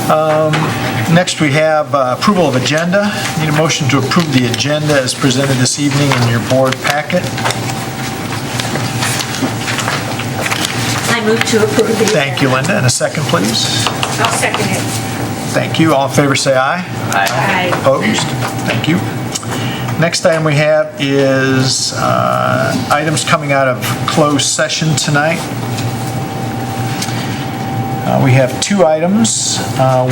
Next, we have approval of agenda. Need a motion to approve the agenda as presented this evening in your board packet. I move to approve the... Thank you, Linda. And a second, please. I'll second it. Thank you. All in favor, say aye. Aye. Opposed? Thank you. Next item we have is items coming out of closed session tonight. We have two items.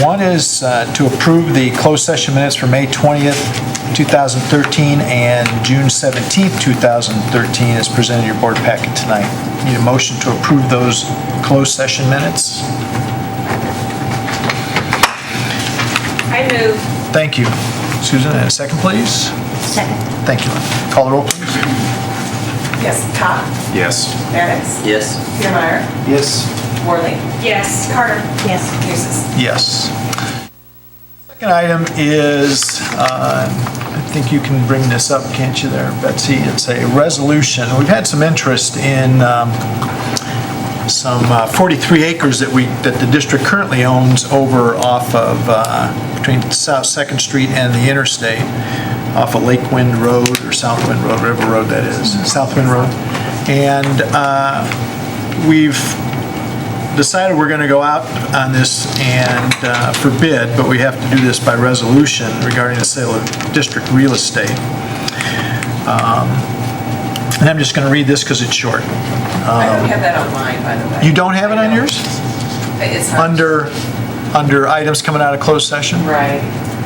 One is to approve the closed session minutes for May 20th, 2013 and June 17th, 2013 as presented in your board packet tonight. Need a motion to approve those closed session minutes. I move. Thank you. Susan, and a second, please. Second. Thank you. Call the roll, please. Yes. Cobb. Yes. Maddox. Yes. Kiermaier. Yes. Worley. Yes. Carter. Yes. Eustace. Yes. Second item is, I think you can bring this up, can't you there, Betsy? It's a resolution. We've had some interest in some 43 acres that the district currently owns over off of, between South 2nd Street and the interstate, off of Lake Wind Road or Southwind Road, whatever road that is, Southwind Road. And we've decided we're going to go out on this and for bid, but we have to do this by resolution regarding the sale of district real estate. And I'm just going to read this because it's short. I don't have that on mine, by the way. You don't have it on yours? It's not. Under items coming out of closed session? Right.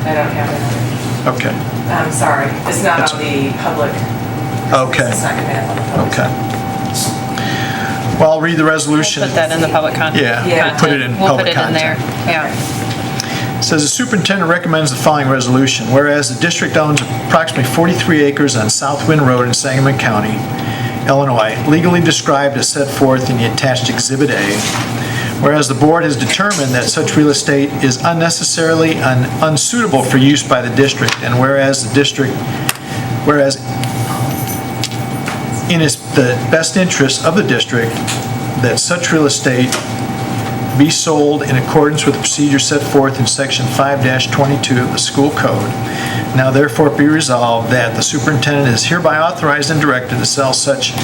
I don't have it on it. Okay. I'm sorry. It's not on the public. Okay. It's not going to have on the public. Okay. Well, I'll read the resolution. Put that in the public content. Yeah, put it in public We'll put it in there, content. yeah. It says the superintendent recommends the following resolution. Whereas the district owns approximately 43 acres on Southwind Road in Sangamon County, Illinois, legally described as set forth in the attached Exhibit A. Whereas the board has determined that such real estate is unnecessarily unsuitable for use by the district, and whereas in the best interest of the district that such real estate be sold in accordance with the procedure set forth in Section 5-22 of the school code. Now therefore be resolved that the superintendent is hereby authorized and directed to sell such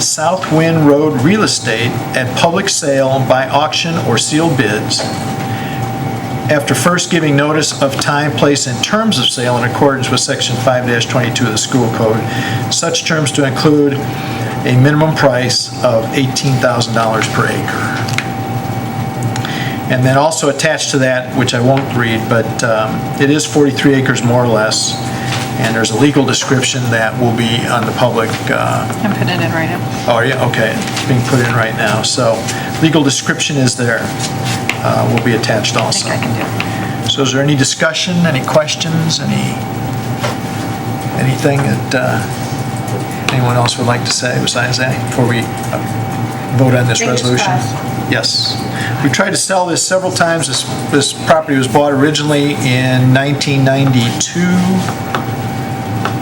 Southwind Road real estate at public sale by auction or sealed bids, after first giving notice of time, place, and terms of sale in accordance with Section 5-22 of the school code, such terms to include a minimum price of $18,000 per acre. And then also attached to that, which I won't read, but it is 43 acres more or less, and there's a legal description that will be on the public. I'm putting it in right now. Oh, yeah, okay, it's being put in right now. So legal description is there, will be attached also. I think I can do it. So is there any discussion, any questions, anything that anyone else would like to say besides that before we vote on this Fingers resolution? crossed. Yes. We tried to sell this several times. This property was bought originally in 1992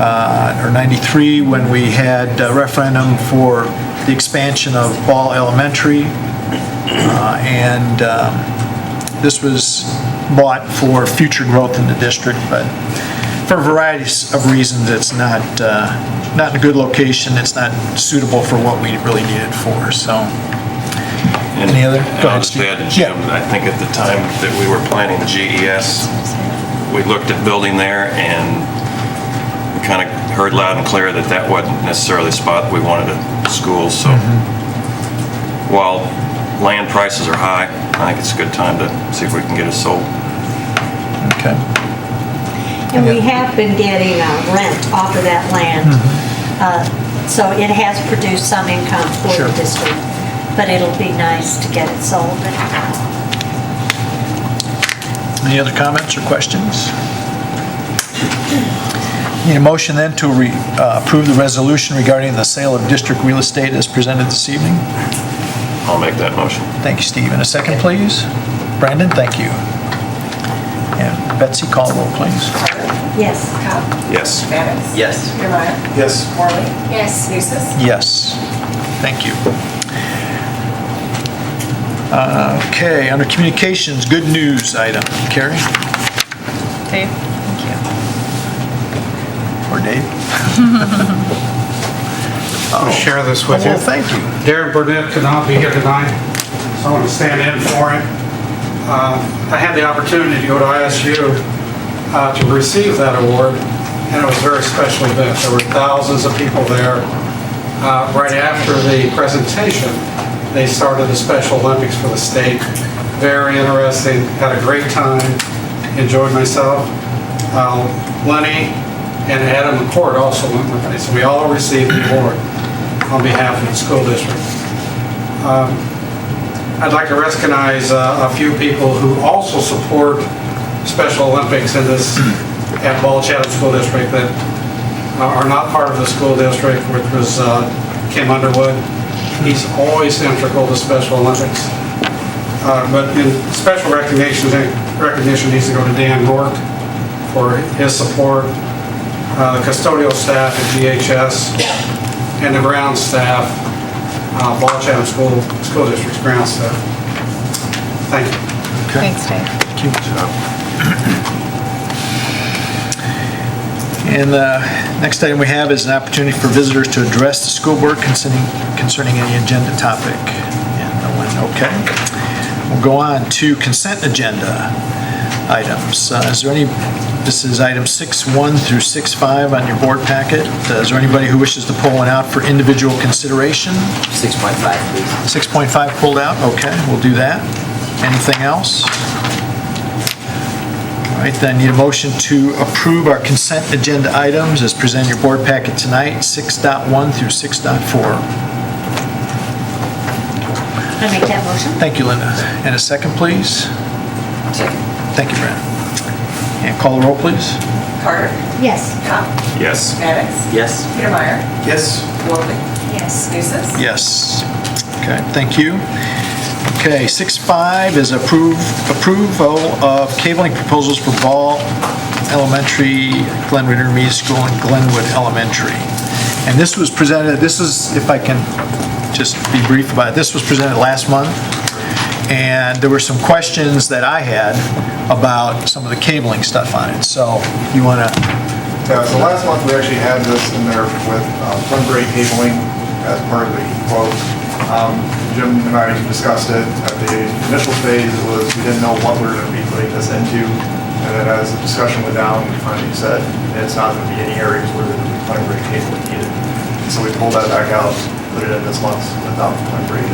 or 93 when we had a referendum for the expansion of Ball Elementary. And this was bought for future growth in the district, but for a variety of reasons, it's not in a good location. It's not suitable for what we really need it for. So. Any other? Go ahead, I'll just Steve. add, Jim, I think at the time that we were planning GES, we looked at building there and we kind of heard loud and clear that that wasn't necessarily the spot we wanted a school. So while land prices are high, I think it's a good time to see if we can get it sold. Okay. And we have been getting rent off of that land. So it has produced some income for Sure. the district. But it'll be nice to get it sold. Any other comments or questions? Need a motion then to approve the resolution regarding the sale of district real estate as presented this evening? I'll make that motion. Thank you, Steve. And a second, please. Brandon, thank you. And Betsy, call the roll, please. Carter. Yes. Cobb. Yes. Maddox. Yes. Kiermaier. Yes. Worley. Yes. Eustace. Yes. Thank you. Okay, under communications, good news item. Carrie Dave, thank you. or Dave? I'll share this with you. Well, thank you. Darren Burnett could not be here tonight, so I want to stand in for him. I had the opportunity to go to ISU to receive that award, and it was a very special event. There were thousands of people there. Right after the presentation, they started the Special Olympics for the state. Very interesting, had a great time, enjoyed myself. Lenny and Adam McCord also went with me, so we all received the award on behalf of the school district. I'd like to recognize a few people who also support Special Olympics in this, at Ball-Chatham School District, that are not part of the school district, which was Kim Underwood. He's always integral to Special Olympics. But in special recognition needs to go to Dan Rourke for his support, the custodial staff at GHS, and the ground staff, Ball-Chatham School District's ground staff. Thank you. Okay. Thanks, Dave. Thank you. And the next item we have is an opportunity for visitors to address the school board concerning any agenda topic. And no one, okay. We'll go on to consent agenda items. Is there any, this is items 6.1 through 6.5 on your board packet. Is there anybody who wishes to pull one out for individual consideration? 6.5, please. 6.5 pulled out, okay, we'll do that. Anything else? All right, then I need a motion to approve our consent agenda items as presented in your board packet tonight, 6.1 through 6.4. I make that motion? Thank you, Linda. And a second, please? Second. Thank you, Brent. And call the roll, please. Carter. Yes. Cop. Yes. Maddox. Yes. Petermeyer. Yes. Worley. Yes. Nucis. Yes. Okay, thank you. Okay, 6.5 is approval of cabling proposals for Ball Elementary, Glenwood Intermediate School, and Glenwood Elementary. And this was presented, this is, if I can just be brief about it, this was presented last month, and there were some questions that I had about some of the cabling stuff on it. So you want to... Yeah, so last month we actually had this in there with front grade cabling as part of the quote. Jim and I discussed it at the initial phase. It was, we didn't know what we were going to be putting this into. And then as the discussion went down, we finally said it's not going to be any areas where there's going to be front grade cabling needed. And so we pulled that back out, put it in this month without front grade.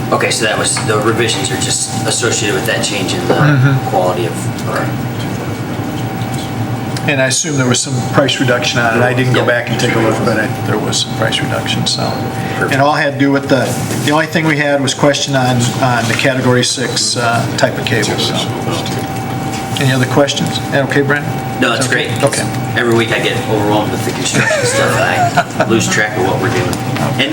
Okay, so that was, the revisions are just associated with that change in the quality of, okay. And I assume there was some price reduction on it. I didn't go back and take a look, but there was some price reduction, so. And all had to do with the only thing we had was question on the Category 6 type of cable, so. Any other questions? That okay, Brandon? No, that's great. Okay. Every week I get overwhelmed with the construction stuff and I lose track of what we're doing. And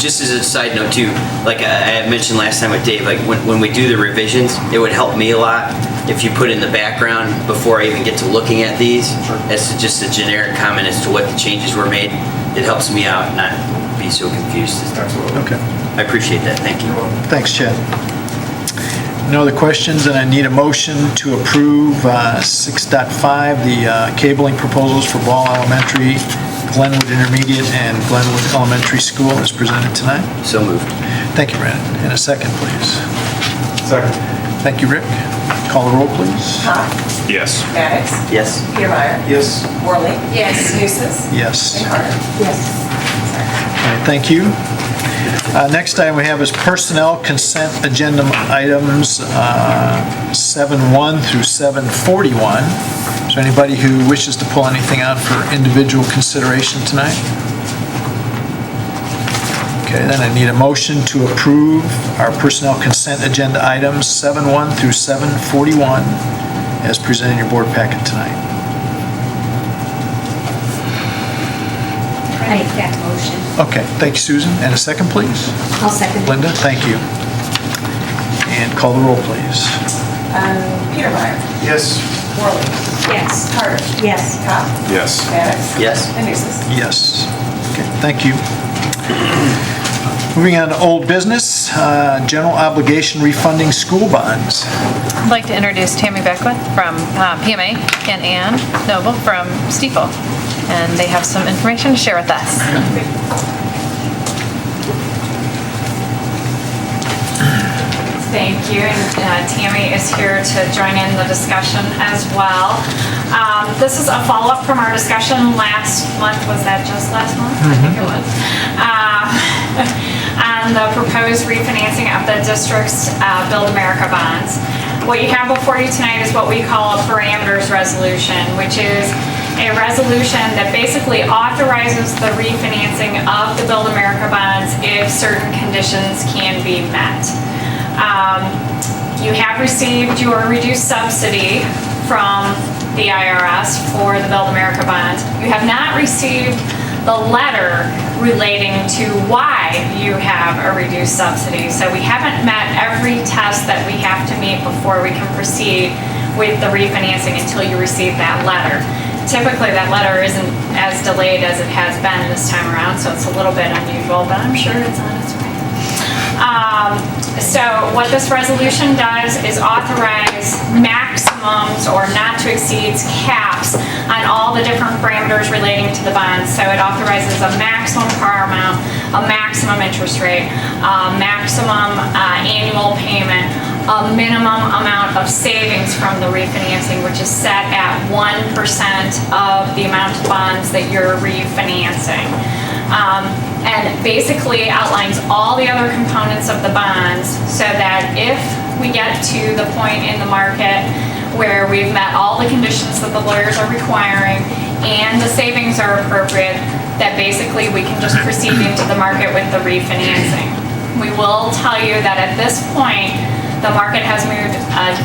just as a side note too, like I had mentioned last time with Dave, like when we do the revisions, it would help me a lot if you put in the background before I even get to looking at these, as just a generic comment as to what the changes were made. It helps me out not be so confused. Absolutely. Okay. I appreciate that. Thank you. Thanks, Chad. No other questions, and I need a motion to approve 6.5, the cabling proposals for Ball Elementary, Glenwood Intermediate, and Glenwood Elementary School as presented tonight. So moved. Thank you, Brandon. And a second, please. Second. Thank you, Rick. Call the roll, please. Cop. Yes. Maddox. Yes. Petermeyer. Yes. Worley. Yes. Nucis. Yes. And Carter. Yes. All right, thank you. Next item we have is personnel consent agenda items 7.1 through 7.41. Is there anybody who wishes to pull anything out for individual consideration tonight? Okay, then I need a motion to approve our personnel consent agenda items 7.1 through 7.41 as presented in your board packet tonight. I make that motion. Okay, thank you, Susan. And a second, please? I'll second. Linda, thank you. And call the roll, please. Petermeyer. Yes. Worley. Yes. Carter. Yes. Cop. Yes. Maddox. Yes. And Nucis. Yes. Okay, thank you. Moving on to old business, general obligation refunding school bonds. I'd like to introduce Tammy Beckwith from PMA and Ann Noble from Stiefel, and they have some information to share with us. Thank you, and Tammy is here to join in the discussion as well. This is a follow-up from our discussion last month. Was that just last month? I think it was. On the proposed refinancing of the district's Build America bonds. What you have before you tonight is what we call a parameters resolution, which is a resolution that basically authorizes the refinancing of the Build America bonds if certain conditions can be met. You have received your reduced subsidy from the IRS for the Build America bonds. You have not received the letter relating to why you have a reduced subsidy. So we haven't met every test that we have to meet before we can proceed with the refinancing until you receive that letter. Typically, that letter isn't as delayed as it has been this time around, so it's a little bit unusual, but I'm sure it's on its way. So what this resolution does is authorize maximums or not to exceed caps on all the different parameters relating to the bonds. So it authorizes a maximum par amount, a maximum interest rate, a maximum annual payment, a minimum amount of savings from the refinancing, which is set at 1% of the amount of bonds that you're refinancing. And basically outlines all the other components of the bonds so that if we get to the point in the market where we've met all the conditions that the lawyers are requiring and the savings are appropriate, that basically we can just proceed into the market with the refinancing. We will tell you that at this point, the market has moved a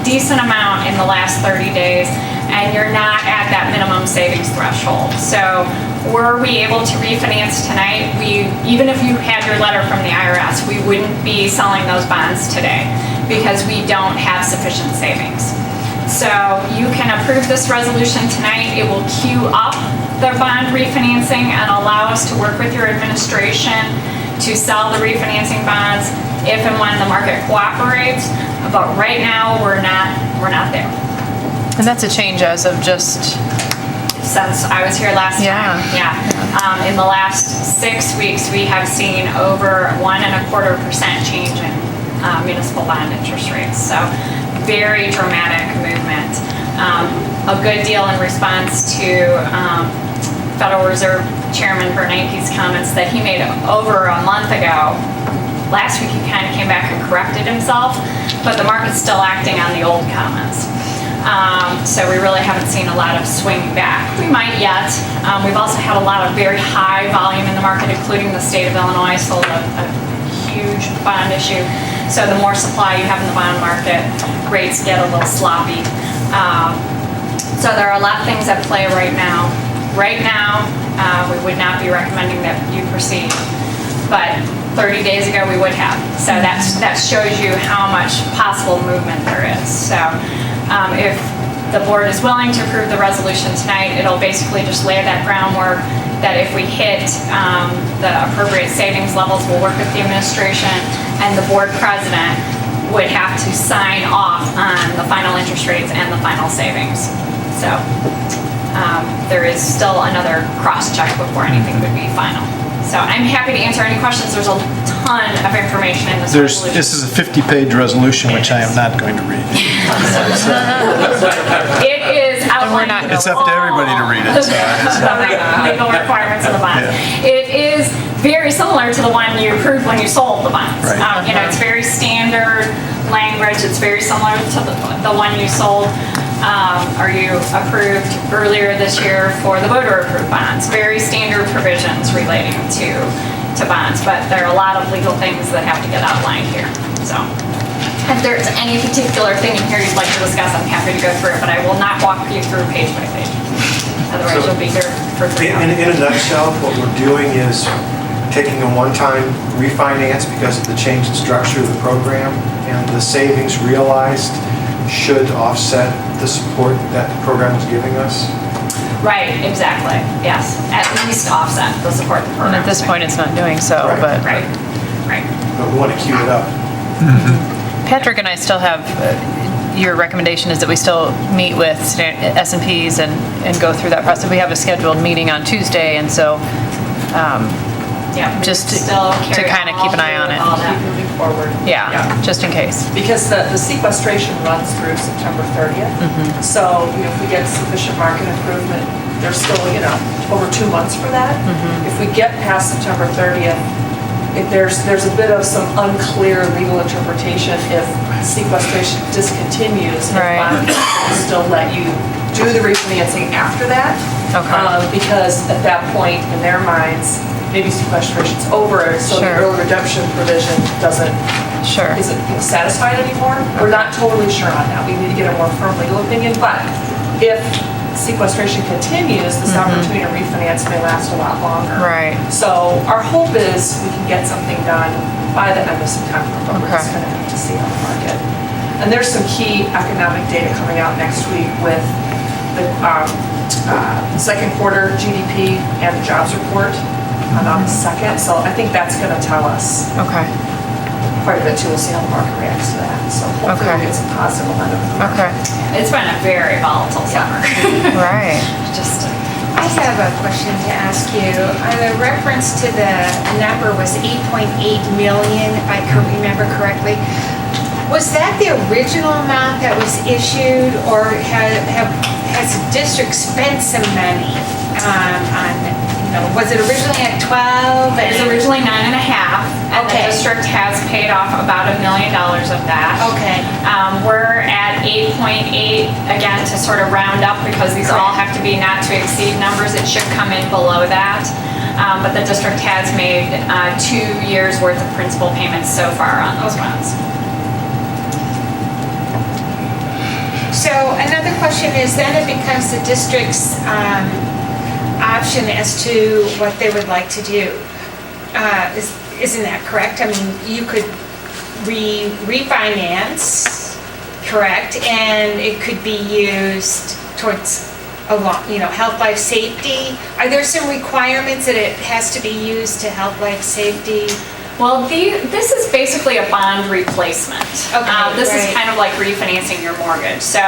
decent amount in the last 30 days, and you're not at that minimum savings threshold. So were we able to refinance tonight, even if you had your letter from the IRS, we wouldn't be selling those bonds today because we don't have sufficient savings. So you can approve this resolution tonight. It will queue up the bond refinancing and allow us to work with your administration to sell the refinancing bonds if and when the market cooperates. But right now, we're not there. And that's a change as of just... Since I was here last time. Yeah. In the last 6 weeks, we have seen over 1.25% change in municipal bond interest rates. So very dramatic movement. A good deal in response to Federal Reserve Chairman Bernanke's comments that he made over a month ago. Last week, he kind of came back and corrected himself, but the market's still acting on the old comments. So we really haven't seen a lot of swing back. We might yet. We've also had a lot of very high volume in the market, including the state of Illinois sold a huge bond issue. So the more supply you have in the bond market, rates get a little sloppy. So there are a lot of things at play right now. Right now, we would not be recommending that you proceed, but 30 days ago we would have. So that shows you how much possible movement there is. So if the board is willing to approve the resolution tonight, it'll basically just lay that groundwork that if we hit the appropriate savings levels, we'll work with the administration, and the board president would have to sign off on the final interest rates and the final savings. So there is still another cross-check before anything would be final. So I'm happy to answer any questions. There's a ton of information in this resolution. This is a 50-page resolution, which I am not going to read. It is outlined. It's up to everybody to read it. The legal requirements of the bond. Yeah. It is very similar to the one you approved when you sold the bonds. Right. It's very standard language. It's very similar to the one you sold. Or you approved earlier this year for the voter-approved bonds. Very standard provisions relating to bonds, but there are a lot of legal things that have to get outlined here. So if there's any particular thing in here you'd like to discuss, I'm happy to go through it, but I will not walk you through page by page. Otherwise, you'll be here for 3 hours. In a nutshell, what we're doing is taking a one-time refinance because of the change in structure of the program, and the savings realized should offset the support that the program is giving us. Right, exactly, yes. At least offset the support the And program. at this point, it's not doing so, but Right, right. But we want to queue it up. Patrick and I still have, your recommendation is that we still meet with S&Ps and go through that process. We have a scheduled meeting on Tuesday, and so Yeah, we Just to- still to carry kinda keep an eye on it. all that. Moving forward. yeah, just in case. Because the sequestration runs through September 30th. So, if we get sufficient market improvement, there's still, over 2 months for that. If we get past September 30th, there's a bit of some unclear legal interpretation if sequestration discontinues. If Right. bond will still let you do the refinancing after that. Okay. Because at that point, in their minds, maybe sequestration's over, so the Sure. early redemption provision Sure. isn't satisfied anymore. We're not totally sure on that. We need to get a more firm legal opinion, but if sequestration continues, this opportunity to refinance may last a lot longer. Right. So our hope is we can get something done by the end of September, but we're just Okay. gonna need to see on the market. And there's some key economic data coming out next week with the second quarter GDP and the jobs report on August 2nd. So I think that's gonna tell us Okay. quite a bit too. We'll see how the market reacts to that. So hopefully Okay. we'll get some positive momentum. Okay. It's been a very volatile summer. Right. Just, I have a question to ask you. The reference to the number was 8.8 million, if I can remember correctly. Was that the original amount that was issued, or has the district spent some money was it originally at 12? it was originally 9.5, and the Okay. district has paid off about $1 million of that. Okay. We're at 8.8, again, to sort of round up, because these all have to be not to exceed numbers. It should come in below that. But the district has made 2 years' worth of principal payments so far on those bonds. So another question is, then it becomes the district's option as to what they would like to do. Isn't that correct? I mean, you could refinance, correct? And it could be used towards health, life, safety. Are there some requirements that it has to be used to health, life, safety? Well, this is basically a bond replacement. Okay, This is right. kind of like refinancing your mortgage. So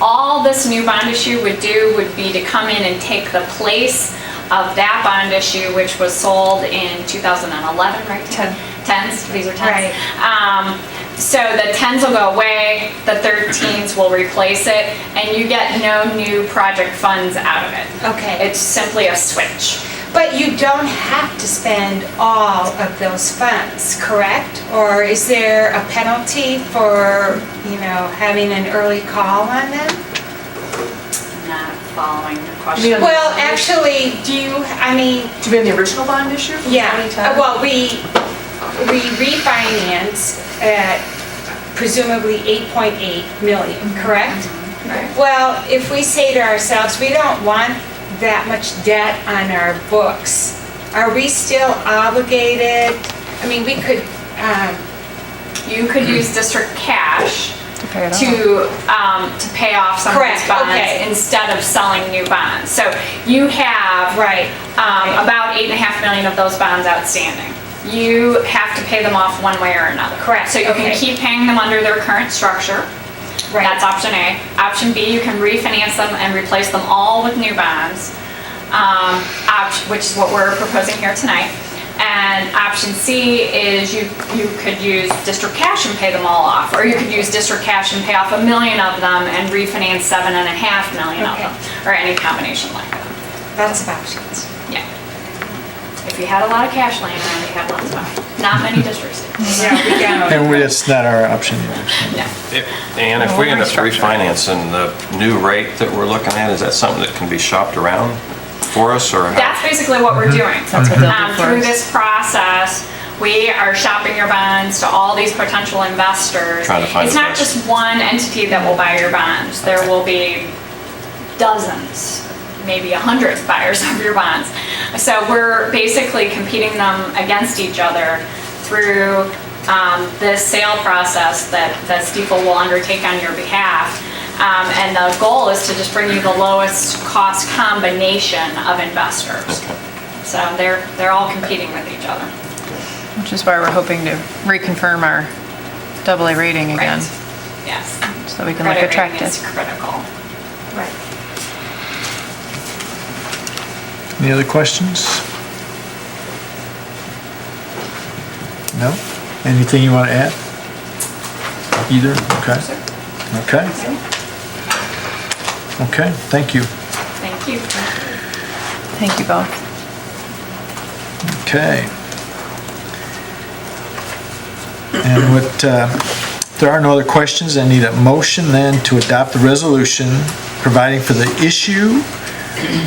all this new bond issue would do would be to come in and take the place of that bond issue, which was sold in 2011, right? 10s, these are 10s. Right. So the 10s will go away, the 13s will replace it, and you get no new project funds out of it. Okay. It's simply a switch. But you don't have to spend all of those funds, correct? Or is there a penalty for, having an early call on them? Not following your question. Yeah. Well, actually, do you mean, the original bond issue? from yeah, 2010? well, we refinance at presumably 8.8 million, correct? Right. Well, if we say to ourselves, we don't want that much debt on our books, are we still obligated? I mean, we could, You could use district cash To pay it off. to pay off some of Correct, these bonds okay. instead of selling new bonds. So you have Right. About 8.5 million of those bonds outstanding. You have to pay them off one way or another. Correct, So you can okay. keep paying them under their current structure. Right. That's option A. Option B, you can refinance them and replace them all with new bonds, which is what we're proposing here tonight. And option C is you could use district cash and pay them all off, or you could use district cash and pay off 1 million of them and refinance 7.5 million of Okay. them, or any combination like that. lots of options. Yeah. If you had a lot of cash laying around, you had lots of options. Not many districts do. Yeah, we don't. And it's not our option either. No. And if we end up refinancing the new rate that we're looking at, is that something that can be shopped around for us, or how? That's basically what we're doing. That's what they'll do for Through us. this process, we are shopping your bonds to all these potential investors. Trying to find It's the not best. just one entity that will buy your bonds. There will be dozens, maybe 100 buyers of your bonds. So we're basically competing them against each other through this sale process that Stifel will undertake on your behalf. And the goal is to just bring you the lowest cost combination of investors. So they're all competing with each other. Which is why we're hoping to reconfirm our AA rating again, Right. Yes. so we can look Credit rating attractive. is critical. Right. Any other questions? No? Anything you want to add? Either? Okay. Okay. Okay, thank you. Thank you. Thank you both. Okay. And if there are no other questions, I need a motion then to adopt the resolution providing for the issue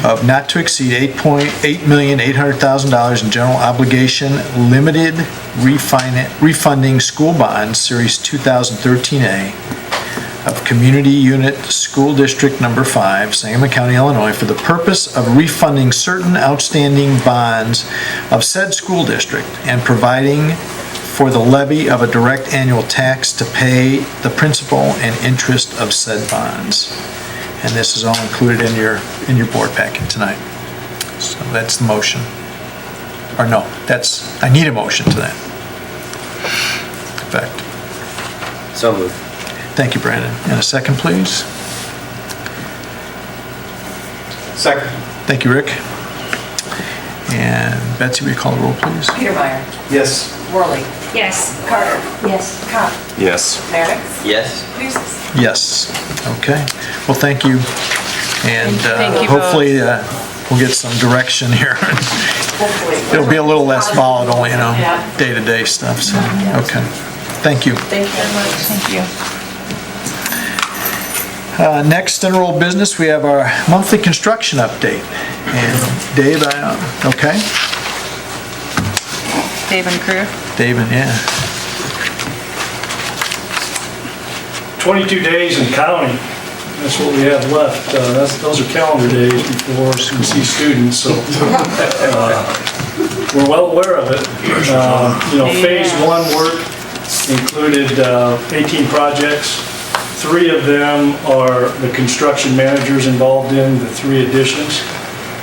of not to exceed $8,800,000 in general obligation limited refunding school bonds, Series 2013A, of Community Unit School District Number 5, Sangamon County, Illinois, for the purpose of refunding certain outstanding bonds of said school district and providing for the levy of a direct annual tax to pay the principal and interest of said bonds. And this is all included in your board packet tonight. So that's the motion. Or no, I need a motion to that effect. So moved. Thank you, Brandon. And a second, please. Second. Thank you, Rick. And Betsy, will you call the roll, please? Petermeyer. Yes. Worley. Yes. Carter. Yes. Con. Yes. Merrick. Yes. Nucis. Yes. Okay. Well, thank you. And Thank you hopefully we'll get some direction here. Hopefully. It'll be a little less volatile, Yeah. day-to-day stuff, so, okay. Thank you. Thank you very much. Thank you. Next, in old business, we have our monthly construction update. And Dave, okay? Dave and crew. David, yeah. 22 days in counting, that's what we have left. Those are calendar days before we see students, so we're well aware of it. Phase 1 work included 18 projects. 3 of them are the construction managers involved in, the 3 additions.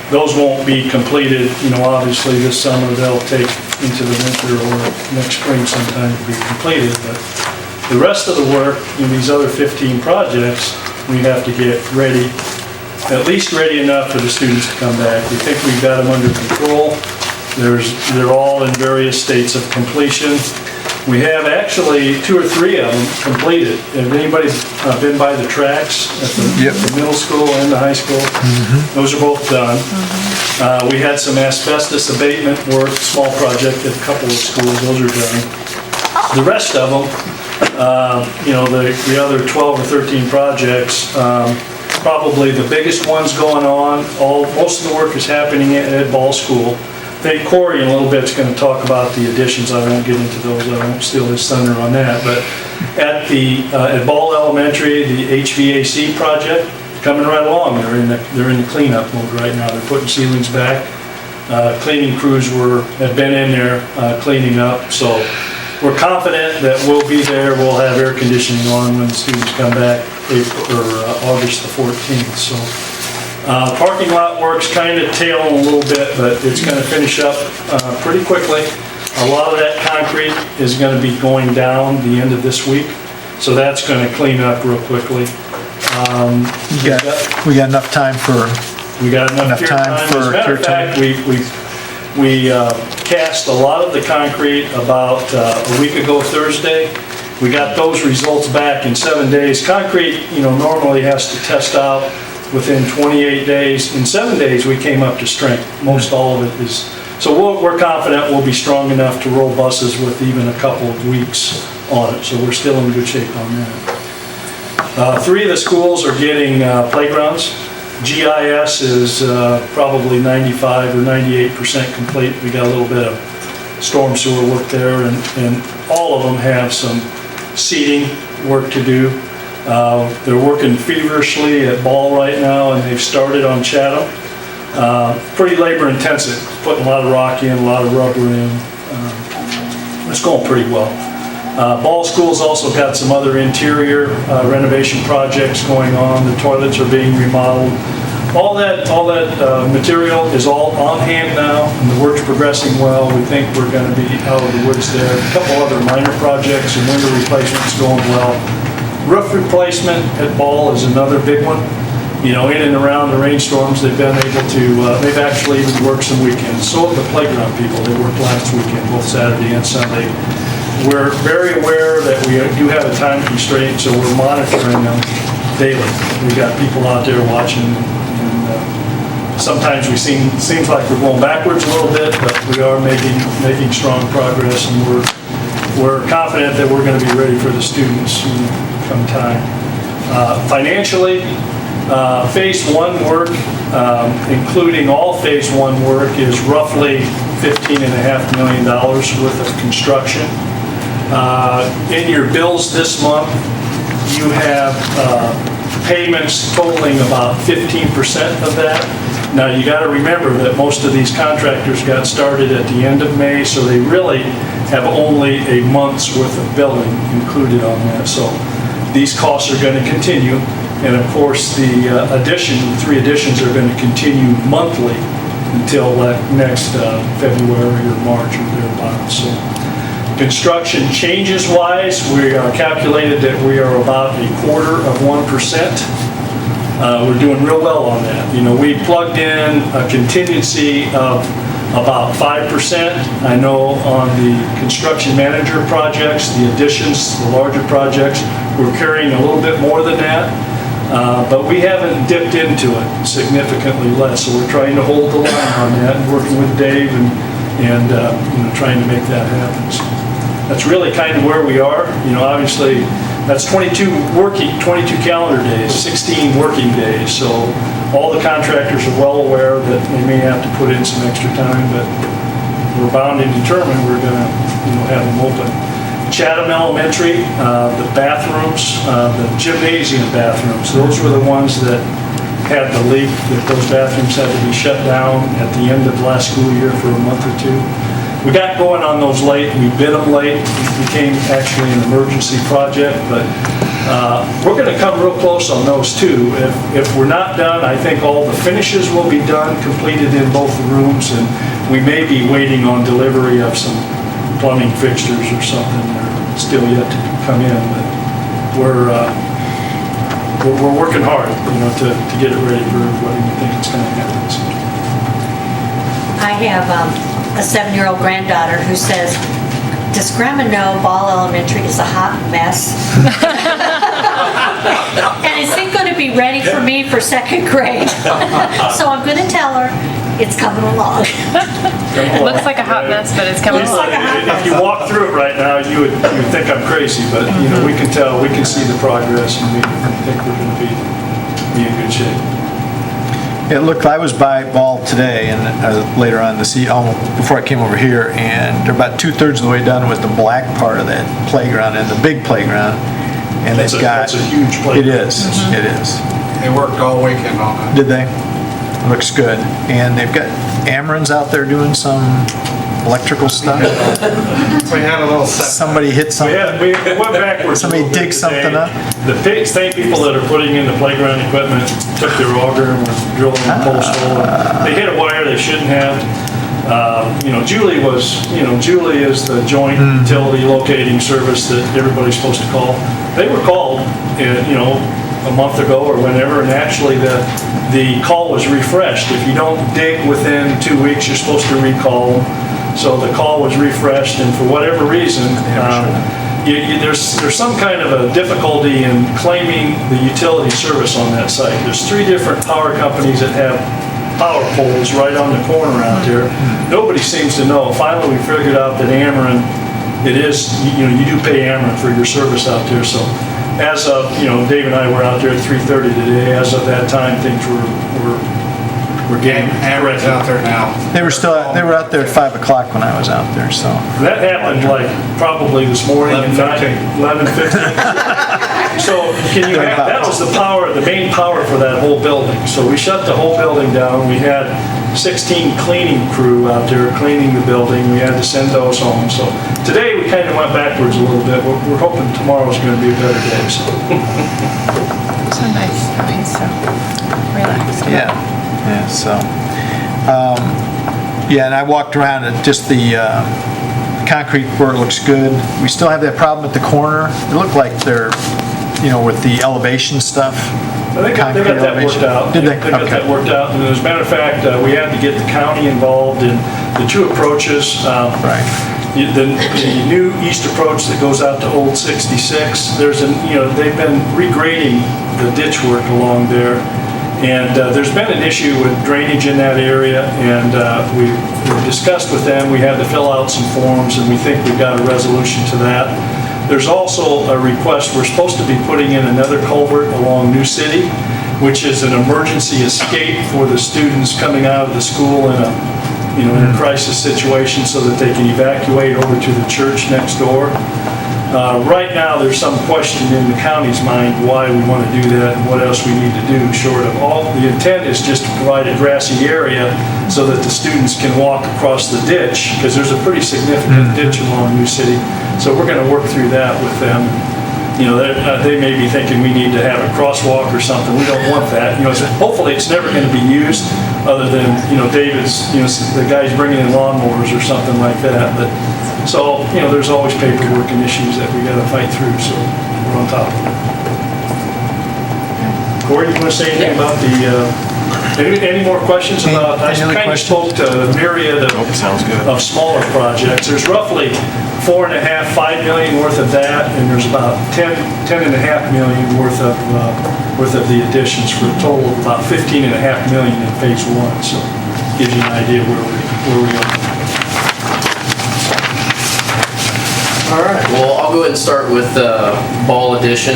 Those won't be completed, obviously this summer. They'll take into the winter or next spring sometime to be completed, but the rest of the work in these other 15 projects, we have to get ready, at least ready enough for the students to come back. We think we've got them under control. They're all in various states of completion. We have actually 2 or 3 of them completed. Have anybody been by the tracks at the middle school and the high school? Those are both done. We had some asbestos abatement work, small project at a couple of schools. Those are done. The rest of them, the other 12 or 13 projects, probably the biggest ones going on. Most of the work is happening at Ball School. I think Corey in a little bit is going to talk about the additions. I won't get into those. I won't steal his thunder on that. But at Ball Elementary, the HVAC project coming right along. They're in the cleanup mode right now. They're putting ceilings back. Cleaning crews have been in there cleaning up. So we're confident that we'll be there. We'll have air conditioning on when the students come back August the 14th. So. Parking lot work's kind of tailing a little bit, but it's going to finish up pretty quickly. A lot of that concrete is going to be going down the end of this week, so that's going to clean up real quickly. We got enough time for... We got enough time for... As a matter of fact, we cast a lot of the concrete about a week ago Thursday. We got those results back in 7 days. Concrete, normally has to test out within 28 days. In 7 days, we came up to strength. Most all of it is. So we're confident we'll be strong enough to roll buses with even a couple of weeks on it. So we're still in good shape on that. 3 of the schools are getting playgrounds. GIS is probably 95 or 98% complete. We got a little bit of storm sewer work there, and all of them have some seeding work to do. They're working feverishly at Ball right now, and they've started on Chatham. Pretty labor intensive, putting a lot of rock in, a lot of rubber in. It's going pretty well. Ball School's also got some other interior renovation projects going on. The toilets are being remodeled. All that material is all on hand now, and the work's progressing well. We think we're going to be out of the woods there. A couple other minor projects and window replacements going well. Roof replacement at Ball is another big one. In and around the rainstorms, they've been able to, they've actually even worked some weekends. So have the playground people. They worked last weekend, both Saturday and Sunday. We're very aware that we do have a time constraint, so we're monitoring them daily. We got people out there watching, and sometimes seems like we're going backwards a little bit, but we are making strong progress, and we're confident that we're going to be ready for the students come time. Financially, Phase 1 work, including all Phase 1 work, is roughly $15.5 million worth of construction. In your bills this month, you have payments totaling about 15% of that. Now, you got to remember that most of these contractors got started at the end of May, so they really have only a month's worth of billing included on that. So these costs are going to continue. And of course, the 3 additions are going to continue monthly until next February or March or thereabouts. So construction changes-wise, we are calculated that we are about 0.25%. We're doing real well on that. We plugged in a contingency of about 5%. I know on the construction manager projects, the additions, the larger projects, we're carrying a little bit more than that. But we haven't dipped into it significantly less, so we're trying to hold the line on that and working with Dave and trying to make that happen. So that's really kind of where we are. Obviously, that's 22 calendar days, 16 working days. So all the contractors are well aware that they may have to put in some extra time, but we're bound and determined we're going to have them open. Chatham Elementary, the bathrooms, the gymnasium bathrooms, those were the ones that had the leak, that those bathrooms had to be shut down at the end of last school year for a month or two. We got going on those late, we bid them late, it became actually an emergency project, but we're going to come real close on those too. If we're not done, I think all the finishes will be done, completed in both the rooms, and we may be waiting on delivery of some plumbing fixtures or something that are still yet to come in, but we're working hard, to get it ready for everybody. We think it's going to happen. So. I have a 7-year-old granddaughter who says, does Grandma know Ball Elementary is a hot mess? And is it going to be ready for me for 2nd grade? So I'm going to tell her it's coming along. It looks like a hot mess, but it's coming along. If you walk through it right now, you would think I'm crazy, but we can tell, we can see the progress, and we think we're going to be in good shape. I was by Ball today and later on to see, before I came over here, and they're about 2/3 of the way done with the black part of that playground and the big playground. And That's a huge playground. It is, it is. They worked all weekend on that. Did they? Looks good. And they've got Amerons out there doing some electrical stuff. We had a little set. Somebody hit something. We went backwards. Somebody dig something up. The same people that are putting in the playground equipment took their auger and was drilling a post hole. They hit a wire they shouldn't have. Julie is the joint utility locating service that everybody's supposed to call. They were called, a month ago or whenever, and actually the call was refreshed. If you don't dig within 2 weeks, you're supposed to recall them. So the call was refreshed, and for whatever reason, there's some kind of a difficulty in claiming the utility service on that site. There's 3 different power companies that have power poles right on the corner out there. Nobody seems to know. Finally, we figured out that Ameren, it is, you do pay Ameren for your service out there. So as of, Dave and I were out there at 3:30 today. As of that time, things were getting Ameren's out there now. They were out there at 5 o'clock when I was out there, so. That happened probably this morning at 11:15. So that was the main power for that whole building. So we shut the whole building down. We had 16 cleaning crew out there cleaning the building. We had to send those home. So today we kind of went backwards a little bit. We're hoping tomorrow's going to be a better day. So. So nice. He's so relaxed. Yeah, yeah, so, yeah, and I walked around and just the concrete work looks good. We still have that problem at the corner. It looked like they're, with the elevation stuff. They got concrete that elevation. worked out. Did they? They got Okay. that worked out. And as a matter of fact, we had to get the county involved in the two approaches. Right. The new east approach that goes out to Old 66, they've been regrading the ditch work along there. And there's been an issue with drainage in that area, and we discussed with them. We had to fill out some forms, and we think we've got a resolution to that. There's also a request, we're supposed to be putting in another culvert along New City, which is an emergency escape for the students coming out of the school in a crisis situation so that they can evacuate over to the church next door. Right now, there's some question in the county's mind why we want to do that and what else we need to do short of all. The intent is just to provide a grassy area so that the students can walk across the ditch, because there's a pretty significant ditch along New City. So we're going to work through that with them. They may be thinking we need to have a crosswalk or something. We don't want that. Hopefully it's never going to be used other than, David's, the guy's bringing in lawnmowers or something like that. But so, there's always paperwork and issues that we got to fight through, so we're on top of it. Corey, you want to say anything about any more questions about, I kind of spoke to a myriad of smaller projects. There's roughly $4.5, $5 million worth of that, and there's about $10.5 million worth of the additions, for a total of about $15.5 million in phase one. So gives you an idea where we are. All right, well, I'll go ahead and start with Ball addition.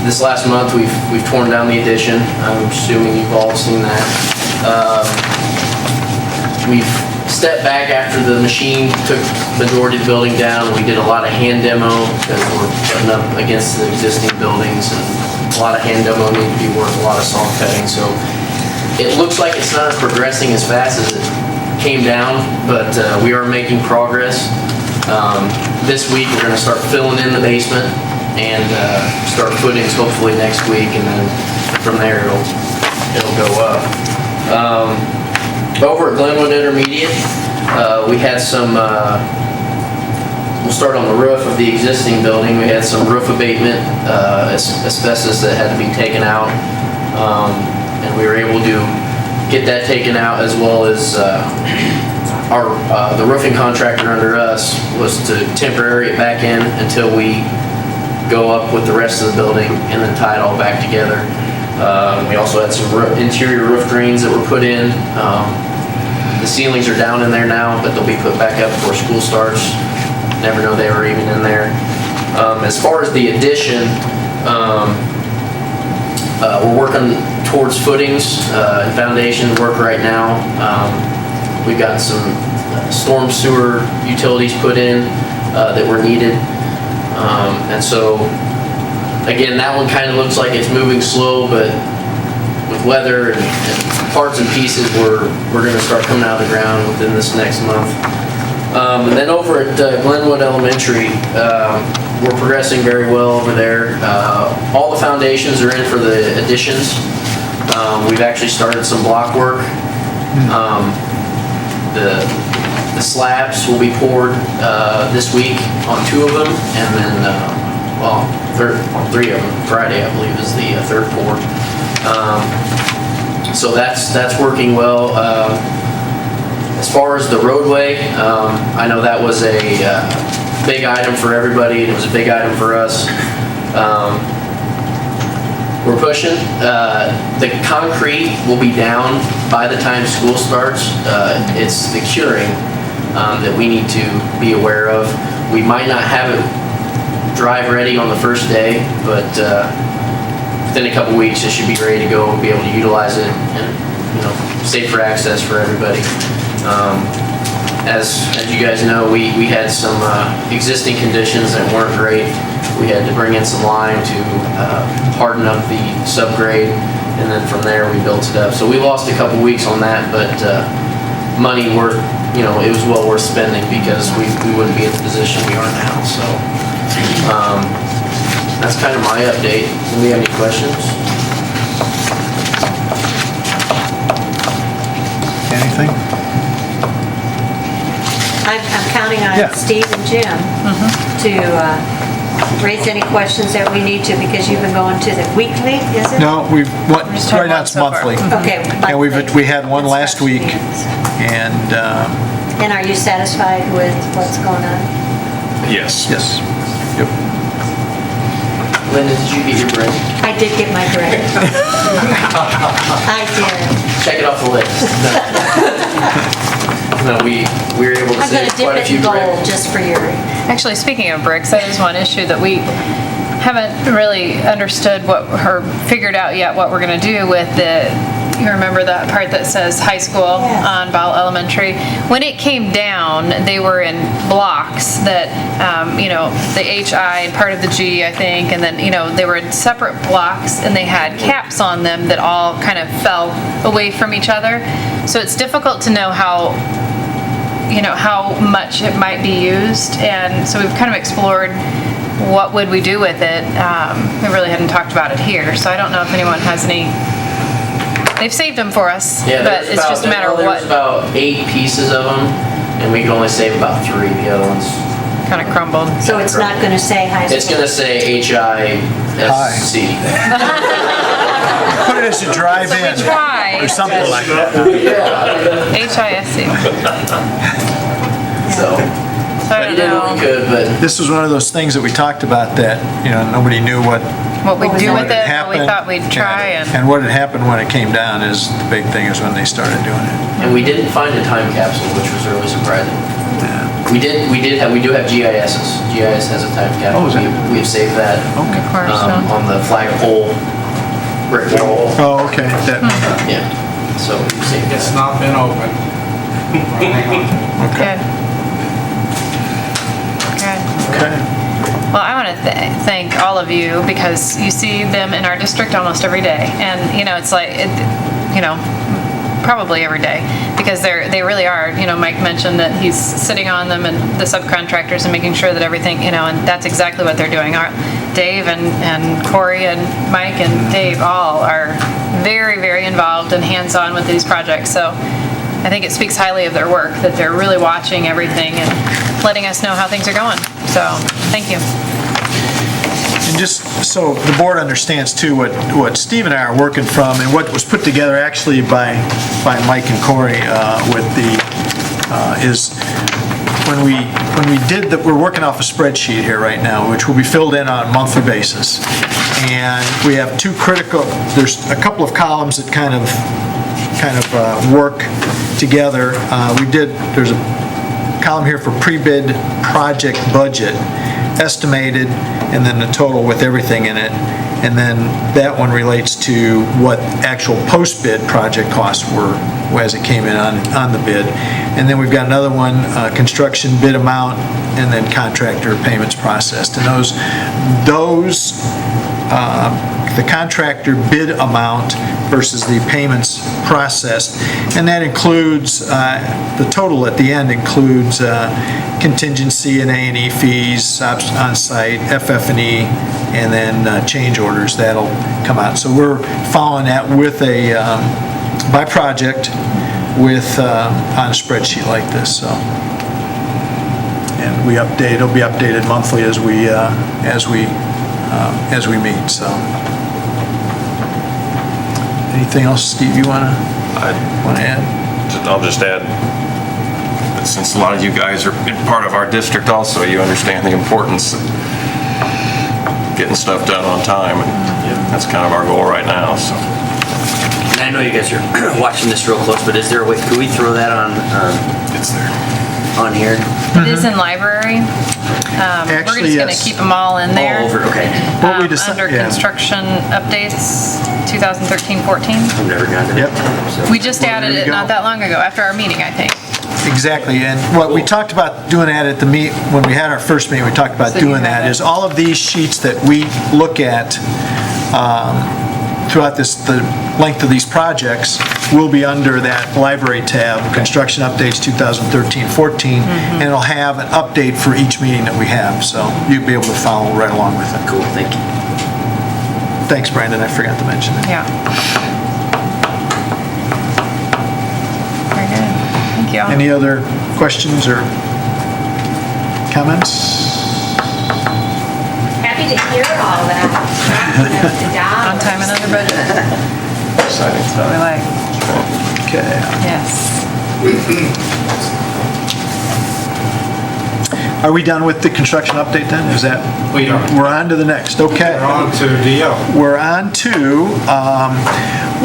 This last month, we've torn down the addition. I'm assuming you've all seen that. We've stepped back after the machine took the majority of the building down. We did a lot of hand demo because we're putting up against the existing buildings, and a lot of hand demo need to be worked, a lot of saw cutting. So it looks like it's not progressing as fast as it came down, but we are making progress. This week we're going to start filling in the basement and start footings hopefully next week, and then from there it'll go up. Over at Glenwood Intermediate, we had some, we'll start on the roof of the existing building. We had some roof abatement, asbestos that had to be taken out, and we were able to get that taken out, as well as the roofing contractor under us was to temporary it back in until we go up with the rest of the building and then tie it all back together. We also had some interior roof drains that were put in. The ceilings are down in there now, but they'll be put back up before school starts. Never know they were even in there. As far as the addition, we're working towards footings and foundation work right now. We've got some storm sewer utilities put in that were needed. And so, again, that one kind of looks like it's moving slow, but with weather and parts and pieces, we're going to start coming out of the ground within this next month. And then over at Glenwood Elementary, we're progressing very well over there. All the foundations are in for the additions. We've actually started some block work. The slabs will be poured this week on 2 of them, and then, on 3 of them. Friday, I believe, is the third pour. So that's working well. As far as the roadway, I know that was a big item for everybody, and it was a big item for us. We're pushing. The concrete will be down by the time school starts. It's the curing that we need to be aware of. We might not have it drive ready on the first day, but within a couple weeks it should be ready to go and be able to utilize it, and safer access for everybody. As you guys know, we had some existing conditions that weren't great. We had to bring in some lime to harden up the subgrade, and then from there, we built it up. So we lost a couple weeks on that, but money worth, it was well worth spending because we wouldn't be in the position we are now, so. That's kind of my update. Do we have any questions? Anything? I'm counting Yeah. on Steve and Jim to raise any questions that we need to, because you've been going to the weekly, is it? No, just had right now one it's so far. monthly. Okay. And we had one last week, Instruction meetings. and, And are you satisfied with what's going on? Yes. yes. Yep. Linda, did you get your break? I did get my break. I did. Check it off the list. No, we were able to I'm gonna save dip quite a it few in gold bricks. just for your, Actually, speaking of bricks, that is one issue that we haven't really understood or figured out yet what we're gonna do with you remember that part that says high school Yes. on Ball Elementary? When it came down, they were in blocks that, the HI and part of the G, I think, and then, they were in separate blocks and they had caps on them that all kind of fell away from each other. So it's difficult to know how much it might be used, and so we've kind of explored what would we do with it. We really hadn't talked about it here, so I don't know if anyone has any. They've saved them for us, Yeah, but it's just a matter of there's what about 8 pieces of them, and we can only save about 3. The other ones, kind of crumbled. so it's not gonna say high school? it's gonna say HISC. Put it as a drive-in. So we try. Or something like that. HISC. So, So I we don't did what we know could, but This was one of those things that we talked about that, nobody knew what what we'd do what with had it, but happened. we thought we'd try and. And what had happened when it came down is, the big thing is when they started doing it. and we didn't find a time capsule, which was really surprising. We do have GISs. GIS has a time capsule. Oh, is that- We've saved that Okay. Of course, so. on the flagpole brick wall. Oh, okay, that, Yeah. So we saved It's that. not been open. Good. Good. okay. Well, I want to thank all of you, because you see them in our district almost every day. And, it's like, probably every day, because they really are. Mike mentioned that he's sitting on them and the subcontractors and making sure that everything, and that's exactly what they're doing. Dave and Corey and Mike and Dave all are very, very involved and hands-on with these projects. So I think it speaks highly of their work, that they're really watching everything and letting us know how things are going. So, thank you. And just so the board understands too, what Steve and I are working from, and what was put together actually by Mike and Corey is when we did that, we're working off a spreadsheet here right now, which will be filled in on a monthly basis. And we have there's a couple of columns that kind of work together. There's a column here for pre-bid project budget, estimated, and then the total with everything in it. And then that one relates to what actual post-bid project costs were as it came in on the bid. And then we've got another one, construction bid amount, and then contractor payments processed. And the contractor bid amount versus the payments processed, and that includes, the total at the end includes contingency and A&E fees, on-site, FF&E, and then change orders. That'll come out. So we're following that with by project on a spreadsheet like this. So, and it'll be updated monthly as we meet. So, anything else, Steve, you want to add? I'll just add that since a lot of you guys are part of our district also, you understand the importance of getting stuff done on time, and that's kind of our goal right now, so. And I know you guys are watching this real close, but is there a way, could we throw that on It's there. on here? It is in library. We're Actually, just going to yes. keep them all in there. All over, okay. What we decided- Under yeah. construction updates, 2013-14. I've never gotten it. Yep. So- We just added there you it go. not that long ago, after our meeting, I think. Exactly, and what we talked about doing that at the when we had our first meeting, we talked about So you doing have that, it. is all of these sheets that we look at throughout the length of these projects will be under that library tab, Construction Updates 2013-14, and it'll have an update for each meeting that we have, so you'll be able to follow right along with it. Cool, thank you. Thanks, Brandon, I forgot to mention it. Yeah. Very good. Thank you. Any other questions or comments? Happy to hear all that. On time and under budget. That's what we like. Okay. Yes. Are we done with the construction update then? Is that? We are. We're on to the next, okay. We're on to DO. We're on to,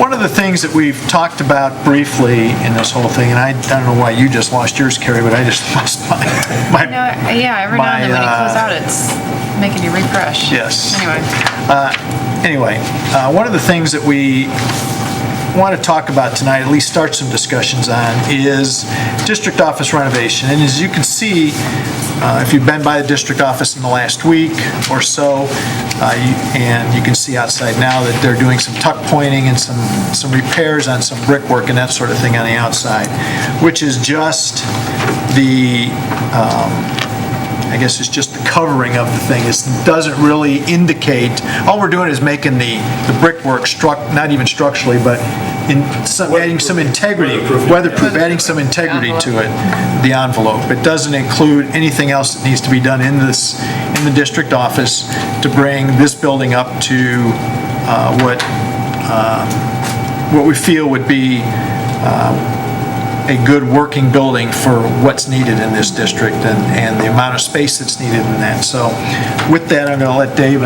one of the things that we've talked about briefly in this whole thing, and I don't know why you just lost yours, Carrie, but I just lost my No, yeah, every now and then when you close out, it's making you refresh. Yes. Anyway. One of the things that we want to talk about tonight, at least start some discussions on, is district office renovation. And as you can see, if you've been by the district office in the last week or so, and you can see outside now that they're doing some tuck pointing and some repairs on some brickwork and that sort of thing on the outside, which is just the, I guess it's just the covering of the thing. It doesn't really indicate, all we're doing is making the brickwork not even structurally, but adding some integrity, weatherproof, adding some integrity to it, the envelope. It doesn't include anything else that needs to be done in the district office to bring this building up to what we feel would be a good working building for what's needed in this district and the amount of space that's needed in that. So with that, I'm going to let Dave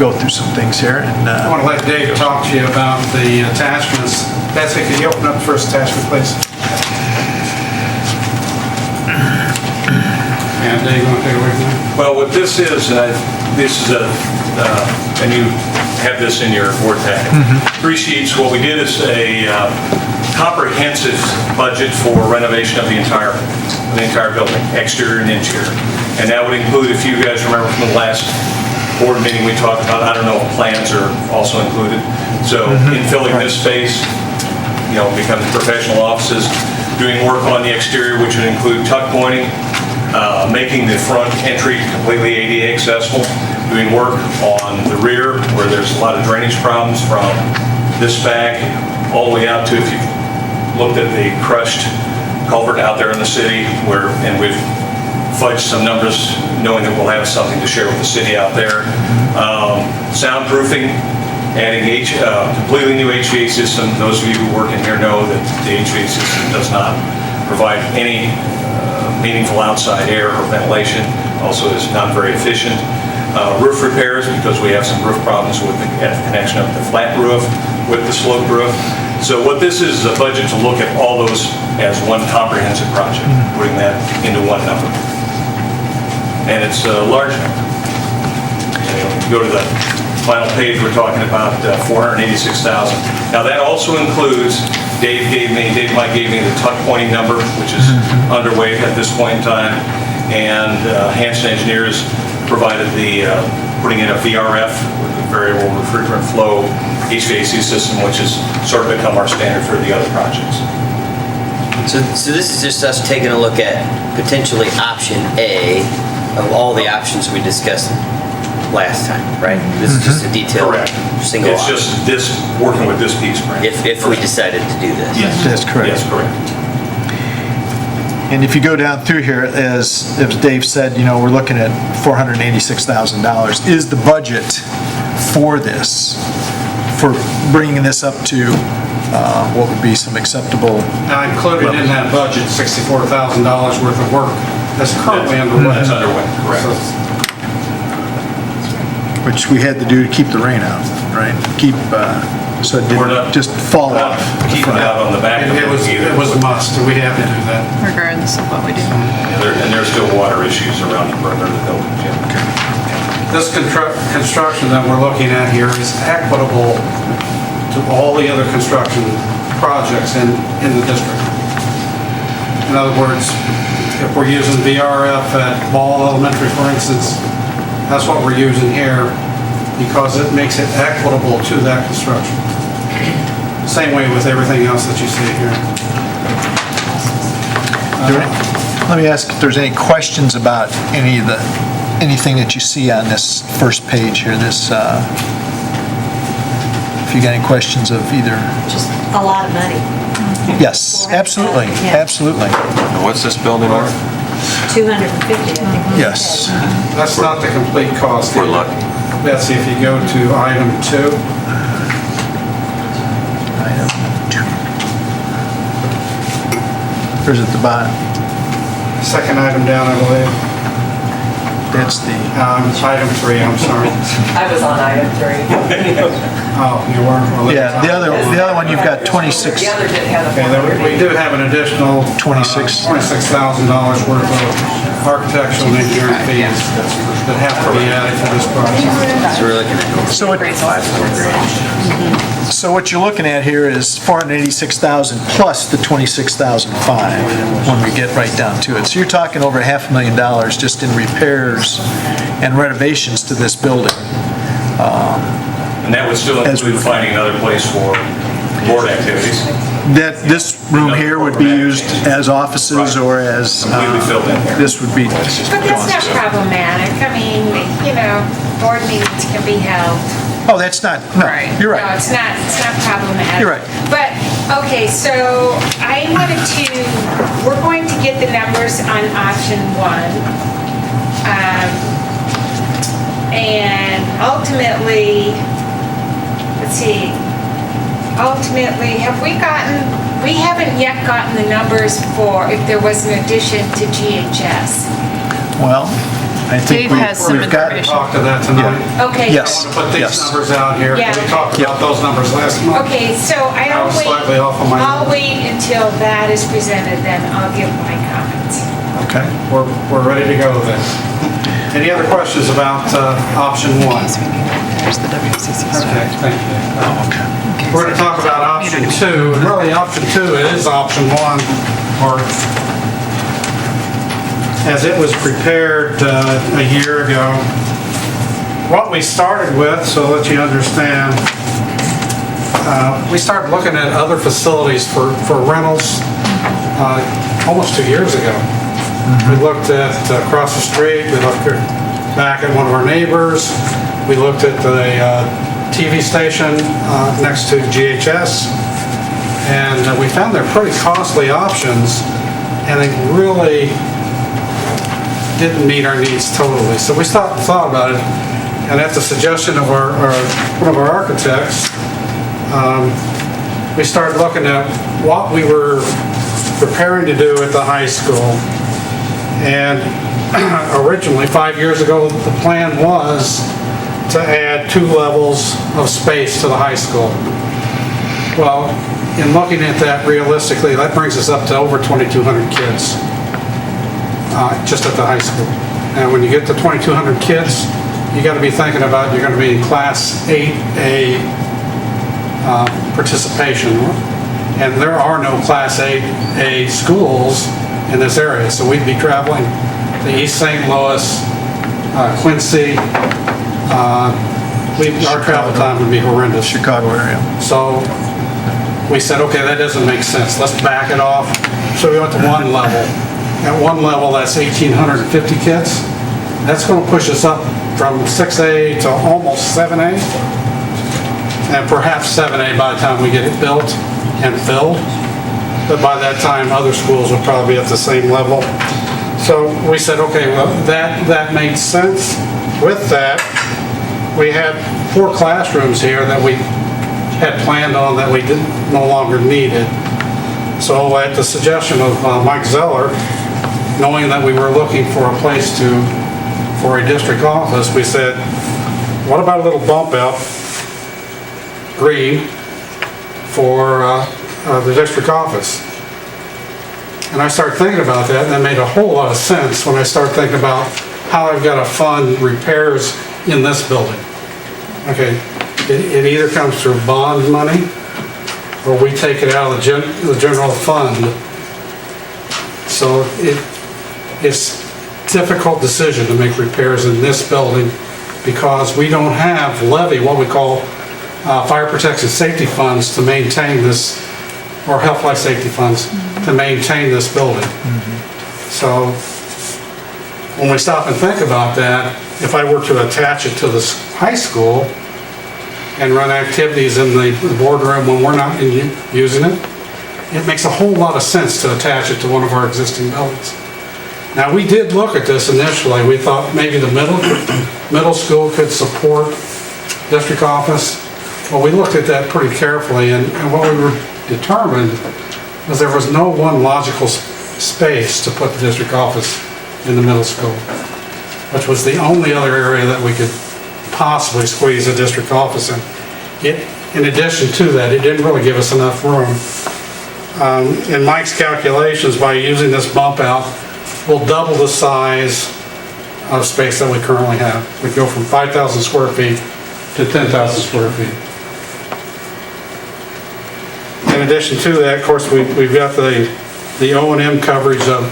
go through some things here. And I want to let Dave talk to you about the attachments. Betsy, could you open up the first attachment, please? And Dave, you want to take it away from there? Well, what this is, and you have this in your board packet. 3 sheets. What we did is a comprehensive budget for renovation of the entire building, exterior and interior. And that would include, if you guys remember from the last board meeting, we talked about, I don't know if plans are also included. So infilling this space, becoming professional offices, doing work on the exterior, which would include tuck pointing, making the front entry completely ADA accessible, doing work on the rear where there's a lot of drainage problems from this back all the way out to, if you've looked at the crushed culvert out there in the city, and we've fudged some numbers knowing that we'll have something to share with the city out there. Soundproofing, adding completely new HVAC system. Those of you who work in here know that the HVAC system does not provide any meaningful outside air or ventilation, also is not very efficient. Roof repairs, because we have some roof problems with the connection of the flat roof with the sloped roof. So what this is a budget to look at all those as one comprehensive project, putting that into one number. And it's a large number. If you go to the final page, we're talking about $486,000. Now that also includes, Dave Mike gave me the tuck pointing number, which is underway at this point in time, and Hanson Engineers provided the putting in a VRF, variable refrigerant flow HVAC system, which has sort of become our standard for the other projects. So this is just us taking a look at potentially option A of all the options we discussed last time, right? This is just a detailed single It's option. just this, working with this piece, Brandon. If we decided to do this. Yes. That's correct. Yes, correct. And if you go down through here, as Dave said, we're looking at $486,000 is the budget for this, for bringing this up to what would be some acceptable. Now, included in that budget, $64,000 worth of work that's currently underway. That's underway, correct. Which we had to do to keep the rain out, right? So it didn't just fall off. Keeping it out on the back of It was a must, we had to do that. Regardless of what we do. And there's still water issues around the perimeter of the building, Jim. This construction that we're looking at here is equitable to all the other construction projects in the district. In other words, if we're using VRF at Ball Elementary, for instance, that's what we're using here. because it makes it equitable to that construction. Same way with everything else that you see here. Let me ask if there's any questions about anything that you see on this first page here, if you got any questions of either. Just a lot of money. Yes, absolutely, Yeah. absolutely. And what's this building worth? 250, I think. Yes. That's not the complete cost. We're lucky. Betsy, if you go to item 2, Item 2. Where's at the bottom? second item down, I believe. That's the, Item 3, I'm sorry. I was on item 3. Oh, you weren't? Well, yeah, the other one, you've got 26. The other didn't have the. Okay, we do have an additional $26,000 worth of architectural and engineering fees that have to be added to this project. So we're looking at So So what you're looking at here is $486,000 plus the $26,005 when we get right down to it. So you're talking over $500,000 just in repairs and renovations to this building. And that would still include finding another place for board activities. That this room here would be used as offices or as, Completely filled in here. this would be. But that's not problematic. I mean, board meetings can be held. Oh, that's not, no, you're No, right. it's not problematic. You're right. But, okay, so we're going to get the numbers on option 1. And ultimately, let's see, we haven't yet gotten the numbers for if there was an addition to GHS. Well, I think Dave has some we've got. information. Talk to that tonight. Okay. Yes. I want to put these Yes. numbers out here. Yeah. We talked about those numbers last month. Okay, so I was slightly off on my I'll numbers. wait until that is presented, then I'll give my comments. Okay. We're ready to go then. Any other questions about option 1? There's the WCC stuff. Okay, thank you. Oh, okay. We're going to talk about option 2, and really option 2 is option 1, or as it was prepared a year ago. What we started with, so that you understand, we started looking at other facilities for rentals almost 2 years ago. We looked at across the street, we looked back at one of our neighbors, we looked at the TV station next to GHS, and we found they're pretty costly options, and they really didn't meet our needs totally. So we thought about it, and at the suggestion of one of our architects, we started looking at what we were preparing to do at the high school. And originally, 5 years ago, the plan was to add 2 levels of space to the high school. Well, in looking at that realistically, that brings us up to over 2,200 kids just at the high school. And when you get to 2,200 kids, you got to be thinking about you're going to be in Class 8A participation. And there are no Class 8A schools in this area, so we'd be traveling to East St. Louis, Quincy. Our travel time would be horrendous. Chicago area. So we said, okay, that doesn't make sense. Let's back it off. So we went to 1 level. At 1 level, that's 1,850 kids. That's going to push us up from 6A to almost 7A, and perhaps 7A by the time we get it built and filled. But by that time, other schools will probably be at the same level. So we said, okay, well, that made sense. With that, we had 4 classrooms here that we had planned on that we no longer needed. So at the suggestion of Mike Zeller, knowing that we were looking for a place for a district office, we said, what about a little bump out, green, for the district office? And I started thinking about that, and that made a whole lot of sense when I started thinking about how I've got to fund repairs in this building. Okay, it either comes through bond money, or we take it out of the general fund. So it's a difficult decision to make repairs in this building because we don't have what we call fire protection safety funds to maintain this, or health life safety funds to maintain this building. So when we stop and think about that, if I were to attach it to this high school and run activities in the boardroom when we're not using it, it makes a whole lot of sense to attach it to one of our existing buildings. Now, we did look at this initially. We thought maybe the middle school could support district office. Well, we looked at that pretty carefully, and what we were determined was there was no one logical space to put the district office in the middle school, which was the only other area that we could possibly squeeze a district office in. In addition to that, it didn't really give us enough room. In Mike's calculations, by using this bump out, we'll double the size of space that we currently have. We go from 5,000 square feet to 10,000 square feet. In addition to that, of course, we've got the O&M coverage of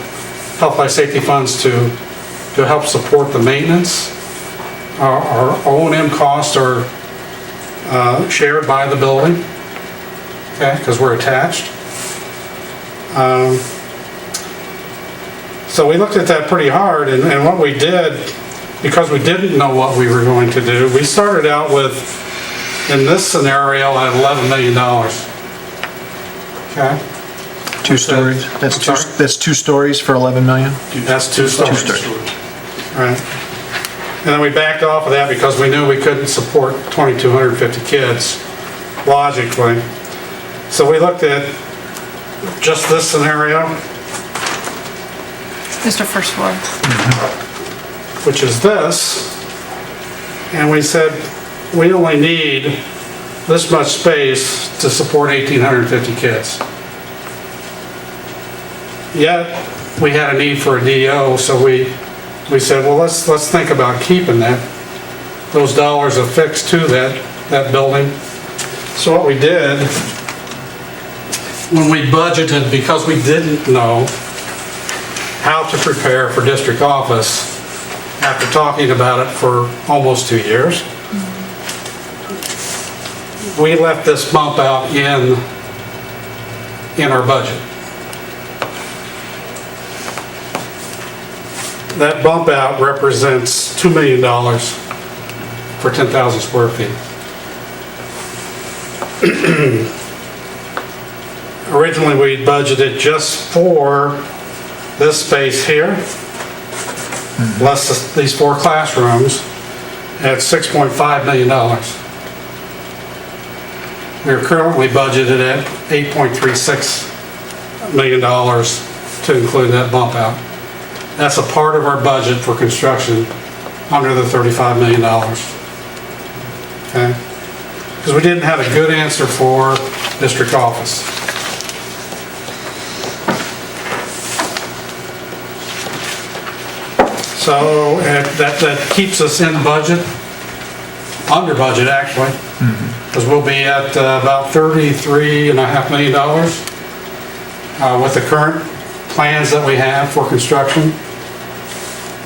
health life safety funds to help support the maintenance. Our O&M costs are shared by the building, okay, because we're attached. So we looked at that pretty hard, and what we did, because we didn't know what we were going to do, we started out with, in this scenario, at $11 million. Okay? 2 stories? That's 2 stories for 11 million? That's 2 stories. 2 stories. Right. And then we backed off of that because we knew we couldn't support 2,250 kids, logically. So we looked at just this scenario, Mr. First Floor. which is this, and we said, we only need this much space to support 1,850 kids. Yet, we had a need for a DO, so we said, well, let's think about keeping that. Those dollars affixed to that building. So what we did, when we budgeted, because we didn't know how to prepare for district office, after talking about it for almost 2 years, we left this bump out in our budget. That bump out represents $2 million for 10,000 square feet. Originally, we budgeted just for this space here, plus these 4 classrooms, at $6.5 million. We're currently budgeted at $8.36 million to include that bump out. That's a part of our budget for construction under the $35 million. Okay? Because we didn't have a good answer for district office. So that keeps us in budget, under budget actually, because we'll be at about $33.5 million with the current plans that we have for construction.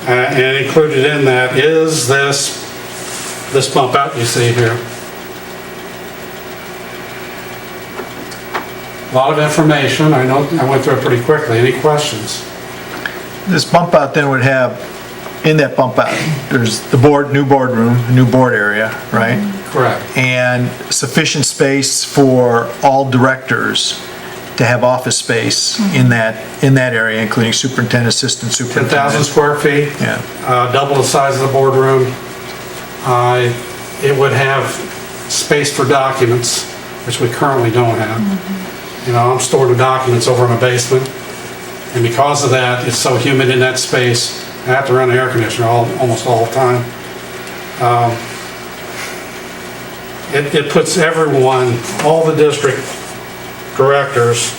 And included in that is this bump out you see here. A lot of information. I know I went through it pretty quickly. Any questions? This bump out then would have, in that bump out, there's the new boardroom, new board area, right? Correct. And sufficient space for all directors to have office space in that area, including superintendent, assistant 10,000 superintendent. square feet. Yeah. Double the size of the boardroom. It would have space for documents, which we currently don't have. You know, I'm storing the documents over in a basement, and because of that, it's so humid in that space, I have to run the air conditioner almost all the time. It puts everyone, all the district directors,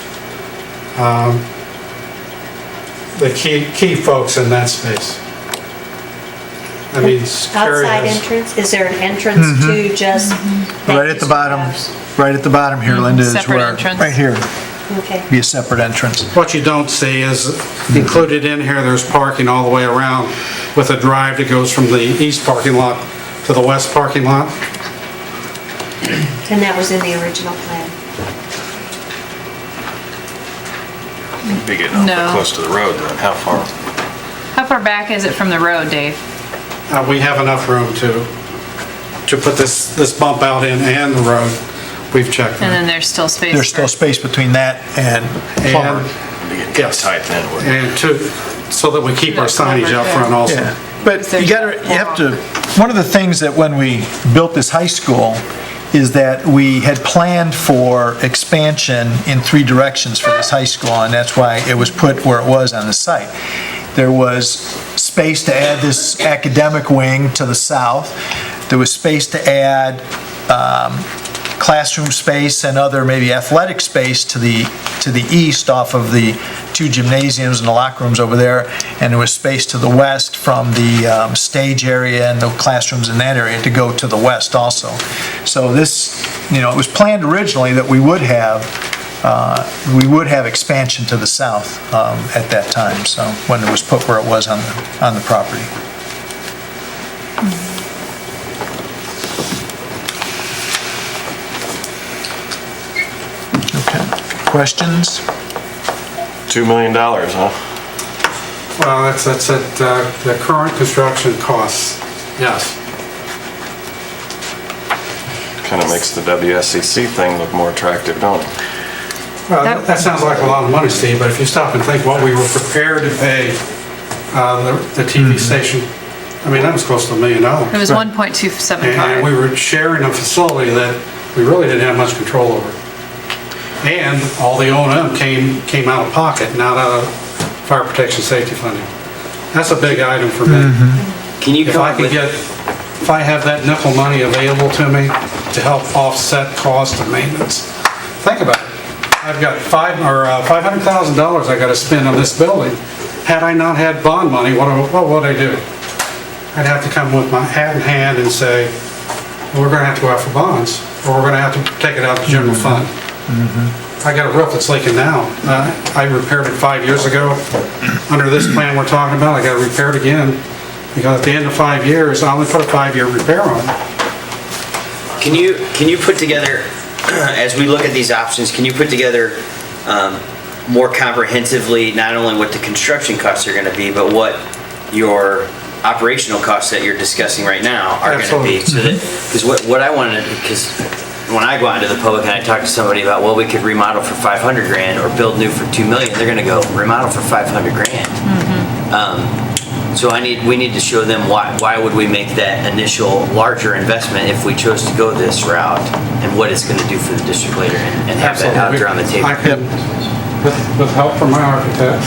the key folks in that space. I mean, Outside entrance, is there an entrance to just? Right at the bottom, right at the bottom here, Linda, is Separate where, entrance. right here, Okay. be a separate entrance. What you don't see is included in here, there's parking all the way around with a drive that goes from the east parking lot to the west parking lot. And that was in the original plan. Be getting awfully No. close to the road then. How far? How far back is it from the road, Dave? We have enough room to put this bump out in and the road. We've checked. And then there's still space. There's still for- space between that and Plummer. Be getting kind of tight then. wouldn't it? And so that we keep our signage out front also. Yeah, but you have to, one of the things that when we built this high school is that we had planned for expansion in 3 directions for this high school, and that's why it was put where it was on the site. There was space to add this academic wing to the south. There was space to add classroom space and other maybe athletic space to the east off of the 2 gymnasiums and the locker rooms over there, and there was space to the west from the stage area and the classrooms in that area to go to the west also. So this, it was planned originally that we would have expansion to the south at that time, so when it was put where it was on the property. Questions? $2 million, huh? Well, that's at the current construction costs, yes. Kind of makes the WSCC thing look more attractive, don't it? Well, that sounds like a lot of money, Steve, but if you stop and think what we were prepared to pay the TV station, I mean, that was close to $1 million. It was 1.275. And we were sharing a facility that we really didn't have much control over. And all the O&M came out of pocket, not out of fire protection safety funding. That's a big item for me. Can you If come I up could with, if I have that nickel money available to me to help offset cost of maintenance, think about it. I've got $500,000 I gotta spend on this building. Had I not had bond money, what would I do? I'd have to come with my hat in hand and say, well, we're gonna have to go out for bonds, or we're gonna have to take it out of the general fund. I got a roof that's leaking now. I repaired it 5 years ago. Under this plan we're talking about, I gotta repair it again, because at the end of 5 years, I only put a 5-year repair on it. can you put together, as we look at these options, can you put together more comprehensively, not only what the construction costs are gonna be, but what your operational costs that you're discussing right now are gonna be? So that, because what I wanted, because when I go out into the public and I talk to somebody about, well, we could remodel for 500 grand or build new for 2 million, they're gonna go, remodel for 500 grand. So we need to show them why would we make that initial larger investment if we chose to go this route, and what it's gonna do for the district later, and have that out there on the table. I can, with help from my architect,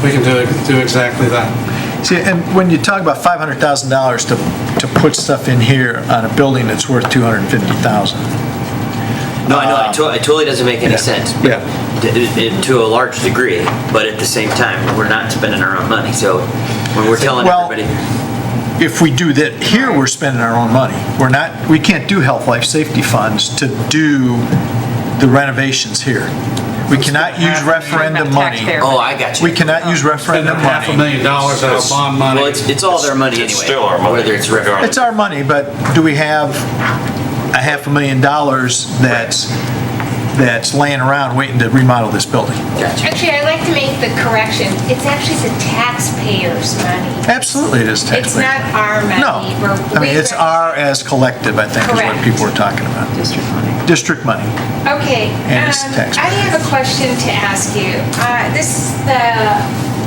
we can do exactly that. See, and when you talk about $500,000 to put stuff in here on a building that's worth $250,000. No, I know, it totally doesn't make any sense. Yeah. To a large degree, but at the same time, we're not spending our own money, so when we're telling Well, everybody. If we do that, here we're spending our own money. We can't do health, life, safety funds to do the renovations here. We cannot use referendum money. Taxpayer. Oh, I got you. We cannot use referendum Spending money. $500,000 out of bond money. Well, it's all their money anyway. It's still our money, Whether it's regardless. It's our money, but do we have $500,000 that's laying around waiting to remodel this building? Gotcha. Actually, I'd like to make the correction. It's actually the taxpayers' money. Absolutely, it is taxpayer. It's not our money. No, I mean, it's our as collective, I think, is what Correct. people are talking about. District money. District money. Okay, And it's I taxpayer. have a question to ask you. This is the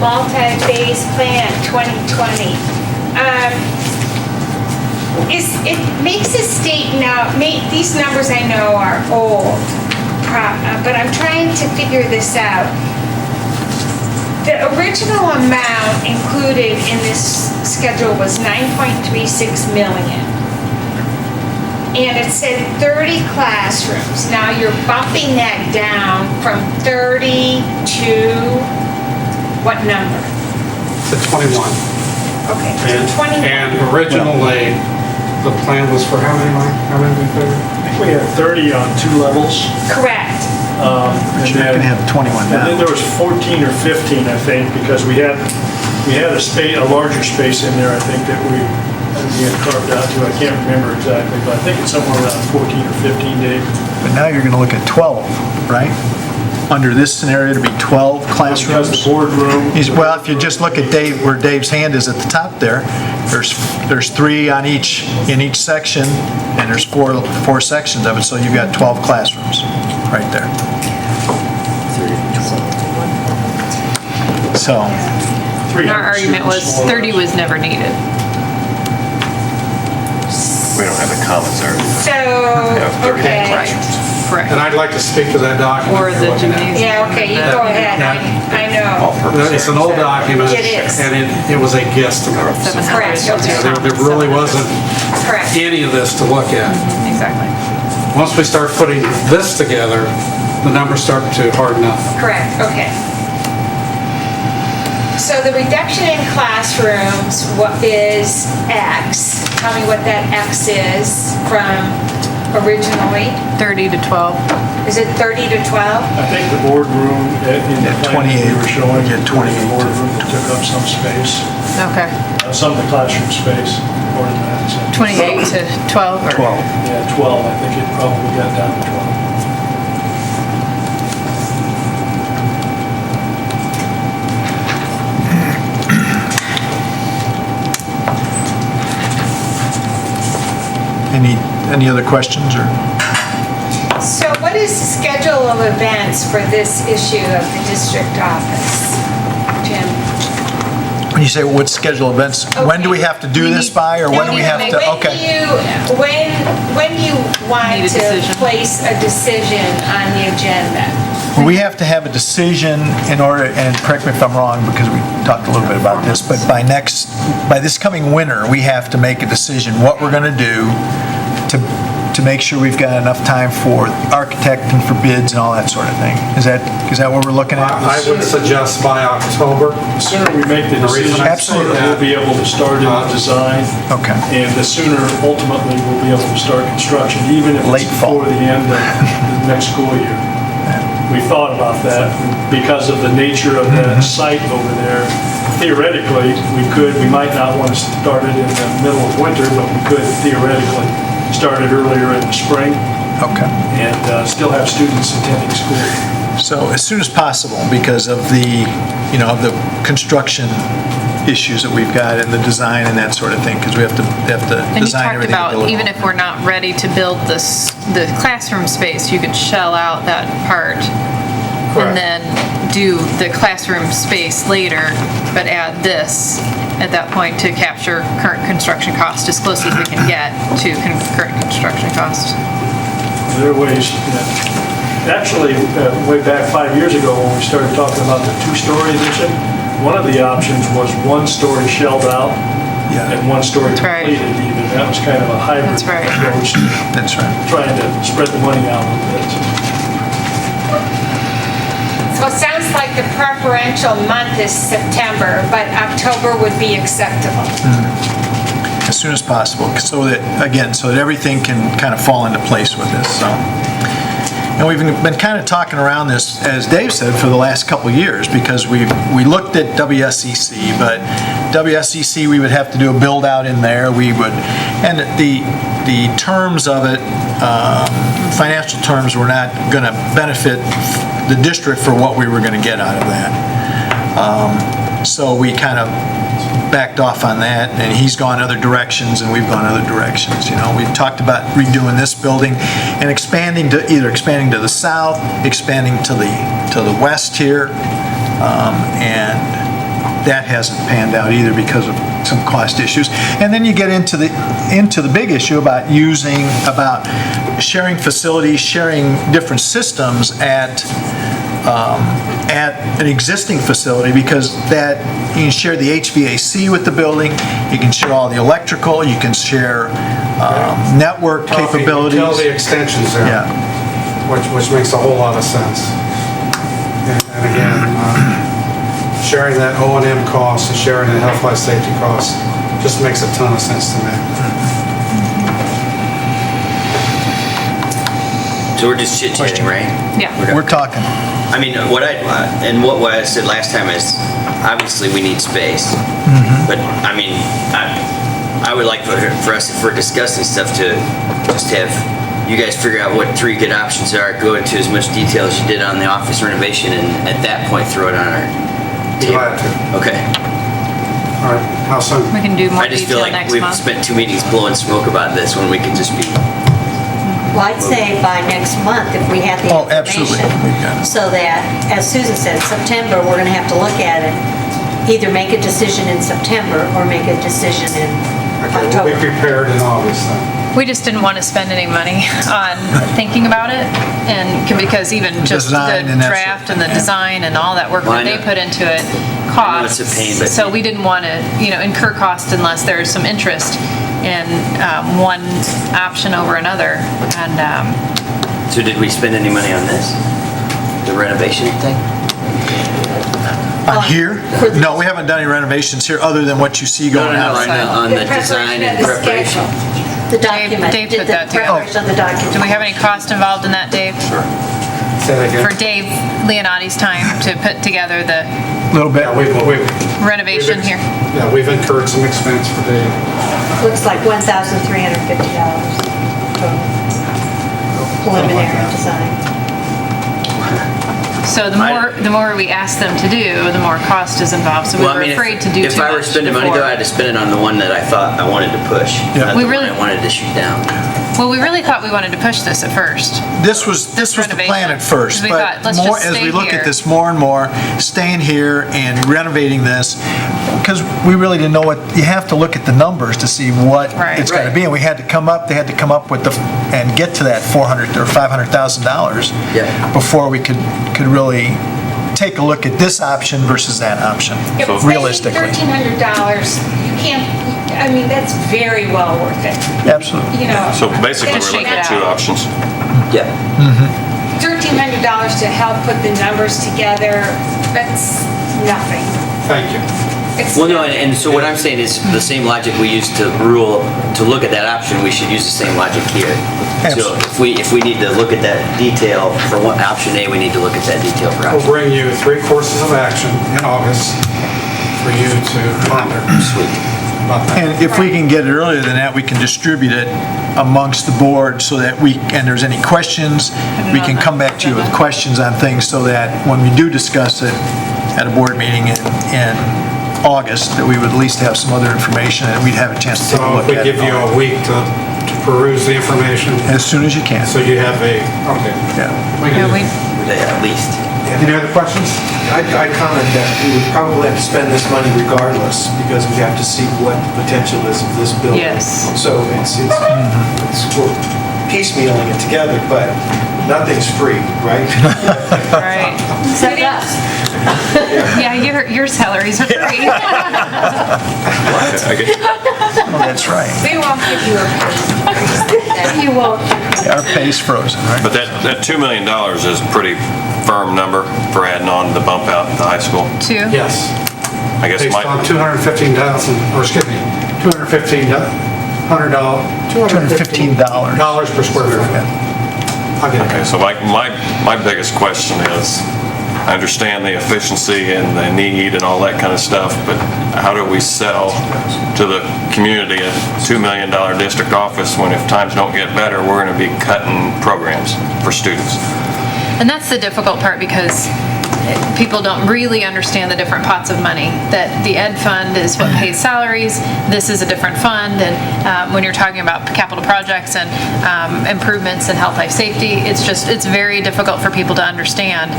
multi-phase plan 2020. It makes a state now, these numbers I know are old, but I'm trying to figure this out. The original amount included in this schedule was 9.36 million. And it said 30 classrooms. Now you're bumping that down from 30 to what number? To 21. Okay, And, to 21. and originally, the plan was for how many, Mike? How many did we I think we had 30 on 2 levels. Correct. But you're not gonna have 21 And then now. there was 14 or 15, I think, because we had a larger space in there, I think, that we being carved out too. I can't remember exactly, but I think it's somewhere around 14 or 15 days. But now you're going to look at 12, right? Under this scenario, to be 12 Because classrooms? the boardroom. Well, if you just look at Dave, where Dave's hand is at the top there, there's 3 on each, in each section, and there's four sections of it, so you've got 12 classrooms right there. So, Our argument was 30 was never needed. We don't have the commons there. So, okay. Correct. And I'd like to speak to that document. Or you're the looking at. gymnasium. Yeah, okay, you go ahead, I know. It's an old document. It is. And it was a guesstimate. 700. Correct, okay. There really wasn't Correct. any of this to look at. Exactly. Once we start putting this together, the numbers start to harden up. Correct, okay. So the reduction in classrooms, what is X? Tell me what that X is from originally. 30 to 12. Is it 30 to 12? I think the boardroom in the Yeah, plan that 28. we were showing. Yeah, 28. The boardroom that took up some space, Okay. some of the classroom space, more than that. So, 28 to 12? or- 12. yeah, 12, I think it probably got down to 12. any other questions, or? So what is the schedule of events for this issue of the district office? Jim? When you say what schedule events, when do we have to do this by, or when do we have to, okay. When do you want Need a to decision. place a decision on the agenda? Well, we have to have a decision in order, and correct me if I'm wrong, because we talked a little bit about this, but by this coming winter, we have to make a decision what we're going to do to make sure we've got enough time for architect and for bids and all that sort of thing. Is that what we're looking at? I would suggest by October. The sooner we make the decision, the sooner Absolutely. we'll be able to start in the design. Okay. And the sooner ultimately we'll be able to start construction, even if Late it's fall. before the end of the next school year. We thought about that because of the nature of the site over there. Theoretically, we might not want to start it in the middle of winter, but we could theoretically start it earlier in the spring Okay. and still have students attending school. So as soon as possible, because of the, of the construction issues that we've got and the design and that sort of thing, because we have to And you design talked everything. to about, build it even all. if we're not ready to build the classroom space, you could shell out that part. And then do the classroom space later, but add this at that point to capture current construction cost as close as we can get to current construction cost. There are ways, actually, way back 5 years ago when we started talking about the two-story addition, one of the options was one story shelled out Yeah. and one story That's right. completed even. That was kind of a hybrid That's right. approach, to That's right. trying to spread the money out a little bit. So it sounds like the preferential month is September, but October would be acceptable. As soon as possible, so that everything can kind of fall into place with this, so. And we've been kind of talking around this, as Dave said, for the last couple of years, because we looked at WSEC, but WSEC, we would have to do a build-out in there, and the terms of it, financial terms were not going to benefit the district for what we were going to get out of that. So we kind of backed off on that, and he's gone other directions, and we've gone other directions. We talked about redoing this building and expanding to the south, expanding to the west here, and that hasn't panned out either because of some cost issues. And then you get into the big issue about sharing facilities, sharing different systems at an existing facility, because that you can share the HVAC with the building, you can share all the electrical, you can share network capabilities. Utility extensions there. Yeah. Which makes a whole lot of sense. And again, sharing that O&M cost and sharing the health, life, safety cost just makes a ton of sense to me. So we're just chit-chatting, right? Yeah. We're talking. I mean, what I said last time is, obviously we need space. But I mean, I would like for us, if we're discussing stuff, to just have you guys figure out what 3 good options are, go into as much detail as you did on the office renovation, and at that point, throw it on our table. Glad to. Okay. All right, how soon? We can do more I just feel detail like next we've month. spent 2 meetings blowing smoke about this when we could just be. Well, I'd say by next month, if we have the Oh, absolutely. information. So that, as Susan said, September, we're gonna have to look at it, either make a decision in September or make a decision in Okay, we'll October. be prepared in August then. We just didn't want to spend any money on thinking about it, and because even just the Design and that sort of draft and the thing, yeah. design and all that work Well, that I they know- put into it I know it's costs. a pain, but- So we didn't want to, incur cost unless there's some interest in one option over another. And So did we spend any money on this? The renovation thing? On here? No, we haven't done any renovations here, other than what you see going on right now. On the design and preparation. The document. Dave did put the that together. preparation of the document. do we have any cost involved in that, Dave? Say that again. For Dave Leonardi's time to put together the Little bit. Yeah, we've renovation here? Yeah, we've incurred some expense for Dave. Looks like $1,350 total. Preliminary design. So the more we ask them to do, the more cost is involved. So we Well, I were mean, afraid to do too much if I were spending money though, before. I'd have spent it on the one that I thought I wanted to push, Yeah. not We the one really- I wanted to shoot down. Well, we really thought we wanted to push this at first. This was the plan renovation. at first, 'Cause we but thought, let's more, just as stay we look here. at this more and more, staying here and renovating this, because we really didn't know what, you have to look at the numbers to see what Right. it's going to be, and they had to come up with and get to that $400,000 or $500,000 Yeah. before we could really take a look at this option versus that option, Yeah, but realistically. spending $1,300, you can't, I mean, that's very well worth it. Absolutely. You know. So basically, Just we're shake looking at it 2 out. options. Yeah. $1,300 to help put the numbers together, that's nothing. Thank you. It's Well, no, nothing. and so what I'm saying is the same logic we used to look at that option, we should use the same logic here. So Absolutely. if we need to look at that detail for what option A, we need to look at that detail for We'll option. bring you 3 courses of action in August for you to ponder. Sweet. About that. And if we can get it earlier than that, we can distribute it amongst the board so that and there's any questions, we can come back to you with questions on things so that when we do discuss it at a board meeting in August, that we would at least have some other information and we'd have a chance to take a So look if we at it. give you a week to peruse the information, As soon as you can. so you have okay. Yeah. We can Yeah, do we, that. At least. Any other questions? I comment that we would probably have to spend this money regardless, because we have to see what the potential is of this building. Yes. So we're piecemealing it together, but nothing's free, right? right. Except us. Yeah, your salaries are free. I get- Oh, that's right. We won't give you a pay. You won't. Our pay's frozen, right? But that $2 million is a pretty firm number for adding on the bump out at the high school. Two. Yes. I guess Based on my, $215,000, or excuse me, $215 $215 per square foot. I'll get okay, it. so my biggest question is, I understand the efficiency and the need and all that kind of stuff, but how do we sell to the community a $2 million district office when if times don't get better, we're going to be cutting programs for students? And that's the difficult part because people don't really understand the different pots of money, that the ed fund is what pays salaries, this is a different fund, and when you're talking about capital projects and improvements in health, life, safety, it's very difficult for people to understand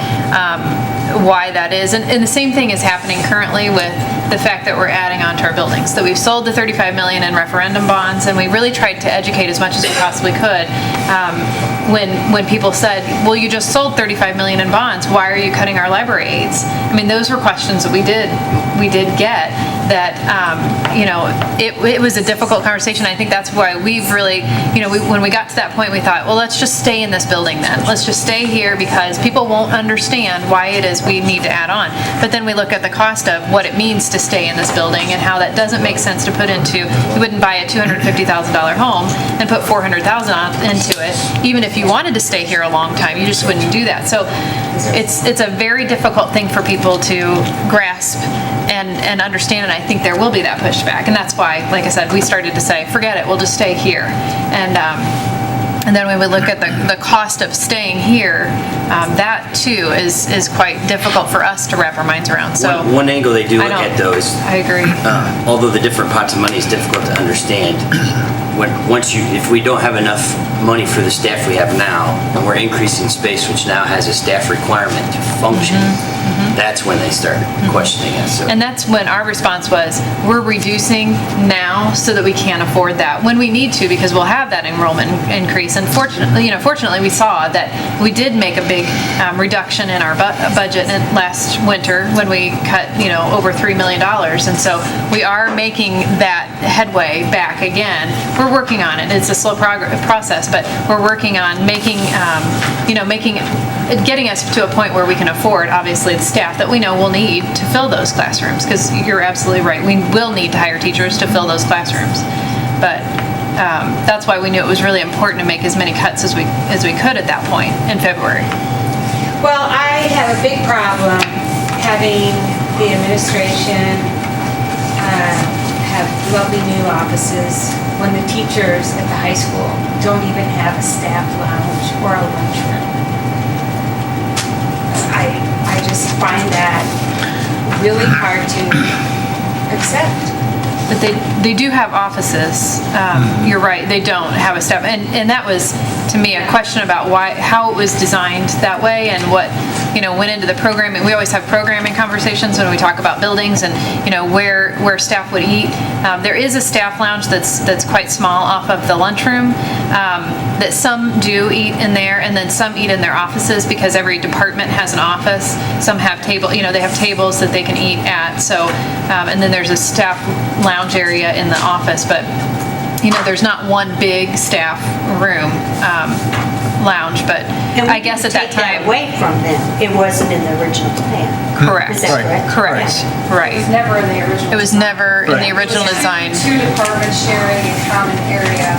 why that is. And the same thing is happening currently with the fact that we're adding on to our buildings, that we've sold the $35 million in referendum bonds, and we really tried to educate as much as we possibly could. When people said, well, you just sold $35 million in bonds, why are you cutting our library aids? I mean, those were questions that we did get, that, it was a difficult conversation. I think that's why we've really, when we got to that point, we thought, well, let's just stay in this building then. Let's just stay here because people won't understand why it is we need to add on. But then we look at the cost of what it means to stay in this building and how that doesn't make sense to put into, you wouldn't buy a $250,000 home and put $400,000 into it, even if if you wanted to stay here a long time, you just wouldn't do that. So it's a very difficult thing for people to grasp and understand, and I think there will be that pushback. And that's why, like I said, we started to say, forget it, we'll just stay here. And then when we look at the cost of staying here, that too is quite difficult for us to wrap our minds around. So One angle they do look at though is, I agree. although the different pots of money is difficult to understand, if we don't have enough money for the staff we have now, and we're increasing space, which now has a staff requirement to function, that's when they start questioning us. So And that's when our response was, we're reducing now so that we can't afford that when we need to, because we'll have that enrollment increase. And fortunately, we saw that we did make a big reduction in our budget last winter when we cut, over $3 million. And so we are making that headway back again. We're working on it. It's a slow process, but we're working on getting us to a point where we can afford, obviously, the staff that we know we'll need to fill those classrooms, because you're absolutely right. We will need to hire teachers to fill those classrooms. But that's why we knew it was really important to make as many cuts as we could at that point in February. Well, I have a big problem having the administration have lovely new offices when the teachers at the high school don't even have a staff lounge or a lunchroom. I just find that really hard to accept. But they do have offices. You're right, they don't have a staff. And that was, to me, a question about how it was designed that way and what, went into the programming. We always have programming conversations when we talk about buildings and, where staff would eat. There is a staff lounge that's quite small off of the lunchroom, that some do eat in there, and then some eat in their offices because every department has an office. Some have they have tables that they can eat at. So, and then there's a staff lounge area in the office, but there's not one big staff room lounge. But I guess at that time, away from them, it wasn't in the original plan. Correct. Is that correct? Correct. Right. It was never in the original. It was never in the original It was design. Two departments sharing a common area.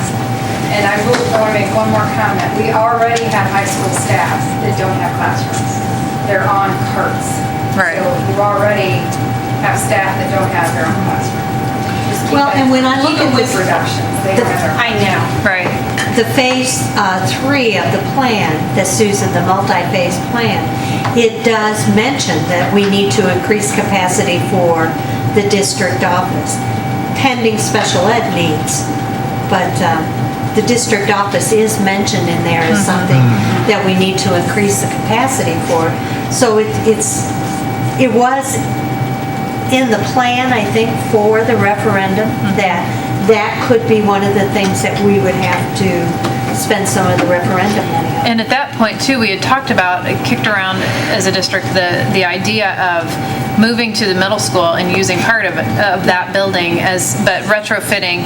And I want to make one more comment. We already have high school staff that don't have classrooms. They're on carts. Right. So you already have staff that don't have their own classroom. Just keep Well, it- and when I look even at with this- reductions, they don't have their own. I know. Right. The phase 3 of the plan, that Susan, the multi-phase plan, it does mention that we need to increase capacity for the district office, pending special ed needs. But the district office is mentioned in there as something that we need to increase the capacity for. So it was in the plan, I think, for the referendum, that could be one of the things that we would have to spend some of the referendum money on. And at that point, too, we had talked about, kicked around as a district, the idea of moving to the middle school and using part of that building but retrofitting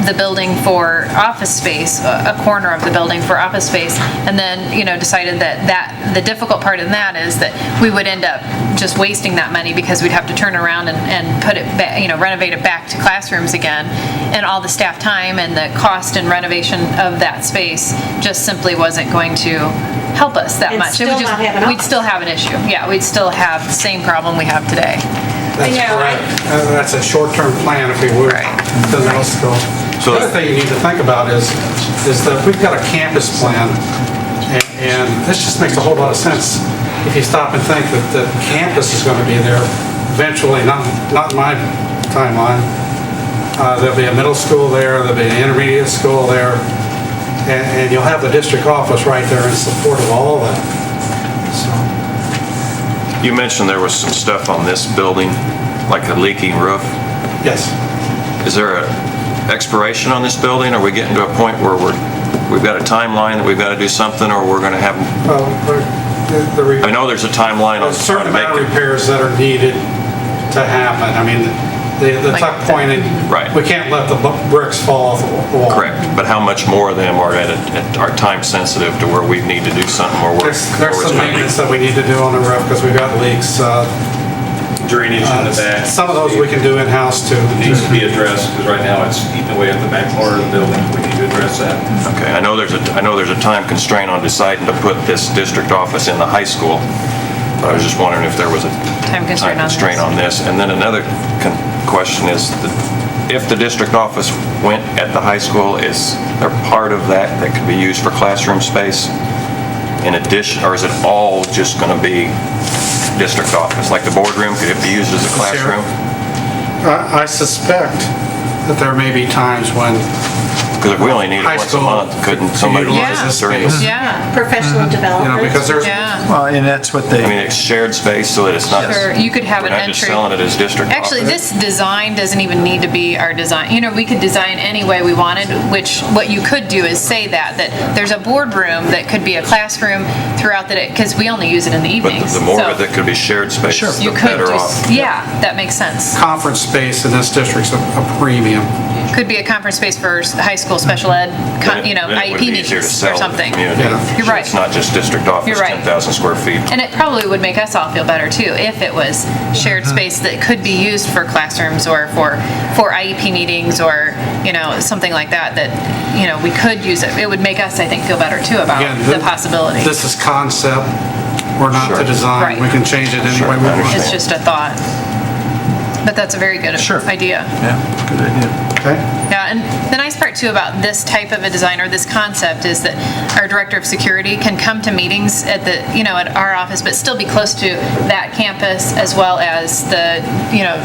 the building for office space, a corner of the building for office space, and then, decided that the difficult part in that is that we would end up just wasting that money because we'd have to turn around and put it back, renovate it back to classrooms again, and all the staff time and the cost and renovation of that space just simply wasn't going to help us that And much. still not have an We'd still have an issue. Yeah, we'd still have the same problem we have today. That's correct. That's a short-term plan, if we would, to the middle school. The other thing you need to think about is that we've got a campus plan, and this just makes a whole lot of sense if you stop and think that the campus is going to be there eventually, not in my timeline. There'll be a middle school there, there'll be an intermediate school there, and you'll have the district office right there in support of all that. So. You mentioned there was some stuff on this building, like a leaking roof. Yes. Is there an expiration on this building? Are we getting to a point where we've got a timeline that we've got to do something, or we're going to have... I know there's a timeline on There's a certain trying to make amount of repairs that are needed to happen. I mean, the tuck pointing, we can't let the bricks fall off the wall. Correct, but how much more of them are are time sensitive to where we need to do something more work? There's some maintenance that we need to do on the roof because we've got leaks. Drainage in the back. Some of those we can do in-house too. It needs to be addressed, because right now it's eating away at the back corner of the building. We need to address that. Okay, I know there's a time constraint on deciding to put this district office in the high school, but I was just wondering if there was a Time constraint on this. And then another question is, if the district office went at the high school, is there part of that could be used for classroom space in addition, or is it all just going to be district office? Like the boardroom, could it be used as a classroom? I suspect that there may be times when Because if we only need it high once a school month, couldn't somebody use utilize it this during space. the... Yeah, Professional development. because there's, yeah. Well, and that's what I mean, they, it's shared space so that it's not... Sure, you could have We're an not just entry. selling it as district office. Actually, this design doesn't even need to be our design. You know, we could design any way we wanted, which what you could do is say that there's a boardroom that could be a classroom throughout the day, because we only use it in the But evenings. the more So of it could be shared space, the you could better just, off. yeah, that makes sense. conference space in this district's a premium. Could be a conference space for high school special ed, Then you know, it would IEP be easier to meetings sell or to the something. community. Yeah. You're So right. It's not just district office, You're right. 10,000 square feet. And it probably would make us all feel better too, if it was shared space that could be used for classrooms or for IEP meetings or, you know, something like that, you know, we could use it. It would make us, I think, feel better too about Again, the possibility. This is concept, we're not the Sure. design. Right. We can change it any Sure, way we I want. understand. It's just a thought. But that's a very good idea. yeah, good idea. Okay? Yeah, and the nice part too about this type of a design or this concept is that our director of security can come to meetings at the, you know, at our office, but still be close to that campus as well as the, you know,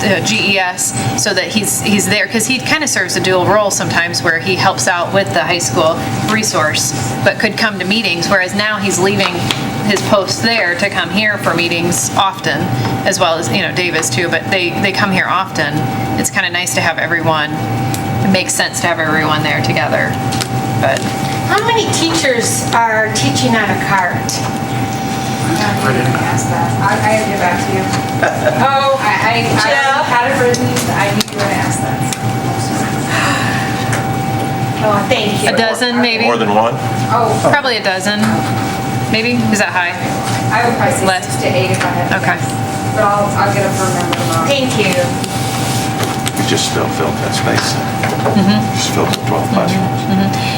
the GES, so that he's there, because he kind of serves a dual role sometimes where he helps out with the high school resource, but could come to meetings, whereas now he's leaving his post there to come here for meetings often, as well as, you know, Dave is too, but they come here often. It's kind of nice to have everyone, it makes sense to have everyone there together, but. How many teachers are teaching on a cart? I didn't ask that. I have to get back to you. Oh, I had it written, I knew you were gonna ask that. oh, thank you. A dozen, maybe? More than one? Oh, Probably a dozen, maybe? Is that high? I would probably say Less. 6 to 8 if I had to Okay. guess. But I'll get a firm number tomorrow. Thank you. We just filled that space. Mm-hmm. Just filled the 12 classrooms.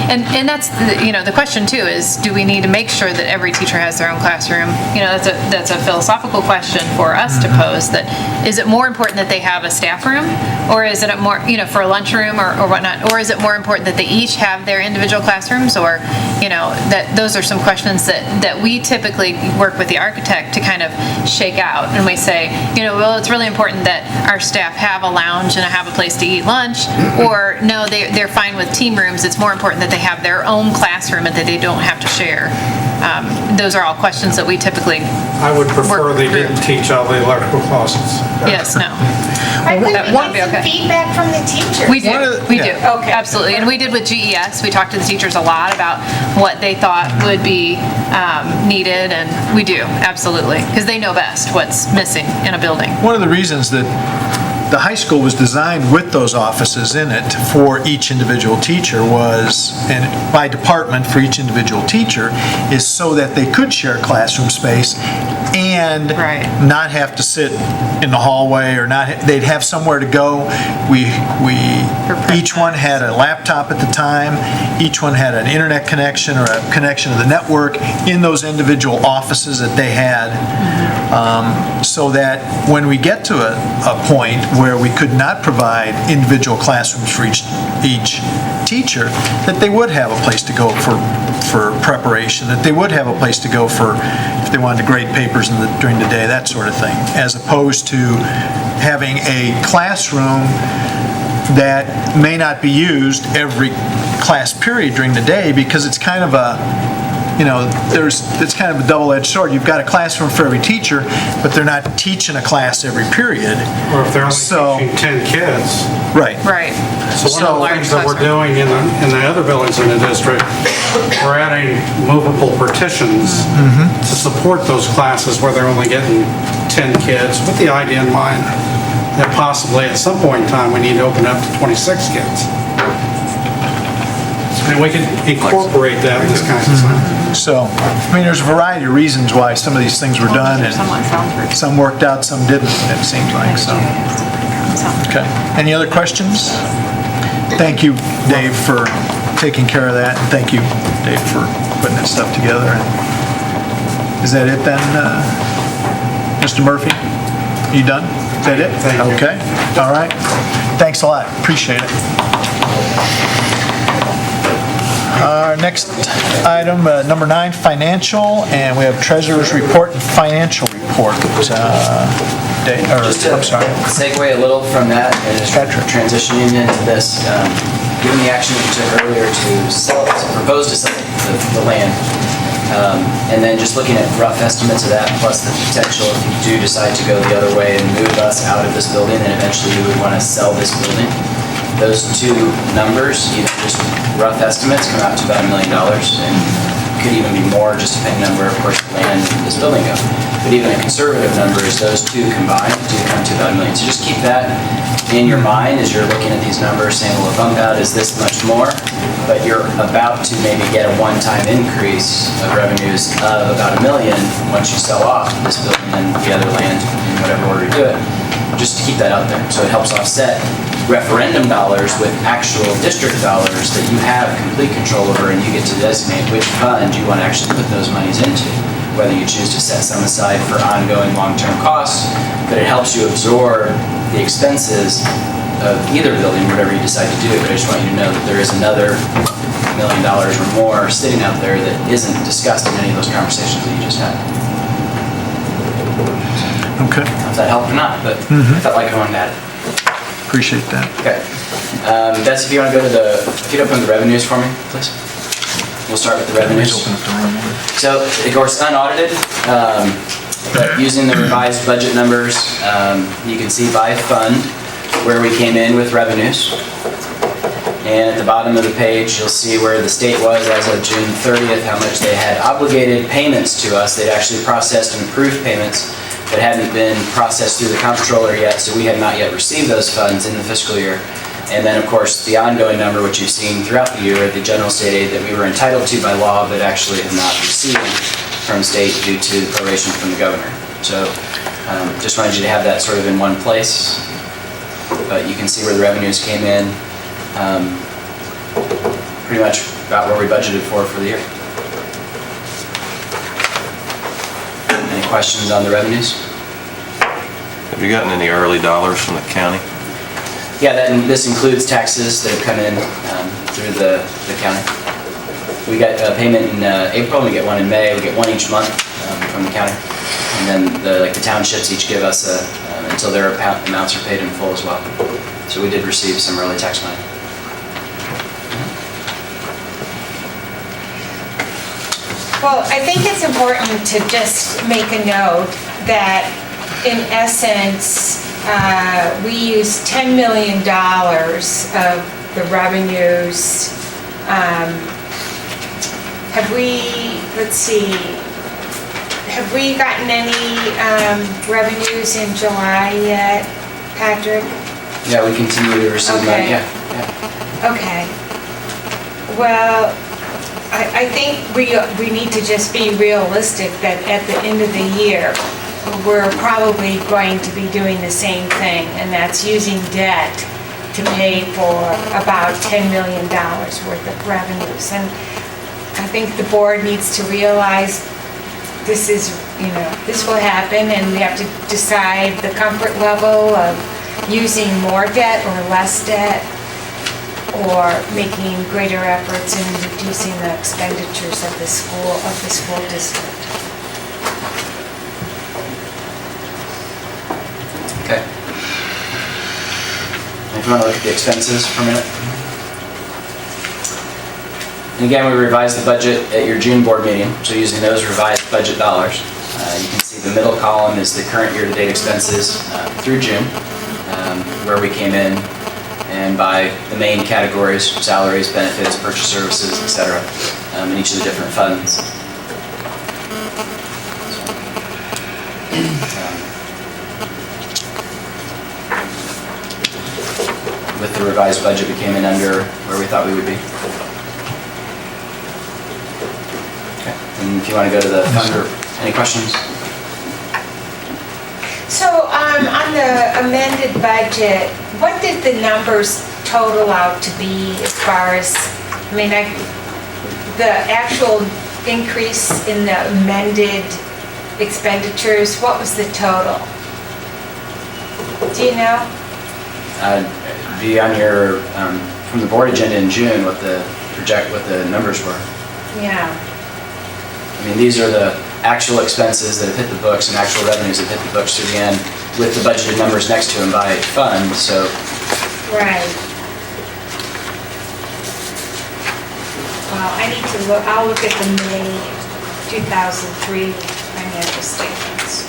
And that's, you know, the question too is, do we need to make sure that every teacher has their own classroom? You know, that's a philosophical question for us to pose, that is it more important that they have a staff room? Or is it more, you know, for a lunchroom or whatnot? Or is it more important that they each have their individual classrooms? Or, you know, that those are some questions that we typically work with the architect to kind of shake out. And we say, you know, well, it's really important that our staff have a lounge and have a place to eat lunch. Or no, they're fine with team rooms. It's more important that they have their own classroom and that they don't have to share. Those are all questions that we typically, I would prefer Work they through. didn't teach all the electrical classes. yes, no. I think that we would be get some okay. feedback from the teachers. We do, we do. Okay. Absolutely. And we did with GES. We talked to the teachers a lot about what they thought would be needed, and we do, absolutely. Because they know best what's missing in a building. One of the reasons that the high school was designed with those offices in it for each individual teacher was, and by department for each individual teacher, is so that they could share classroom space and Right. not have to sit in the hallway or not, they'd have somewhere to go. Each one had a laptop at the time, each one had an internet connection or a connection to the network in those individual offices that they had. So that when we get to a point where we could not provide individual classrooms for each teacher, that they would have a place to go for preparation, that they would have a place to go for if they wanted to grade papers during the day, that sort of thing, as opposed to having a classroom that may not be used every class period during the day, because it's kind of a, you know, it's kind of a double-edged sword. You've got a classroom for every teacher, but they're not teaching a class every period. Or if they're only teaching 10 kids. Right. Right. So one of the things that we're doing in the other buildings in the district, we're adding movable partitions to support those classes where they're only getting 10 kids, with the idea in mind that possibly at some point in time we need to open up to 26 kids. And we can incorporate that in this kind of design. So, I mean, there's a variety of reasons why some of these things were done, and some worked out, some didn't, it seems like, so. Okay. Any other questions? Thank you, Dave, for taking care of that, and thank you, Dave, for putting that stuff together. Is that it then, Mr. Murphy? You done? Is that it? Thank you. Okay, all right. Thanks a lot, appreciate it. Our next item, number 9, financial, and we have treasurer's report and financial report. Dave, or, Just to I'm sorry. segue a little from that and just transitioning into this, given the action that you took earlier to propose to sell the land, and then just looking at rough estimates of that, plus the potential if you do decide to go the other way and move us out of this building, then eventually you would want to sell this building. Those two numbers, even just rough estimates, come out to about $1 million, and could even be more, just depending on where, of course, the land and this building go. But even a conservative number is those two combined do come to about $1 million. So just keep that in your mind as you're looking at these numbers, saying, well, a bump out is this much more, but you're about to maybe get a one-time increase of revenues of about $1 million once you sell off this building and the other land in whatever order you do it. Just to keep that out there. So it helps offset referendum dollars with actual district dollars that you have complete control over, and you get to designate which fund you want to actually put those monies into. Whether you choose to set some aside for ongoing long-term costs, but it helps you absorb the expenses of either building, whatever you decide to do. But I just want you to know that there is another $1 million or more sitting out there that isn't discussed in any of those conversations that you just had. Okay. I don't know if that helped or not, but I felt like I wanted to add it. Appreciate that. Okay. Betsy, if you want to go to if you'd open the revenues for me, please. We'll start with the revenues. So, of course, unaudited, but using the revised budget numbers, you can see by fund where we came in with revenues. And at the bottom of the page, you'll see where the state was as of June 30th, how much they had obligated payments to us. They'd actually processed and approved payments that hadn't been processed through the comptroller yet, so we had not yet received those funds in the fiscal year. And then, of course, the ongoing number, which you've seen throughout the year, the general state aid that we were entitled to by law, but actually have not received from state due to the proration from the governor. So just wanted you to have that sort of in one place. But you can see where the revenues came in, pretty much about where we budgeted for the year. Any questions on the revenues? Have you gotten any early dollars from the county? Yeah, this includes taxes that have come in through the county. We got a payment in April, and we get one in May. We get one each month from the county. And then the townships each give us until their amounts are paid in full as well. So we did receive some early tax money. Well, I think it's important to just make a note that in essence, we used $10 million of the revenues. Have we gotten any revenues in July yet, Patrick? Yeah, we continue to receive money, yeah. Okay. Well, I think we need to just be realistic that at the end of the year, we're probably going to be doing the same thing, and that's using debt to pay for about $10 million worth of revenues. And I think the board needs to realize this is, this will happen, and we have to decide the comfort level of using more debt or less debt, or making greater efforts in reducing the expenditures of the school district. Okay. If you want to look at the expenses for a minute. And again, we revised the budget at your June board meeting, so using those revised budget dollars. You can see the middle column is the current year-to-date expenses through June, where we came in, and by the main categories: salaries, benefits, purchase services, etc., in each of the different funds. With the revised budget, we came in under where we thought we would be. Okay, and if you want to go to the fund, any questions? So on the amended budget, what did the numbers total out to be as far as I mean, the actual increase in the amended expenditures, what was the total? Do you know? Be on your, from the board agenda in June, what the numbers were. Yeah. I mean, these are the actual expenses that have hit the books and actual revenues that hit the books through the end with the budgeted numbers next to them by fund, so. Right. Well, I need to look, I'll look at the May 2003 financial statements.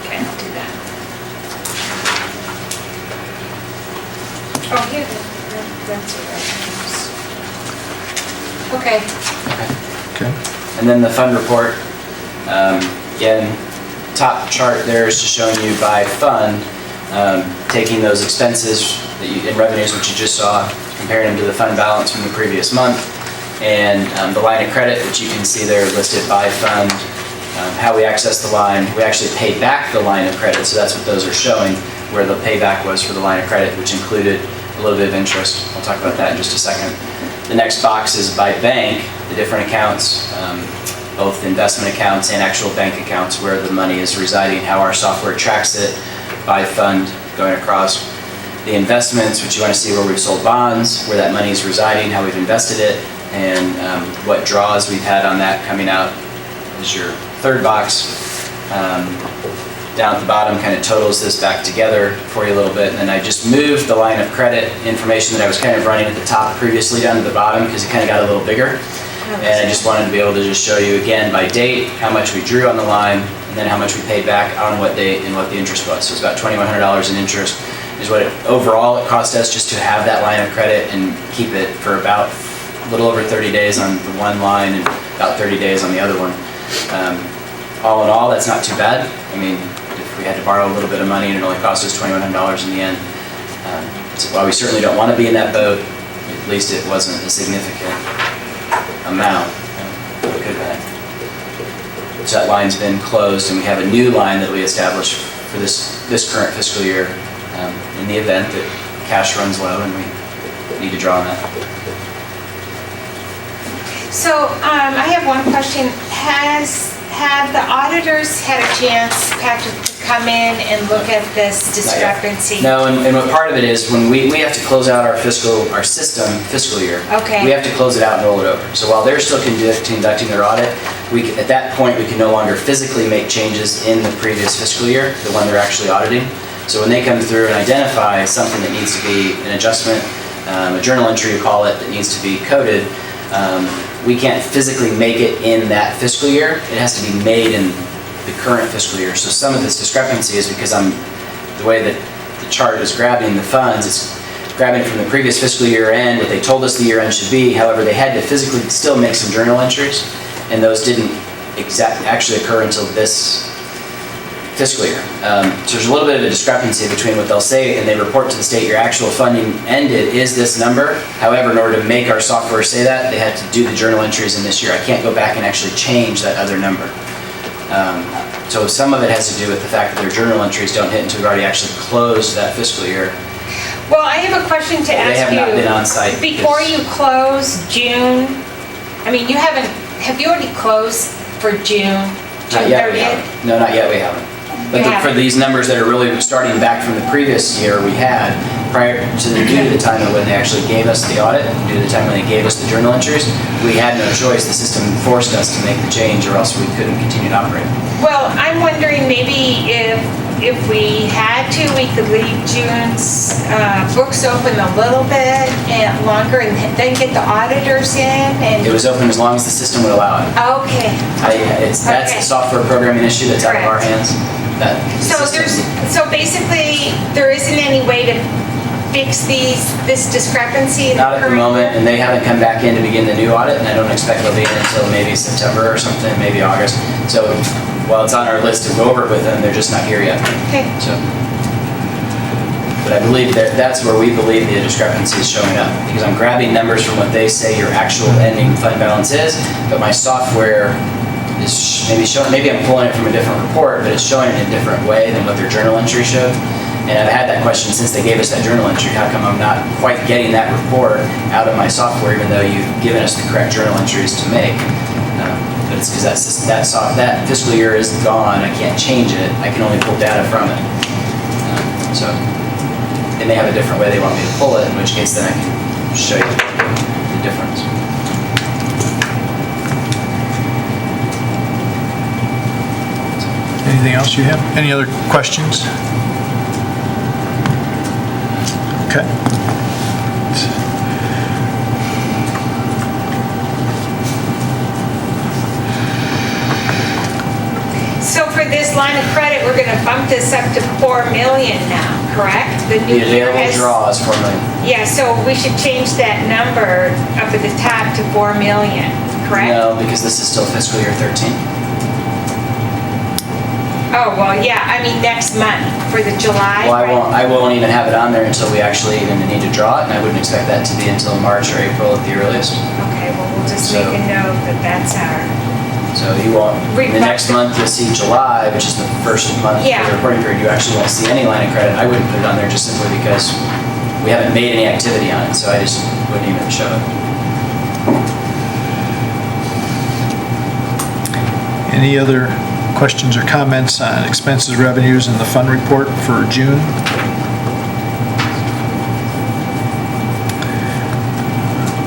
Okay, I'll do that. Oh, here, that's it. Okay. Okay. And then the fund report, again, top chart there is just showing you by fund, taking those expenses and revenues, which you just saw, comparing them to the fund balance from the previous month, and the line of credit, which you can see there listed by fund, how we access the line. We actually paid back the line of credit, so that's what those are showing, where the payback was for the line of credit, which included a little bit of interest. I'll talk about that in just a second. The next box is by bank, the different accounts, both investment accounts and actual bank accounts where the money is residing, how our software tracks it by fund going across. The investments, which you want to see where we've sold bonds, where that money is residing, how we've invested it, and what draws we've had on that coming out is your third box. Down at the bottom kind of totals this back together for you a little bit, and then I just moved the line of credit information that I was kind of running at the top previously down to the bottom because it kind of got a little bigger. And I just wanted to be able to just show you again by date how much we drew on the line and then how much we paid back on what date and what the interest was. So it's about $2,100 in interest is what overall it cost us just to have that line of credit and keep it for about a little over 30 days on the one line and about 30 days on the other one. All in all, that's not too bad. I mean, if we had to borrow a little bit of money and it only cost us $2,100 in the end. So while we certainly don't want to be in that boat, at least it wasn't a significant amount. It could have been. So that line's been closed and we have a new line that we established for this current fiscal year in the event that cash runs low and we need to draw on that. So I have one question. Have the auditors had a chance, Patrick, to come in and look at this discrepancy? No, and what part of it is when we have to close out our fiscal year. Okay. We have to close it out and roll it over. So while they're still conducting their audit, at that point, we can no longer physically make changes in the previous fiscal year, the one they're actually auditing. So when they come through and identify something that needs to be an adjustment, a journal entry, you call it, that needs to be coded, we can't physically make it in that fiscal year. It has to be made in the current fiscal year. So some of this discrepancy is because the way that the chart is grabbing the funds, it's grabbing from the previous fiscal year end, what they told us the year end should be. However, they had to physically still make some journal entries, and those didn't actually occur until this fiscal year. So there's a little bit of a discrepancy between what they'll say and they report to the state your actual funding ended is this number. However, in order to make our software say that, they had to do the journal entries in this year. I can't go back and actually change that other number. So some of it has to do with the fact that their journal entries don't hit until we've already actually closed that fiscal year. Well, I have a question to ask you. They have not been on site. Before you close June, I mean, have you already closed for June? Not yet, we haven't. No, not yet, we haven't. But for these numbers that are really starting back from the previous year we had, due to the time of when they actually gave us the audit, due to the time when they gave us the journal entries, we had no choice. The system forced us to make the change or else we couldn't continue to operate. Well, I'm wondering maybe if we had to, we could leave June's books open a little bit and longer and then get the auditors in and... It was open as long as the system would allow it. Okay. That's a software programming issue that's out of our hands. So basically, there isn't any way to fix this discrepancy in the Not at the moment, and they haven't come back in to begin the new audit, and I don't expect they'll be in until maybe September or something, maybe August. So while it's on our list to go over it with them, they're just not here yet. Okay. So, but I believe that's where we believe the discrepancy is showing up, because I'm grabbing numbers from what they say your actual ending fund balance is, but my software is maybe I'm pulling it from a different report, but it's showing it in a different way than what their journal entry showed. And I've had that question since they gave us that journal entry. How come I'm not quite getting that report out of my software, even though you've given us the correct journal entries to make? But it's because that fiscal year is gone. I can't change it. I can only pull data from it. So they may have a different way they want me to pull it, in which case then I can show you the difference. Anything else you have? Any other questions? Okay. So for this line of credit, we're gonna bump this up to 4 million now, correct? The new The year available has. draw is 4 million. Yeah, so we should change that number up at the top to 4 million, correct? No, because this is still fiscal year 13. Oh, well, yeah, I mean, next month for the July. Well, right? I won't even have it on there until we actually even need to draw it, and I wouldn't expect that to be until March or April at the earliest. Okay, well, we'll just So- make a note that that's our, So you won't, the next month you'll see July, which is the first month Yeah. of the reporting period, you actually won't see any line of credit. I wouldn't put it on there just simply because we haven't made any activity on it, so I just wouldn't even show it. Any other questions or comments on expenses, revenues, and the fund report for June?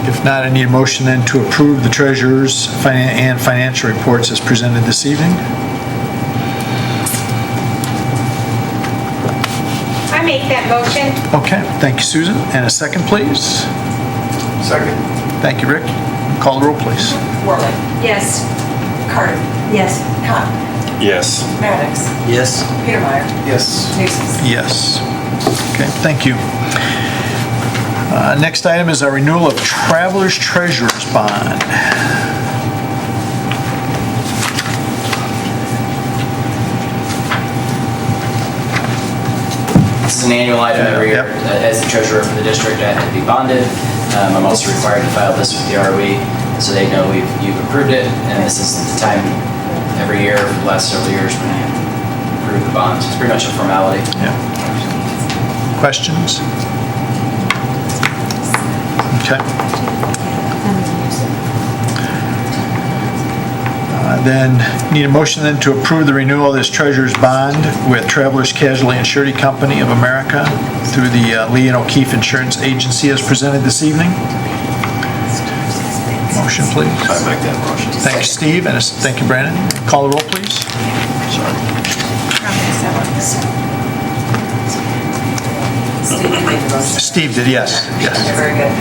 If not, I need a motion then to approve the treasurer's and financial reports as presented this evening. I make that motion. Okay, thank you, Susan. And a second, please. Second. Thank you, Rick. Call the roll, please. Worley. Yes. Carter. Yes. Con. Yes. Maddox. Yes. Petermeyer. Yes. Nuisance. Yes. Okay, thank you. Next item is our renewal of Traveler's Treasurer's Bond. This is an annual item every year. Yep. As the treasurer for the district, I have to be bonded. I'm also required to file this with the ROE, so they know you've approved it, and this is the time every year for the last several years when I approve the bonds. It's pretty much a formality. Yeah. Questions? Okay. Then need a motion then to approve the renewal of this treasurer's bond with Travelers Casualty and Surety Company of America through the Lee and O'Keefe Insurance Agency as presented this evening. Motion, please. I make that motion. Thank you, Steve, and thank you, Brandon. Call the roll, please. Steve, you made the motion. Steve did, yes. Okay, Yes. very good.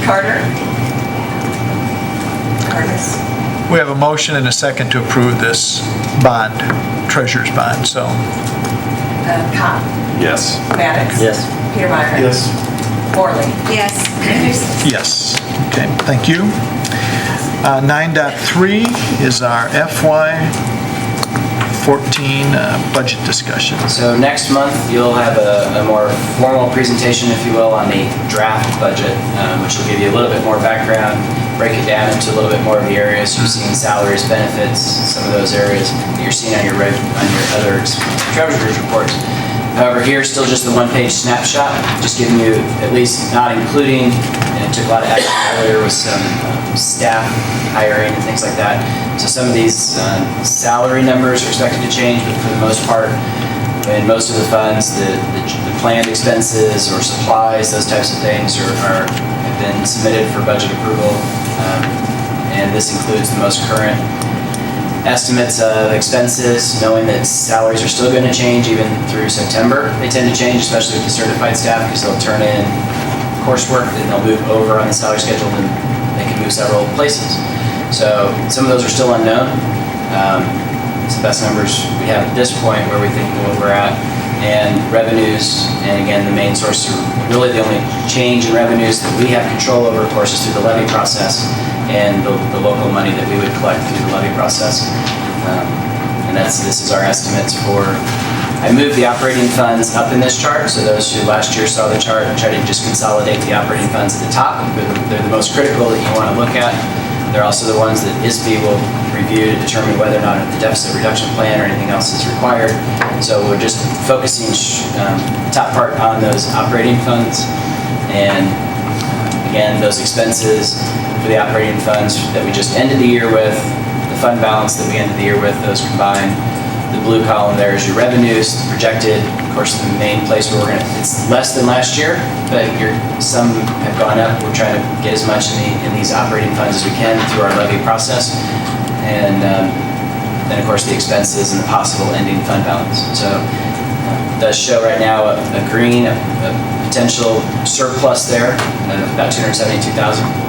Carter. Curtis. We have a motion and a second to approve this bond, treasurer's bond, so. Con. Yes. Maddox. Yes. Petermeyer. Yes. Worley. Yes. Nuisance. Yes. Okay, thank you. 9.3 is our FY14 budget discussion. So next month, you'll have a more formal presentation, if you will, on the draft budget, which will give you a little bit more background, break it down into a little bit more of the areas. You've seen salaries, benefits, some of those areas that you're seeing on your other treasurer's reports. However, here, still just the one-page snapshot, just giving you, at least not including, and it took a lot of action earlier with some staff hiring and things like that. So some of these salary numbers are expected to change, but for the most part, in most of the funds, the planned expenses or supplies, those types of things have been submitted for budget approval. And this includes the most current estimates of expenses, knowing that salaries are still going to change even through September. They tend to change, especially with the certified staff, because they'll turn in coursework, then they'll move over on the salary schedule, and they can move several places. So some of those are still unknown. It's the best numbers we have at this point where we think where we're at. And revenues, and again, the main source, really the only change in revenues that we have control over, of course, is through the levy process and the local money that we would collect through the levy process. And this is our estimates for, I moved the operating funds up in this chart, so those who last year saw the chart, I tried to just consolidate the operating funds at the top. They're the most critical that you want to look at. They're also the ones that ISB will review to determine whether or not the deficit reduction plan or anything else is required. So we're just focusing top part on those operating funds. And again, those expenses for the operating funds that we just ended the year with, the fund balance that we ended the year with, those combined. The blue column there is your revenues projected. Of course, the main place where it's less than last year, but some have gone up. We're trying to get as much in these operating funds as we can through our levy process. And then, of course, the expenses and the possible ending fund balance. So it does show right now a green, a potential surplus there of about $272,000.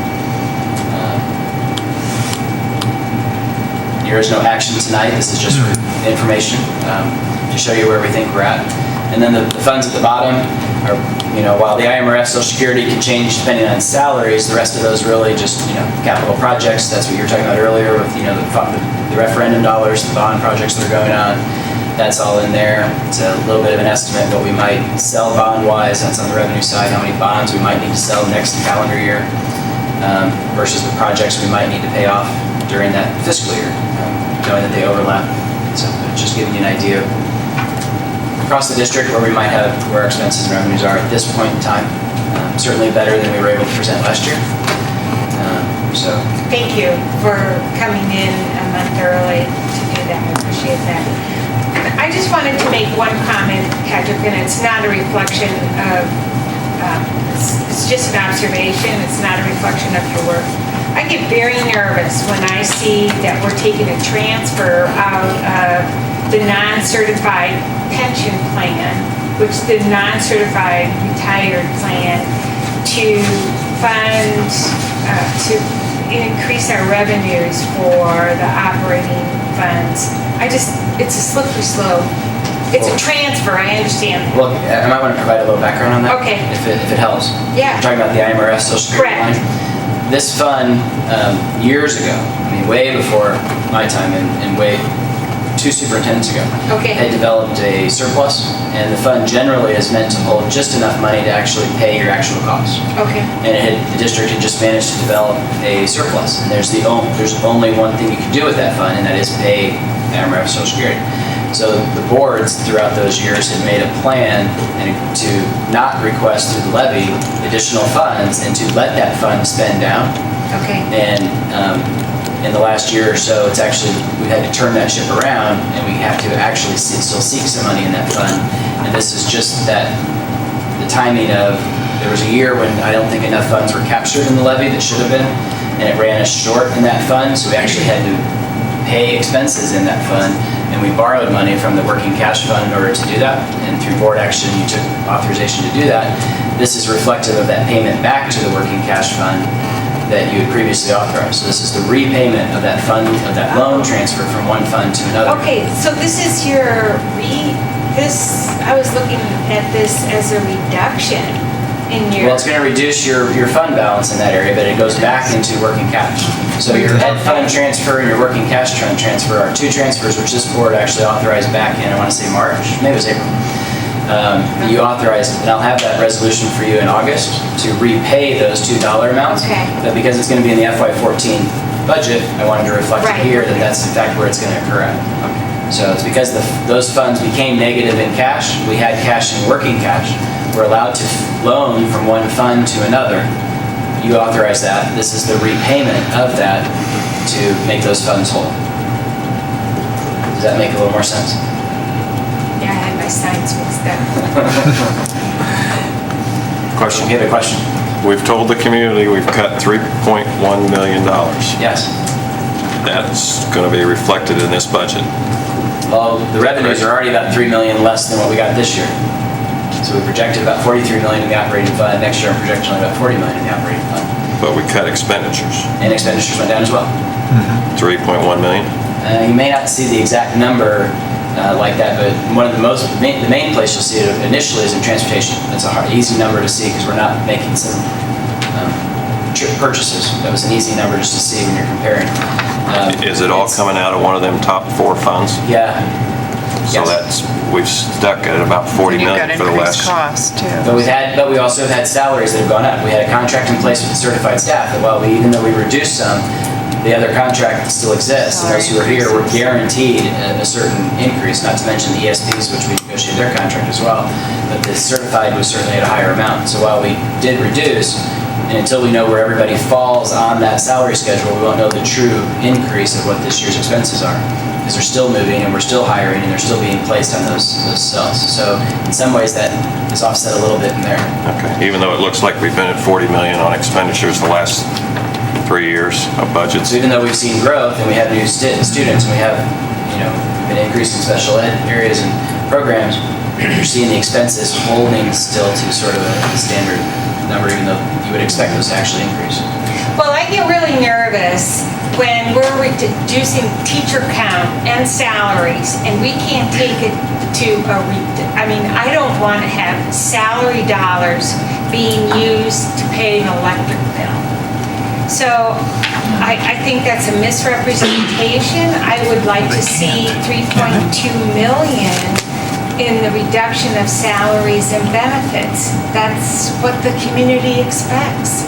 There is no action tonight. This is just for information to show you where we think we're at. And then the funds at the bottom are, while the IMRF Social Security can change depending on salaries, the rest of those really just, capital projects. That's what you were talking about earlier with, the referendum dollars, the bond projects that are going on. That's all in there. It's a little bit of an estimate what we might sell bond-wise. That's on the revenue side, how many bonds we might need to sell next calendar year versus the projects we might need to pay off during that fiscal year, knowing that they overlap. So just giving you an idea across the district where our expenses and revenues are at this point in time. Certainly better than we were able to present last year. Thank you for coming in a month early to do that. I appreciate that. I just wanted to make one comment, Patrick, and it's not a reflection of, it's just an observation. It's not a reflection of your work. I get very nervous when I see that we're taking a transfer out of the non-certified pension plan, which the non-certified retired plan, to fund, to increase our revenues for the operating funds. It's a slippery slope. It's a transfer, I understand that. Well, I might want to provide a little background on that. Okay. If it helps. Yeah. We're talking about the IMRF Social Security line. This fund, years ago, way before my time and way 2 superintendents ago, had developed a surplus, and the fund generally is meant to hold just enough money to actually pay your actual costs. Okay. And the district had just managed to develop a surplus, and there's only one thing you can do with that fund, and that is pay IMRF Social Security. So the boards throughout those years had made a plan to not request through the levy additional funds and to let that fund spend down. Okay. And in the last year or so, we had to turn that ship around, and we have to actually still seek some money in that fund. And this is just the timing of, there was a year when I don't think enough funds were captured in the levy that should have been, and it ran us short in that fund, so we actually had to pay expenses in that fund. And we borrowed money from the working cash fund in order to do that. And through board action, you took authorization to do that. This is reflective of that payment back to the working cash fund that you had previously authorized. So this is the repayment of that fund, of that loan transfer from one fund to another. Okay, so this is I was looking at this as a reduction in your... Well, it's going to reduce your fund balance in that area, but it goes back into working cash. So your ed fund transfer and your working cash transfer are 2 transfers, which this board actually authorized back in, I want to say March, maybe it was April. You authorized, and I'll have that resolution for you in August to repay those $2 amounts. Okay. But because it's going to be in the FY14 budget, I wanted to reflect it here that that's in fact where it's going to occur at. So it's because those funds became negative in cash. We had cash in working cash. We're allowed to loan from one fund to another. You authorize that. This is the repayment of that to make those funds whole. Does that make a little more sense? Yeah, I had my signs mixed up. Question? You have a question? We've told the community we've cut $3.1 million. Yes. That's going to be reflected in this budget. Well, the revenues are already about $3 million less than what we got this year. So we projected about $43 million in the operating fund. Next year, I'm projecting only about $40 million in the operating fund. But we cut expenditures. And expenditures went down as well. 3.1 million? You may not see the exact number like that, but the main place you'll see it initially is in transportation. It's an easy number to see because we're not making some trip purchases. That was an easy number just to see when you're comparing. Is it all coming out of one of them top 4 funds? Yeah. So we've stuck at about 40 million for the last. costs too. But we also have had salaries that have gone up. We had a contract in place with the certified staff that even though we reduced some, the other contract still exists, and those who are here were guaranteed a certain increase, not to mention the ESPs, which we negotiated their contract as well. But the certified was certainly at a higher amount. So while we did reduce, and until we know where everybody falls on that salary schedule, we won't know the true increase of what this year's expenses are. Because they're still moving, and we're still hiring, and they're still being placed on those cells. So in some ways, that is offset a little bit in there. Okay, even though it looks like we've been at 40 million on expenditures the last 3 years of budgets. So even though we've seen growth, and we have new students, and we have, we've been increasing special ed areas and programs, you're seeing the expenses holding still to sort of a standard number, even though you would expect those to actually increase. Well, I get really nervous when we're reducing teacher count and salaries, and we can't take it to I don't want to have salary dollars being used to pay an electric bill. So I think that's a misrepresentation. I would like to see 3.2 million in the reduction of salaries and benefits. That's what the community expects.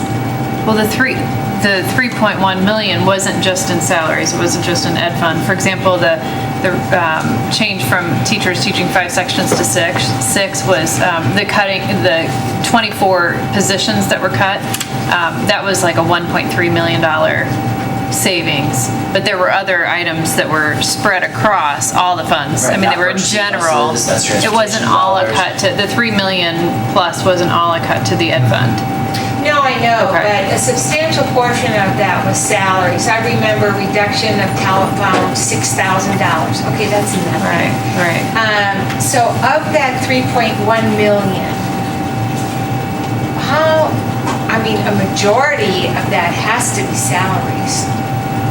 Well, the 3.1 million wasn't just in salaries, it wasn't just in ed fund. For example, the change from teachers teaching 5 sections to 6 was the 24 positions that were cut. That was like a $1.3 million savings, but there were other items that were spread across all the funds. Right, I mean, they not were in purchasing general. buses, that's It wasn't all a transportation cut to, the 3 million plus wasn't all a cut to the ed fund. No, I know, Okay. but a substantial portion of that was salaries. I remember reduction of telephone, $6,000. Okay, that's nothing. Right. So of that 3.1 million, a majority of that has to be salaries.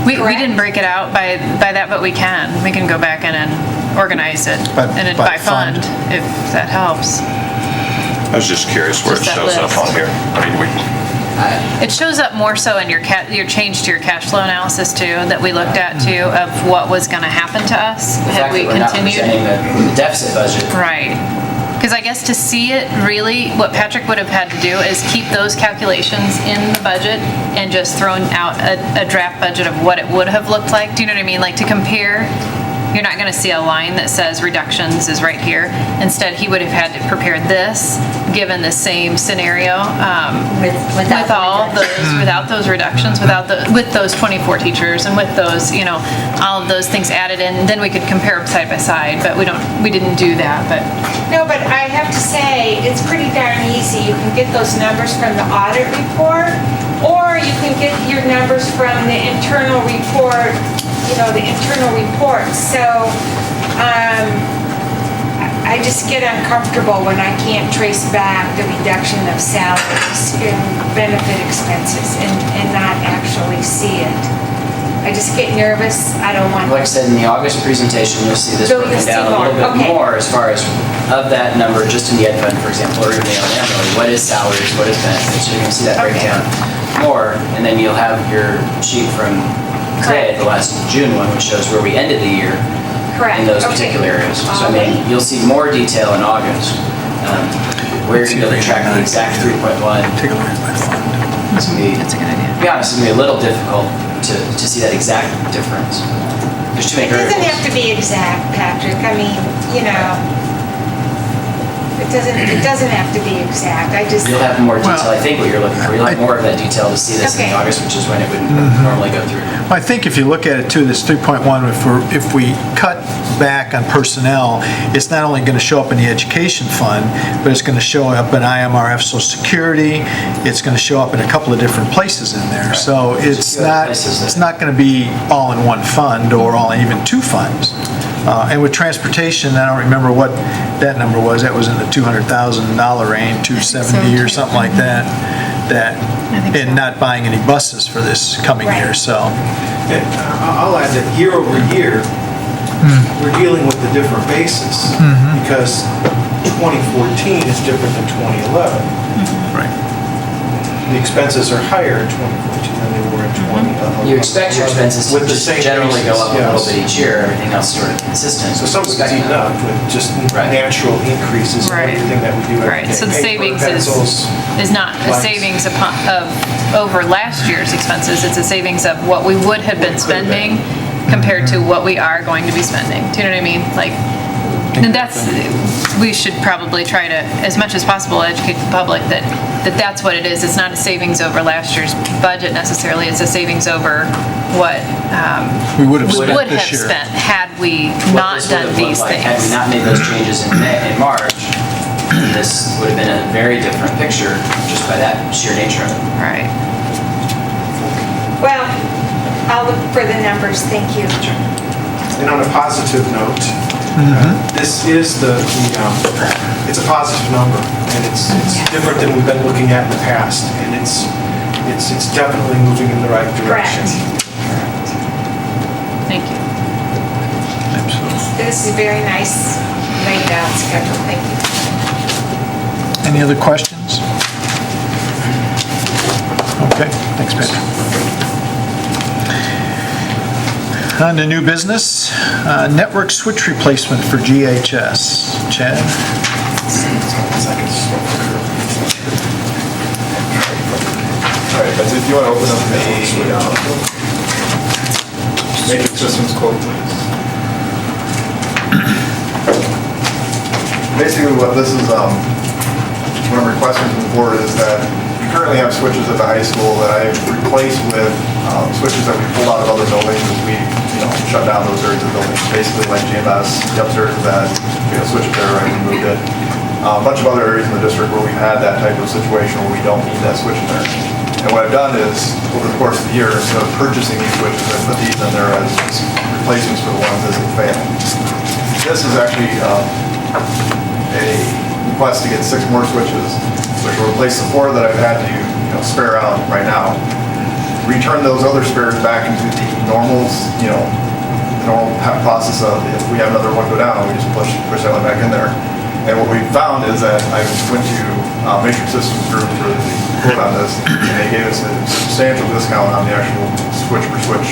We Correct. didn't break it out by that, but we can. We can go back in and organize it by fund, if that helps. I was just curious where it Just that shows up list. on here. I mean, It shows up more so in your change to your cash flow analysis too, that we looked at too, of what was gonna happen to us The had fact we that we're not continued. presenting the deficit budget. Right. Because I guess to see it really, what Patrick would have had to do is keep those calculations in the budget and just thrown out a draft budget of what it would have looked like. Do you know what I mean? Like to compare, you're not gonna see a line that says reductions is right here. Instead, he would have had to prepare this, given the same scenario, with all those, without those reductions, with those 24 teachers and with those, all of those things added in, then we could compare them side by side, but we didn't do that, but. No, but I have to say, it's pretty darn easy. You can get those numbers from the audit report, or you can get your numbers from the internal report, the internal reports. So, I just get uncomfortable when I can't trace back the reduction of salaries and benefit expenses and not actually see it. I just get nervous. I don't want. Like I said, in the August presentation, you'll see this So you'll broken see down a more, little bit okay. more as far as of that number, just in the ed fund, for example, or even the O&M, really, what is salaries, what is benefits, you're gonna see that breakdown more, and then you'll have your sheet from today, the last June one, which shows where we ended the year Correct. in those Okay. particular areas. So I mean, you'll see more detail in August, where you're gonna be able to track the exact 3.1. Take a look at that fund. It's gonna be, That's a good idea. to be honest, it's gonna be a little difficult to see that exact difference. There's too many It doesn't variables. have to be exact, Patrick. I mean, it doesn't have to be exact. I just. You'll have more detail, I think, what you're looking for. You'll have more of that detail to see this in Okay. August, which is when it would normally go through. Well, I think if you look at it too, this 3.1, if we cut back on personnel, it's not only going to show up in the education fund, but it's going to show up in IMRF Social Security. It's going to show up in a couple of different places in there. So it's not going to be all in one fund or all in even two funds. And with transportation, I don't remember what that number was. That was in the $200,000 range, 270 or something like that. And not buying any buses for this coming year, so. And I'll add that year over year, we're dealing with a different basis because 2014 is different than 2011. Right. the expenses are higher in 2014 than they were in 2011. You expect your expenses to With the just same generally go up a little basis, bit each year, everything else sort of consistent. So some of it's Expect eaten that. up with just Right. natural increases in Right. everything that we do every Right, day. so the Paper, savings pencils. is not a lights. savings over last year's expenses, it's a savings of what we would have been spending compared to what we are going to be spending. Do you know what I mean? Like, and we should probably try to, as much as possible, educate the public that that's what it is. It's not a savings over last year's budget necessarily, it's a savings over what We would have we spent would this have year. spent had we What not this would done have these looked like Had we things. not made those changes in March, this would have been a very different picture just by that sheer nature of it. Right. Well, I'll look for the numbers, thank you. And on a positive note, this is it's a positive number, and it's different than we've been looking at in the past, and it's definitely moving in the right direction. Thank you. This is a very nice laid out schedule, thank you. Any other questions? Okay, thanks, Patrick. On to new business, network switch replacement for GHS. Chad? All right, guys, if you want to open up the Matrix Systems quote, please. Basically, what this is, what I'm requesting from the board is that we currently have switches at the high school that I've replaced with switches that we pulled out of other buildings as we, shut down those areas of buildings. Basically, like GMS, the upstairs of that, we had a switch there, right, we moved it. A bunch of other areas in the district where we've had that type of situation where we don't need that switch in there. And what I've done is, over the course of the year, instead of purchasing these switches, I put these in there as just replacements for the ones that fail. This is actually a request to get 6 more switches, which will replace the 4 that I've had to spare out right now. Return those other spares back into the normal process of if we have another one go down, we just push that one back in there. And what we found is that I went to Matrix Systems Group for the quote on this, and they gave us a substantial discount on the actual switch per switch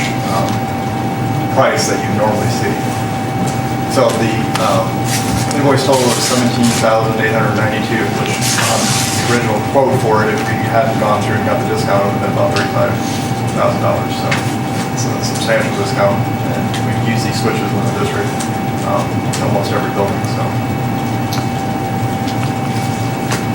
price that you normally see. So the invoice total is $17,892, which the original quote for it, if we hadn't gone through and got the discount, it would have been about $35,000. So it's a substantial discount, and we use these switches in the district, in almost every building. So.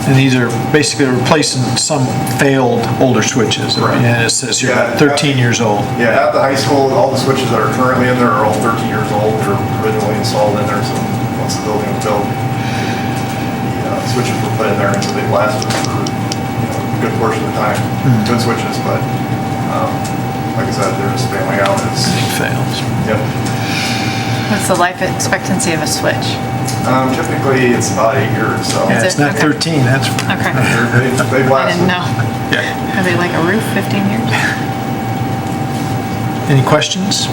And these are basically replacing some failed older switches. Correct. And it says here, 13 years old. Yeah, at the high school, all the switches that are currently in there are all 13 years old. They're originally installed in there, so once the building was built, the switches were put in there, and so they lasted for a good portion of the time. Good switches, but like I said, they're just failing out. Fails. Yep. What's the life expectancy of a switch? Typically, it's about 8 years, so. Yeah, it's not 13, that's. Okay. They've I lasted. didn't know. Yeah. Are they like a roof, 15 years? Any questions?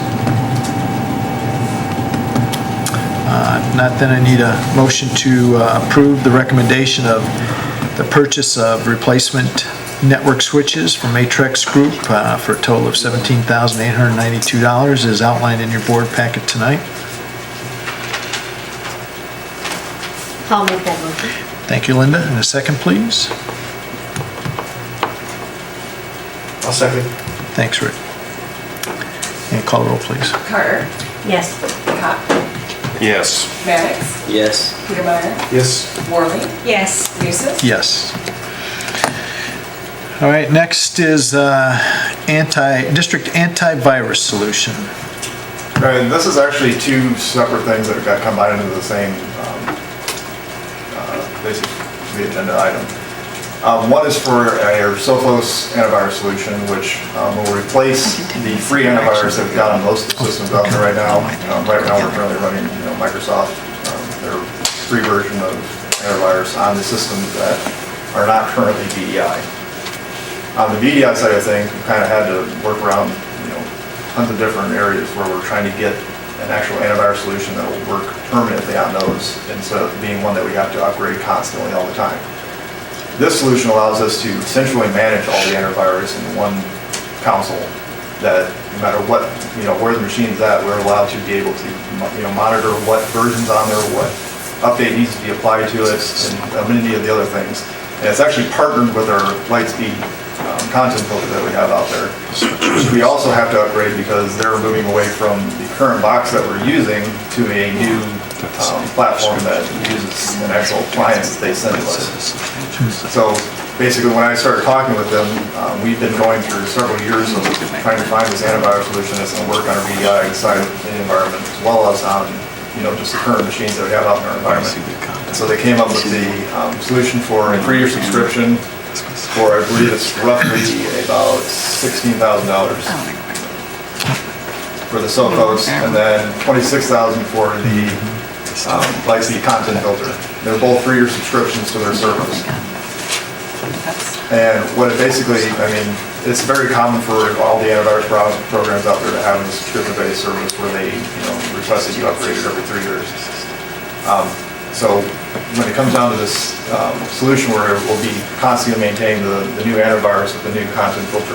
If not, then I need a motion to approve the recommendation of the purchase of replacement network switches from Matrix Group for a total of $17,892 as outlined in your board packet tonight. I'll make that motion. Thank you, Linda. And a second, please. I'll second. Thanks, Rick. And call the roll, please. Carter, Yes. Pop, Yes. Maddox, Yes. Petermeyer, Yes. Worley, Yes. Nucis. Yes. All right, next is district antivirus solution. And this is actually 2 separate things that got combined into the same, basically, the agenda item. One is for our Sophos antivirus solution, which will replace the free antivirus that we've got on most of the systems out there right now. Right now, we're currently running, Microsoft, their free version of antivirus on the systems that are not currently BDI. On the BDI side of things, we kind of had to work around, tons of different areas where we're trying to get an actual antivirus solution that will work permanently on those instead of being one that we have to upgrade constantly all the time. This solution allows us to centrally manage all the antivirus in one console, that no matter what, where the machine's at, we're allowed to be able to, monitor what version's on there, what update needs to be applied to it, and many of the other things. And it's actually partnered with our Lightspeed content filter that we have out there. We also have to upgrade because they're moving away from the current box that we're using to a new platform that uses an actual appliance that they send to us. So basically, when I started talking with them, we've been going through several years of trying to find this antivirus solution that's going to work on our VDI side of the environment, as well as on just the current machines that we have out in our environment. And so they came up with the solution for a 3-year subscription for, I believe it's roughly about $16,000 for the Sophos, and then $26,000 for the Lightspeed content filter. They're both 3-year subscriptions to their service. And what it basically, it's very common for all the antivirus programs out there to have a subscription-based service where they, request that you upgrade it every 3 years. So when it comes down to this solution where we'll be constantly maintaining the new antivirus with the new content filter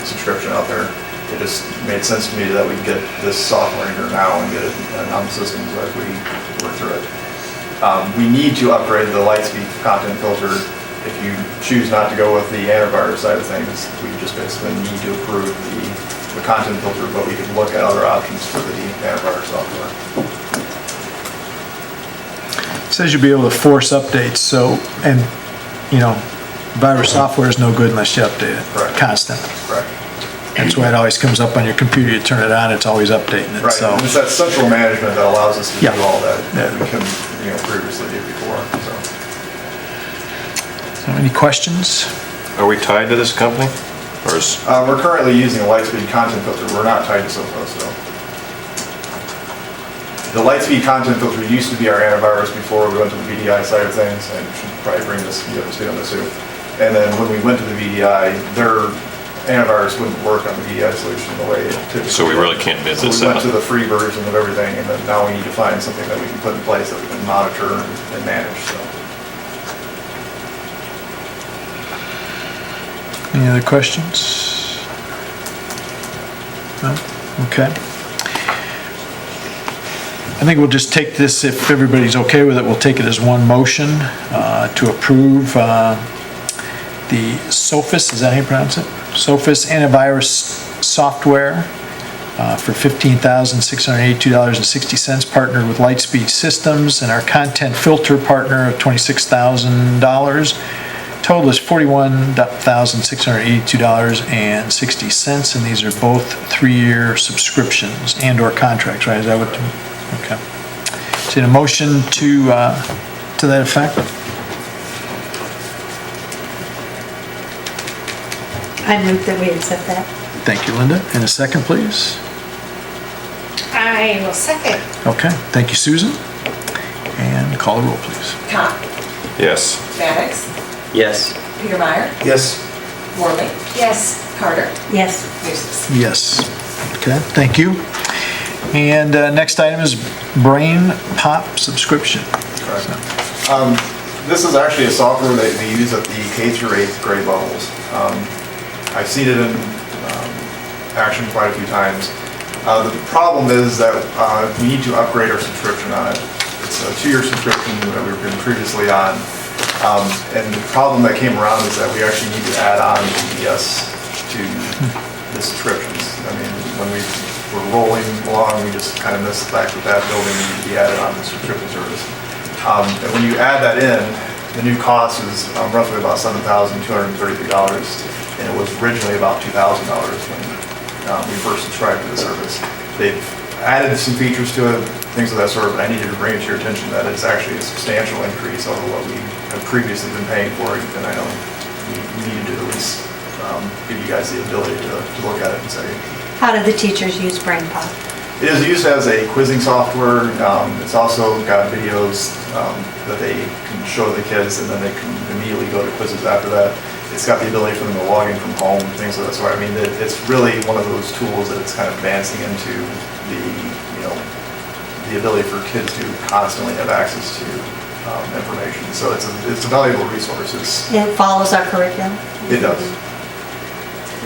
subscription out there, it just made sense to me that we get this software in here now and get it on the systems as we work through it. We need to upgrade the Lightspeed content filter. If you choose not to go with the antivirus side of things, we just basically need to approve the content filter, but we can look at other options for the antivirus software. It says you'll be able to force updates, virus software is no good unless you update it constantly. Correct. That's why it always comes up on your computer, you turn it on, it's always updating it, Right, so. and it's that central management that allows us to do all that Yeah. we couldn't, previously do before, so. So any questions? Are we tied to this company? Or is, We're currently using a Lightspeed content filter. We're not tied to Sophos, though. The Lightspeed content filter used to be our antivirus before we went to the VDI side of things, and should probably bring this, on this too. And then when we went to the VDI, their antivirus wouldn't work on the VDI solution the way it typically so we really can't bid this So we went out? to the free version of everything, and then now we need to find something that we can put in place that we can monitor and manage, so. Any other questions? No? Okay. I think we'll just take this, if everybody's okay with it, we'll take it as one motion to approve the Sophos, is that how you pronounce it? Sophos antivirus software for $15,682.60, partnered with Lightspeed Systems, and our content filter partner of $26,000. Total is $41,682.60, and these are both 3-year subscriptions and/or contracts, right? Is that what? Okay. Is it a motion to that effect? I move that we accept that. Thank you, Linda. And a second, please. I will second. Okay. Thank you, Susan. And call the roll, please. Con, yes. Maddox, Yes. Peter Meyer, Yes. Worley, Yes. Carter, Yes. Eustace. Yes. Okay. Thank you. And next item is Brain Pop subscription. Correct. This is actually a software that we use at the K through 8th grade levels. I've seen it in action quite a few times. The problem is that we need to upgrade our subscription on it. It's a 2-year subscription that we've been previously on. And the problem that came around is that we actually need to add on EBS to the subscriptions. When we were rolling along, we just kind of missed the fact that building needed to be added on the subscription service. And when you add that in, the new cost is roughly about $7,233, and it was originally about $2,000 when we first subscribed to the service. They've added some features to it, things of that sort, but I needed to bring it to your attention that it's actually a substantial increase over what we have previously been paying for it, and I know we needed to at least give you guys the ability to look at it and say. How do the teachers use Brain Pop? It is used as a quizzing software. It's also got videos that they can show the kids, and then they can immediately go to quizzes after that. It's got the ability for them to log in from home, things of that sort. It's really one of those tools that it's kind of advancing into the ability for kids to constantly have access to information. So it's a valuable resource. It follows our curriculum. It does.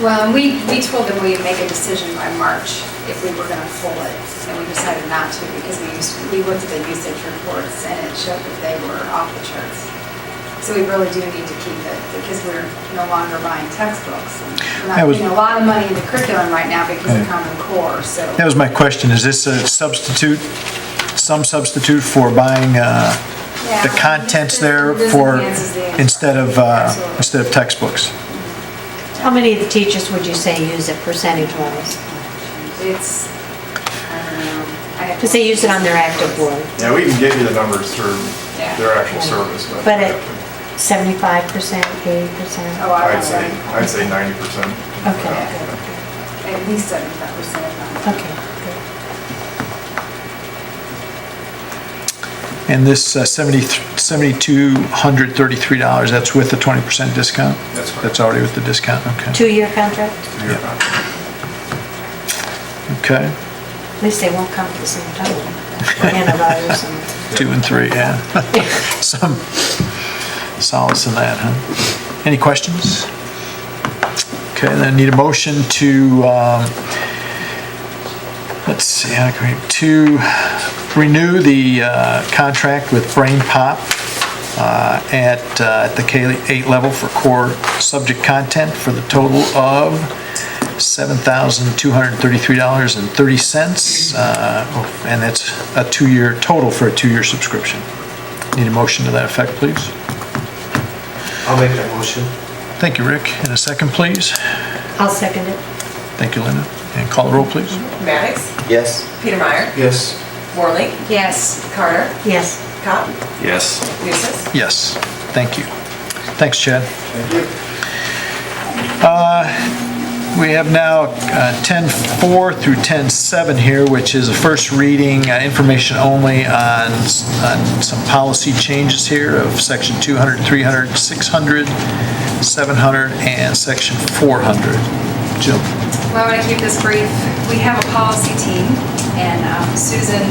Well, and we told them we'd make a decision by March if we were gonna pull it, and we decided not to because we looked at the usage reports and it showed that they were off the charts. So we really do need to keep it because we're no longer buying textbooks. And we're not putting a lot of money into curriculum right now because of Common Core, so. That was my question. Is this a substitute, some substitute for buying the contents there for, instead of textbooks? How many of the teachers would you say use it percentage-wise? It's, I don't know. Because they use it on their active board. Yeah, we can give you the numbers through Yeah. their actual service, But at 75%, 80%? Oh, I I'd say 90%. Okay, At least 75% of them. okay, good. And this $7,233, that's with the 20% discount? That's correct. That's already with the discount, okay. Two-year contract? Okay, At least they won't come at the same time. Antivirus and... 2 and 3, yeah. Some solace in that, huh? Any questions? Okay, then I need a motion to, let's see, to renew the contract with Brain Pop at the K-8 level for core subject content for the total of $7,233.30, and that's a two-year total for a two-year subscription. Need a motion to that effect, please? I'll make that motion. Thank you, Rick. And a second, please? I'll second it. Thank you, Linda. And call the roll, please. Maddox, Yes. Peter Meyer, Yes. Worley, Yes. Carter, Yes. Cop, Yes. Nucis. Yes, thank you. Thanks, Chad. Thank you. We have now 10.4 through 10.7 here, which is a first reading, information only on some policy changes here of section 200, 300, 600, 700, and section 400. Jill? Well, I want to keep this brief. We have a policy team, and Susan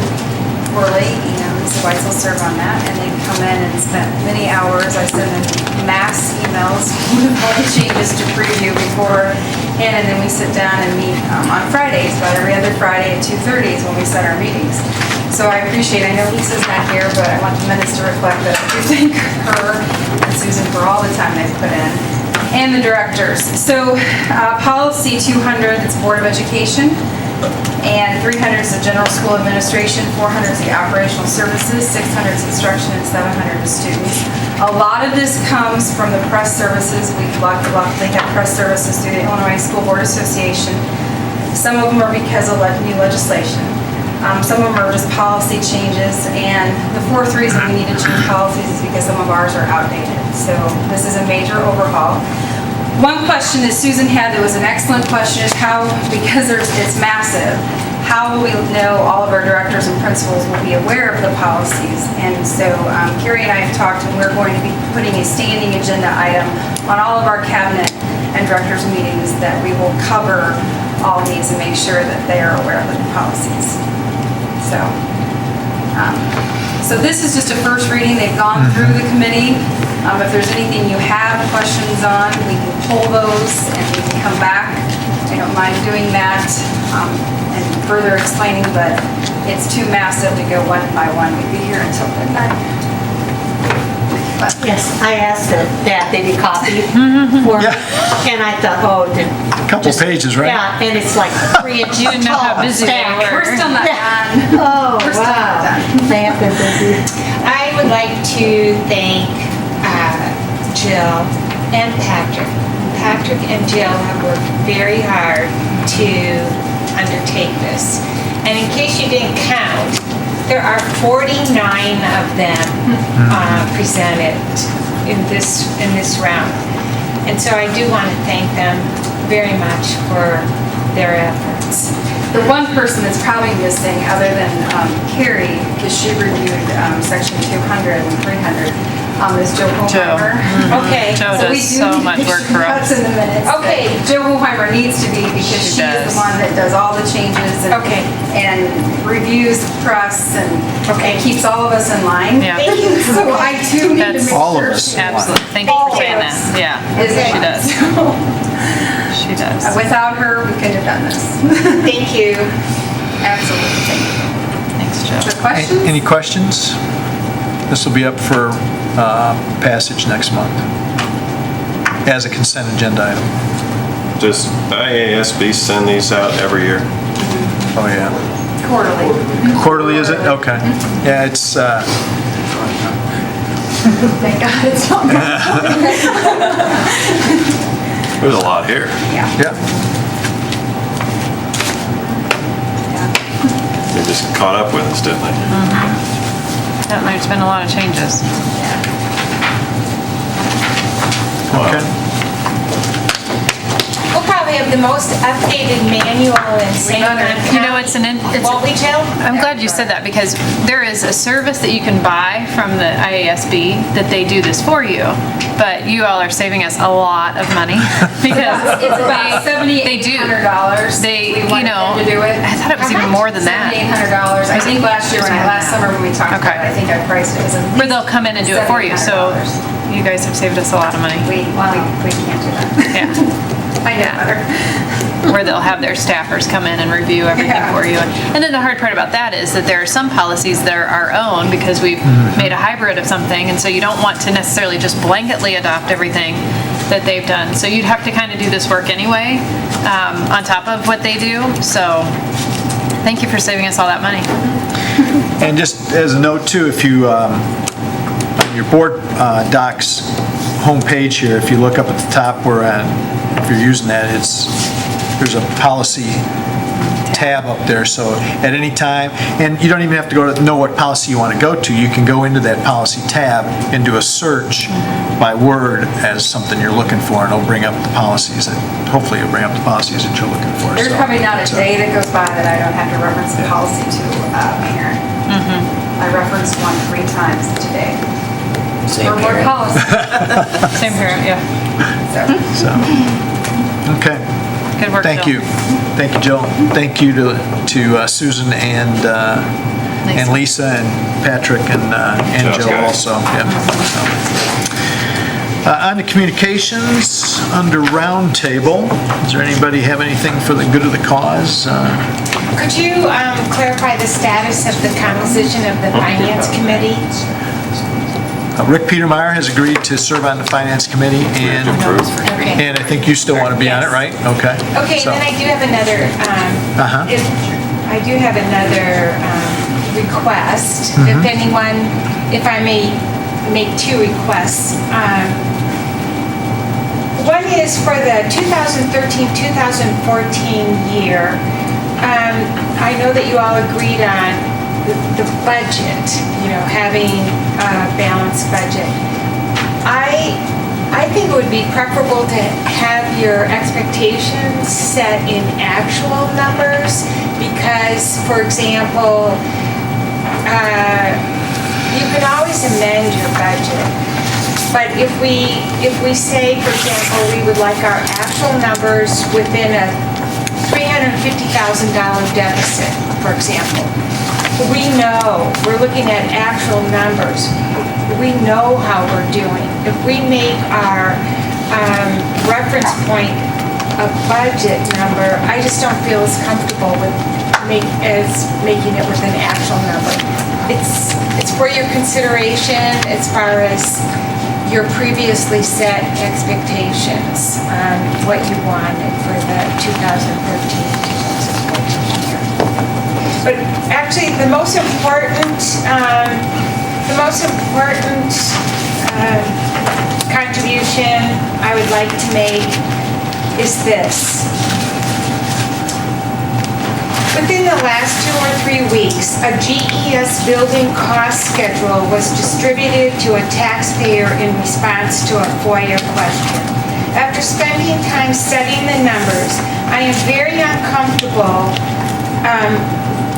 Worley and Lisa Weitzel serve on that, and they come in and spent many hours. I send them mass emails with all the changes to preview beforehand, and then we sit down and meet on Fridays, about every other Friday at 2:30 is when we set our meetings. So I appreciate, I know Lisa's not here, but I want the minutes to reflect that I do thank her and Susan for all the time they've put in, and the directors. So policy 200, it's Board of Education, and 300 is the general school administration, 400 is the operational services, 600 is instruction, and 700 is students. A lot of this comes from the press services. We luckily have press services through the Illinois School Board Association. Some of them are because of new legislation. Some of them are just policy changes, and the fourth reason we need to change policies is because some of ours are outdated. So this is a major overhaul. One question that Susan had that was an excellent question is how, because it's massive, how will we know all of our directors and principals will be aware of the policies? And so Carrie and I have talked, and we're going to be putting a standing agenda item on all of our cabinet and directors meetings that we will cover all these and make sure that they are aware of the policies. So this is just a first reading. They've gone through the committee. If there's anything you have questions on, we can pull those and we can come back. I don't mind doing that and further explaining, but it's too massive to go one by one. We'd be here until midnight. Yes, I asked that they be copied for me, and I thought, oh, Couple pages, right? yeah, and it's like 3 inches You didn't know how tall busy they stack. were. We're still not done. Oh, We're still not wow. done. They have been busy. I would like to thank Jill and Patrick. Patrick and Jill have worked very hard to undertake this. And in case you didn't count, there are 49 of them presented in this round. And so I do want to thank them very much for their efforts. The one person that's probably missing, other than Carrie, because she reviewed section 200 and 300, Ms. Joe Hoheimer. Okay. Joe So we does do so need much work for That's us. in the minutes. Okay. that Joe Hoheimer needs to be because She she is does. the one that does all the changes and. Okay. And reviews the press and. Okay. Keeps all of us in line. Yeah. Thank you. So I do need to That's- make All of sure us. she- Absolutely. Thank you for saying that. Yeah, Is she it? does. She does. Without her, we couldn't have done this. Thank you. Absolutely. Thank you. Thanks, Joe. The questions? Any questions? This will be up for passage next month as a consent agenda item. Does IASB send these out every year? Oh, yeah. Quarterly. Quarterly, is it? Okay. Yeah, it's, Thank God it's not. There's a lot here. yeah. They just caught up with us, didn't they? Yeah, there's been a lot of changes. Okay. We'll probably have the most updated manual and same on. You know, it's Won't we, Jill? I'm glad you said that because there is a service that you can buy from the IASB that they do this for you, but you all are saving us a lot of money because It's about they do. $7,800. They, We wanted them to do it. I thought it was even more than that. $7,800. I think last year, last summer when we talked about Okay. it, I think I priced it as a. Where they'll come in and do it for you, so you guys have saved us a lot of money. We can't do that. Yeah. I know better. Where they'll have their staffers come in and review everything Yeah. for you. And then the hard part about that is that there are some policies that are our own because we've made a hybrid of something, and so you don't want to necessarily just blanketly adopt everything that they've done. So you'd have to kind of do this work anyway, on top of what they do. So thank you for saving us all that money. And just as a note too, if you, on your board docs homepage here, if you look up at the top where, if you're using that, there's a policy tab up there, so at any time, and you don't even have to go to know what policy you want to go to, you can go into that policy tab and do a search by word as something you're looking for, and it'll bring up the policies that, hopefully it'll bring up the policies that you're looking for. There's So, probably not a so- day that goes by that I don't have to reference the policy to a parent. I referenced one 3 times today. Same For board here. policy. Same here, yeah. So, okay. Good work, Thank Jill. you. Thank you, Jill. Thank you to Susan and Lisa and Patrick and Joe. Jill also. Yep. On to communications, under roundtable. Does there anybody have anything for the good of the cause? Could you clarify the status of the composition of the finance committee? Rick Petermeyer has agreed to serve on the finance committee, and Okay. I think you still want to be on it, right? Okay. Okay, So- then I do have another, I do have another request. If anyone, if I may make 2 requests. One is for the 2013-2014 year. I know that you all agreed on the budget, having a balanced budget. I think it would be preferable to have your expectations set in actual numbers because, for example, you can always amend your budget. But if we say, for example, we would like our actual numbers within a $350,000 deficit, for example, we know, we're looking at actual numbers. We know how we're doing. If we make our reference point a budget number, I just don't feel as comfortable with making it with an actual number. It's for your consideration as far as your previously set expectations on what you wanted for the 2013-2014 year. But actually, the most important contribution I would like to make is this. Within the last 2 or 3 weeks, a GES building cost schedule was distributed to a taxpayer in response to a FOIA question. After spending time studying the numbers, I am very uncomfortable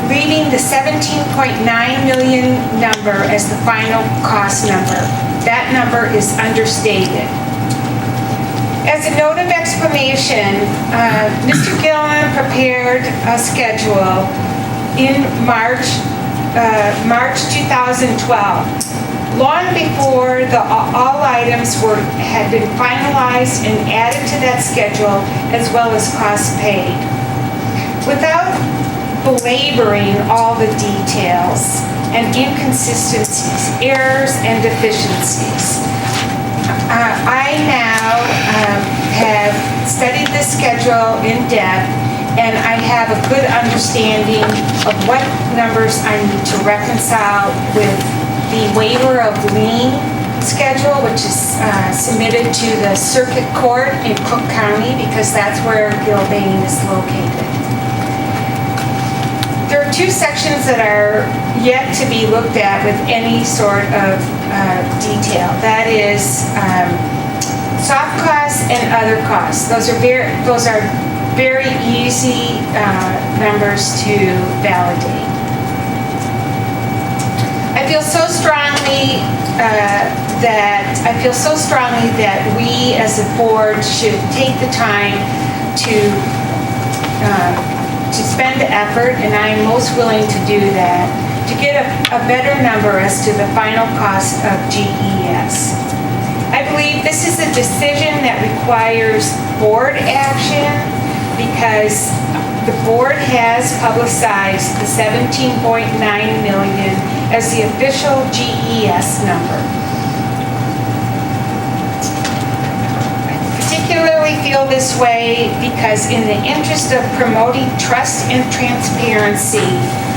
leaving the 17.9 million number as the final cost number. That number is understated. As a note of explanation, Mr. Gillen prepared a schedule in March 2012, long before all items had been finalized and added to that schedule, as well as costs paid. Without belaboring all the details and inconsistencies, errors, and deficiencies, I now have studied the schedule in depth, and I have a good understanding of what numbers I need to reconcile with the waiver of lien schedule, which is submitted to the Circuit Court in Cook County, because that's where Gilbane is located. There are two sections that are yet to be looked at with any sort of detail. That is soft costs and other costs. Those are very easy numbers to validate. I feel so strongly that we as a board should take the time to spend the effort, and I am most willing to do that, to get a better number as to the final cost of GES. I believe this is a decision that requires board action because the board has publicized the 17.9 million as the official GES number. Particularly feel this way because in the interest of promoting trust and transparency,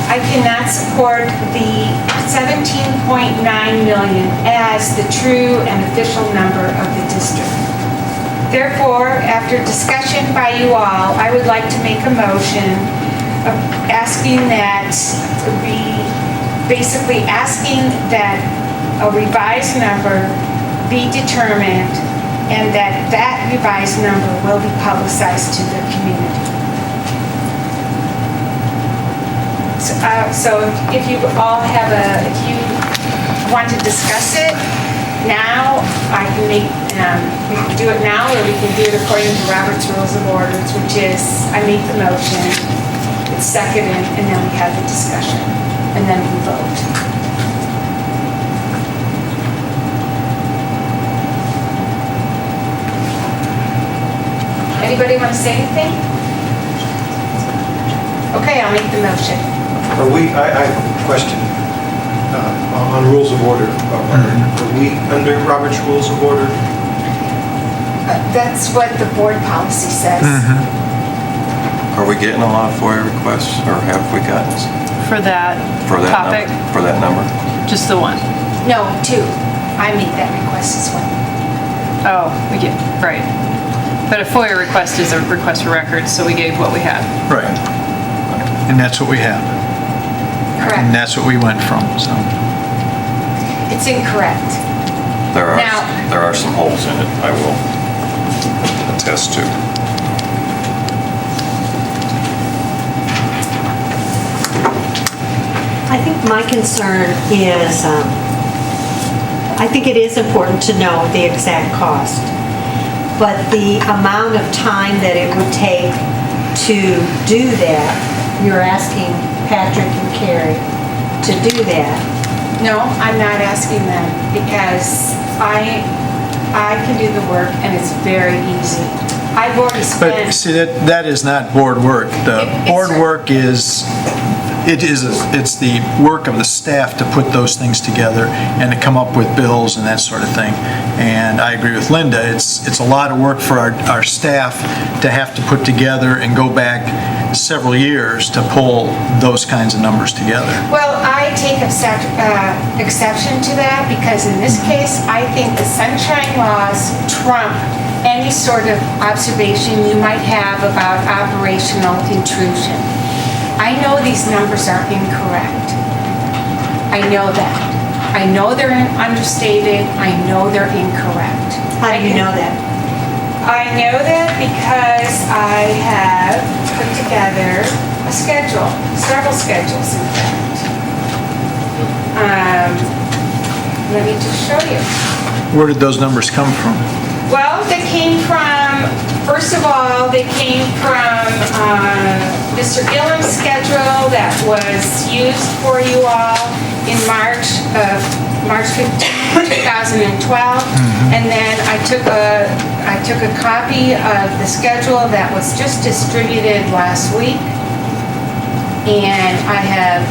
I cannot support the 17.9 million as the true and official number of the district. Therefore, after discussion by you all, I would like to make a motion asking that a revised number be determined and that revised number will be publicized to the community. So if you all if you want to discuss it now, I can we can do it now, or we can do it according to Robert's Rules of Orders, which is I make the motion, it's seconded, and then we have the discussion, and then we vote. Anybody want to say anything? Okay, I'll make the motion. I have a question on rules of order. Are we under Robert's Rules of Order? That's what the board policy says. Are we getting a lot of FOIA requests, or have we gotten For that topic? For that number? Just the one? No, two. I made that request as well. Oh, right. But a FOIA request is a request for records, so we gave what we had. Right. And that's what we have. Correct. And that's what we went from, so. It's incorrect. There are some holes in it, I will attest to. I think my concern is, I think it is important to know the exact cost, but the amount of time that it would take to do that, you're asking Patrick and Carrie to do that. No, I'm not asking them because I can do the work and it's very easy. I've already spent. But see, that is not board work. The board work is, it's the work of the staff to put those things together and to come up with bills and that sort of thing. And I agree with Linda, it's a lot of work for our staff to have to put together and go back several years to pull those kinds of numbers together. Well, I take exception to that because in this case, I think the sunshine laws trump any sort of observation you might have about operational intrusion. I know these numbers are incorrect. I know that. I know they're understated. I know they're incorrect. How do you know that? I know that because I have put together a a schedule, several schedules in fact. Let me just show you. Where did those numbers come from? Well, they came from, first of all, they came from Mr. Gillum's schedule that was used for you all in March 15, 2012. And then I took a copy of the schedule that was just distributed last week. And I have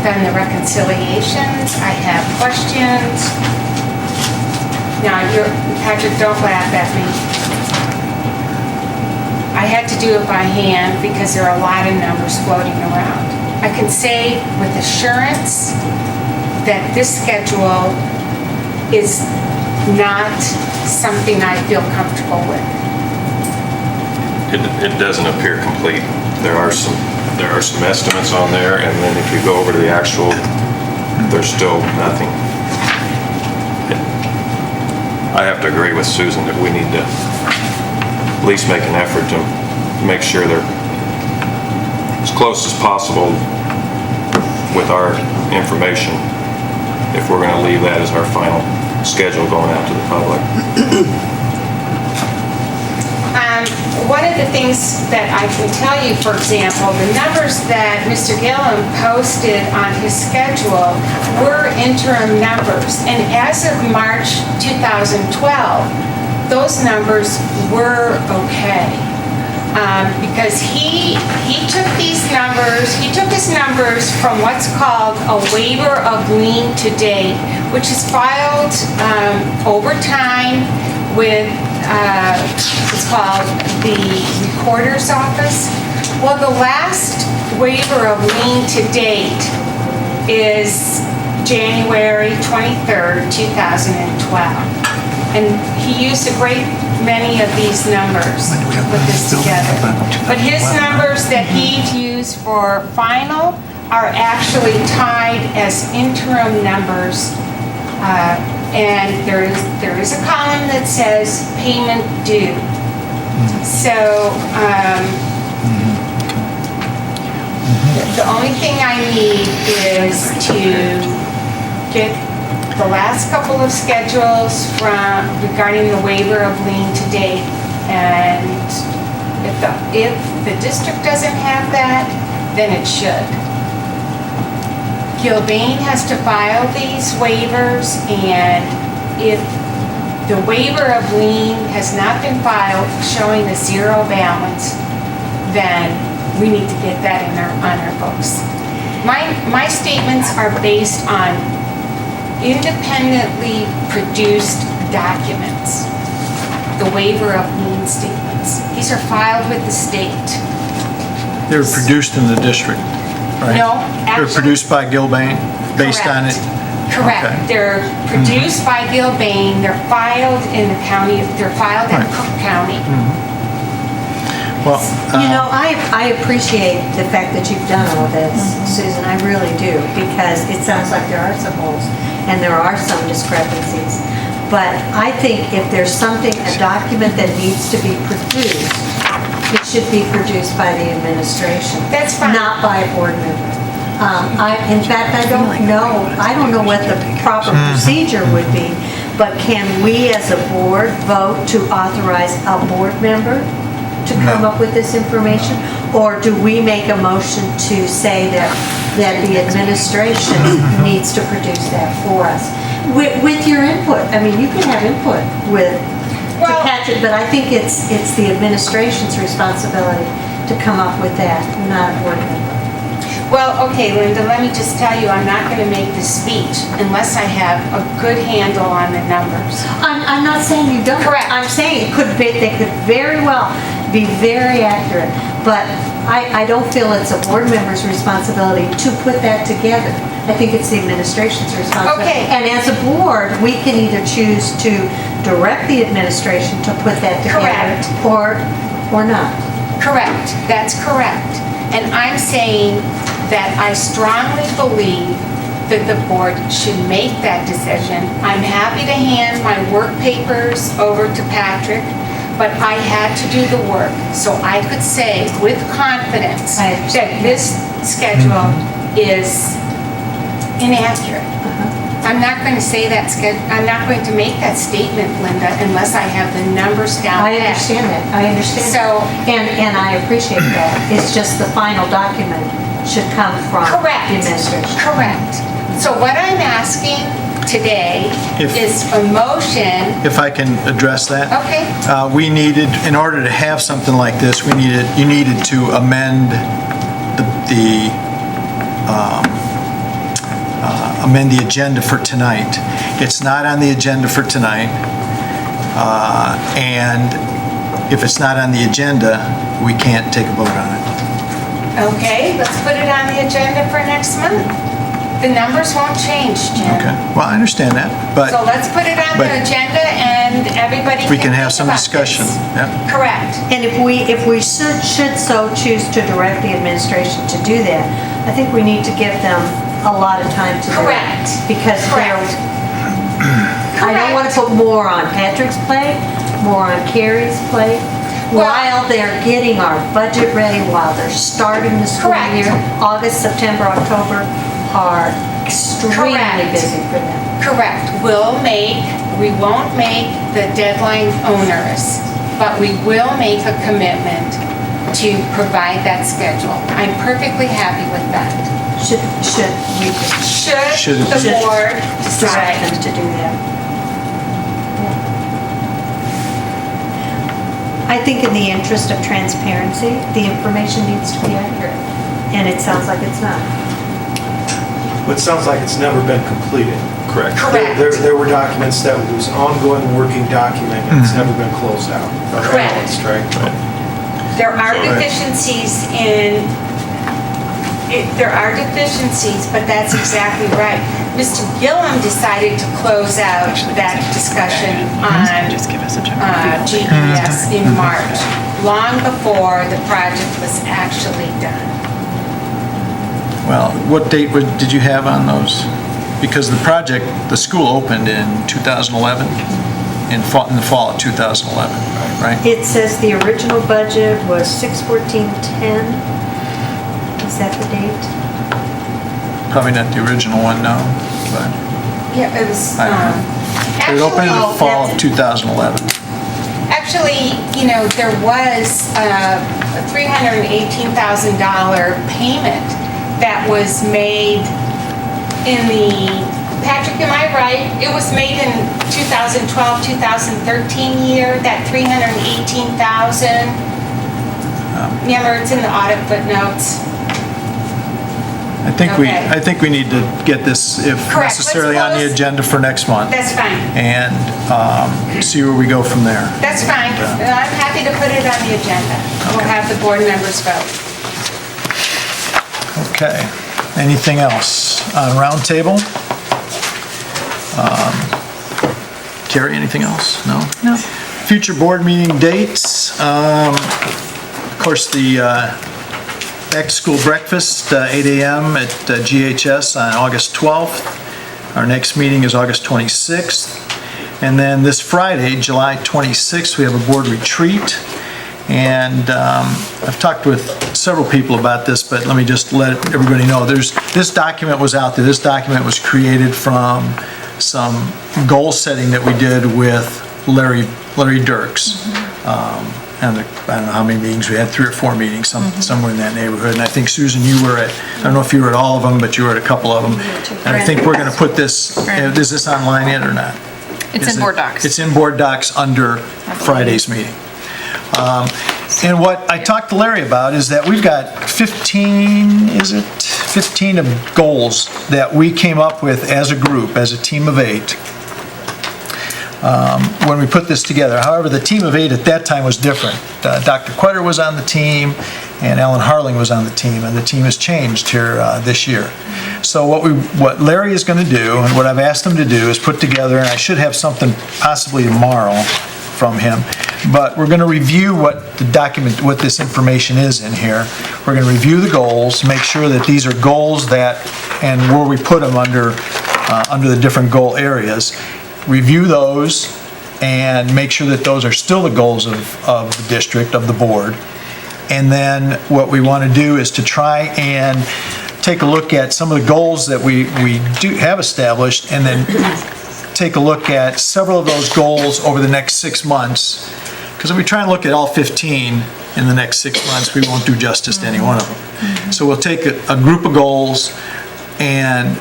done the reconciliations. I have questions. Now, Patrick, don't laugh at me. I had to do it by hand because there are a lot of numbers floating around. I can say with assurance that this schedule is not something I feel comfortable with. It doesn't appear complete. There are some estimates on there, and then if you go over to the actual, there's still nothing. I have to agree with Susan that we need to at least make an effort to make sure they're as close as possible with our information if we're going to leave that as our final schedule going out to the public. One of the things that I can tell you, for example, the numbers that Mr. Gillum posted on his schedule were interim numbers. And as of March 2012, those numbers were okay. Because he took these numbers, he took his numbers from what's called a waiver of lien to date, which is filed over time with it's called the Recorder's Office. Well, the last waiver of lien to date is January 23rd, 2012. And he used a great many of these numbers to put this together. But his numbers that he used for final are actually tied as interim numbers. And there is a column that says payment due. So the only thing I need is to get the last couple of schedules regarding the waiver of lien to date. And if the district doesn't have that, then it should. Gilbane has to file these waivers, and if the waiver of lien has not been filed showing a zero balance, then we need to get that on our books. My statements are based on independently produced documents, the waiver of lien statements. These are filed with the state. They were produced in the district, right? No, They were produced by Gilbane, based on it? Correct. Okay. They're produced by Gilbane, they're filed in the county, they're filed in Cook County. Well, You know, I appreciate the fact that you've done all this, Susan, I really do, because it sounds like there are some holes, and there are some discrepancies. But I think if there's something, a document that needs to be produced, it should be produced by the administration. That's fine. Not by a board member. In fact, I don't know what the proper procedure would be, but can we as a board vote to authorize a board member to come up with this information? Or do we make a motion to say that the administration needs to produce that for us? With your input, I mean, you can have input to catch it, but I think it's the administration's responsibility to come up with that, not a board member. Well, okay, Linda, let me just tell you, I'm not going to make this speech unless I have a good handle on the numbers. I'm not saying you don't. Correct. I'm saying they could very well be very accurate, but I don't feel it's a board member's responsibility to put that together. I think it's the administration's responsibility. Okay. And as a board, we can either choose to direct the administration to put that together. Correct. Or not. Correct, that's correct. And I'm saying that I strongly believe that the board should make that decision. I'm happy to hand my work papers over to Patrick, but I had to do the work, so I could say with confidence I understand. that this schedule is inaccurate. I'm not going to say that I'm not going to make that statement, Linda, unless I have the numbers down I pat. understand that, I understand. So- And I appreciate that. It's just the final document should come from the Correct. administration. Correct. So what I'm asking today If- is a motion. If I can address that? Okay. We needed, in order to have something like this, you needed to amend amend the agenda for tonight. It's not on the agenda for tonight. And if it's not on the agenda, we can't take a vote on it. Okay, let's put it on the agenda for next month. The numbers won't change, Jim. Okay, well, I understand that, So but let's put it on but- the agenda and everybody we can have think some about discussion. this. Yeah. Correct. And if we should so choose to direct the administration to do that, I think we need to give them a lot of time to do it. Correct. Because they're, Correct. I don't want to put more on Patrick's plate, more on Carrie's plate, while they're getting our budget ready, while they're starting the school Correct. year. August, September, October are extremely Correct. busy for them. Correct. We won't make the deadline onerous, but we will make a commitment to provide that schedule. I'm perfectly happy with that. Should we Should the board direct decide? them to do that? I think in the interest of transparency, the information needs to be accurate, and it sounds like it's not. It sounds like it's never been completed. Correct. Correct. There were documents that was an ongoing working document, and it's never been closed out. or Correct. balanced, right? There are deficiencies but that's exactly right. Mr. Gillum decided to close out that discussion on GES in March, long before the project was actually done. Well, what date did you have on those? Because the school opened in 2011, in the fall of 2011, right? It says the original budget was 6/14/10. Is that the date? Probably not the original one, no, but Yeah, it was, I don't know. It opened in the fall of 2011. actually, there was a $318,000 payment that was made in Patrick, am I right? It was made in 2012, 2013 year, that $318,000. Remember, it's in the audit footnotes. I think we need to get this, if Correct. necessarily, Let's on the close. agenda for next month. That's fine. And see where we go from there. That's fine. I'm happy to put it on the agenda. We'll have the board members vote. Okay. Anything else on roundtable? Carrie, anything else? No? No. Future board meeting dates. Of course, the back to school breakfast, 8 a.m. at GHS on August 12th. Our next meeting is August 26th. And then this Friday, July 26th, we have a board retreat. And I've talked with several people about this, but let me just let everybody know. This document was out there. This document was created from some goal setting that we did with Larry Dirks. And I don't know how many meetings, we had 3 or 4 meetings, somewhere in that neighborhood. And I think, Susan, you were at, I don't know if you were at all of them, but you were at a couple of them. And I think we're going to put this, is this online yet or not? It's in board docs. It's in board docs under Friday's meeting. And what I talked to Larry about is that we've got 15 of goals that we came up with as a group, as a team of 8, when we put this together. However, the team of 8 at that time was different. Dr. Quetter was on the team, and Ellen Harling was on the team, and the team has changed here this year. So what Larry is going to do, and what I've asked him to do, is put together, and I should have something possibly tomorrow from him, but we're going to review what this information is in here. We're going to review the goals, make sure that these are goals and where we put them under the different goal areas. Review those, and make sure that those are still the goals of the district, of the board. And then what we want to do is to try and take a look at some of the goals that we do have established, and then take a look at several of those goals over the next 6 months. Because if we try and look at all 15 in the next 6 months, we won't do justice to any one of them. So we'll take a group of goals and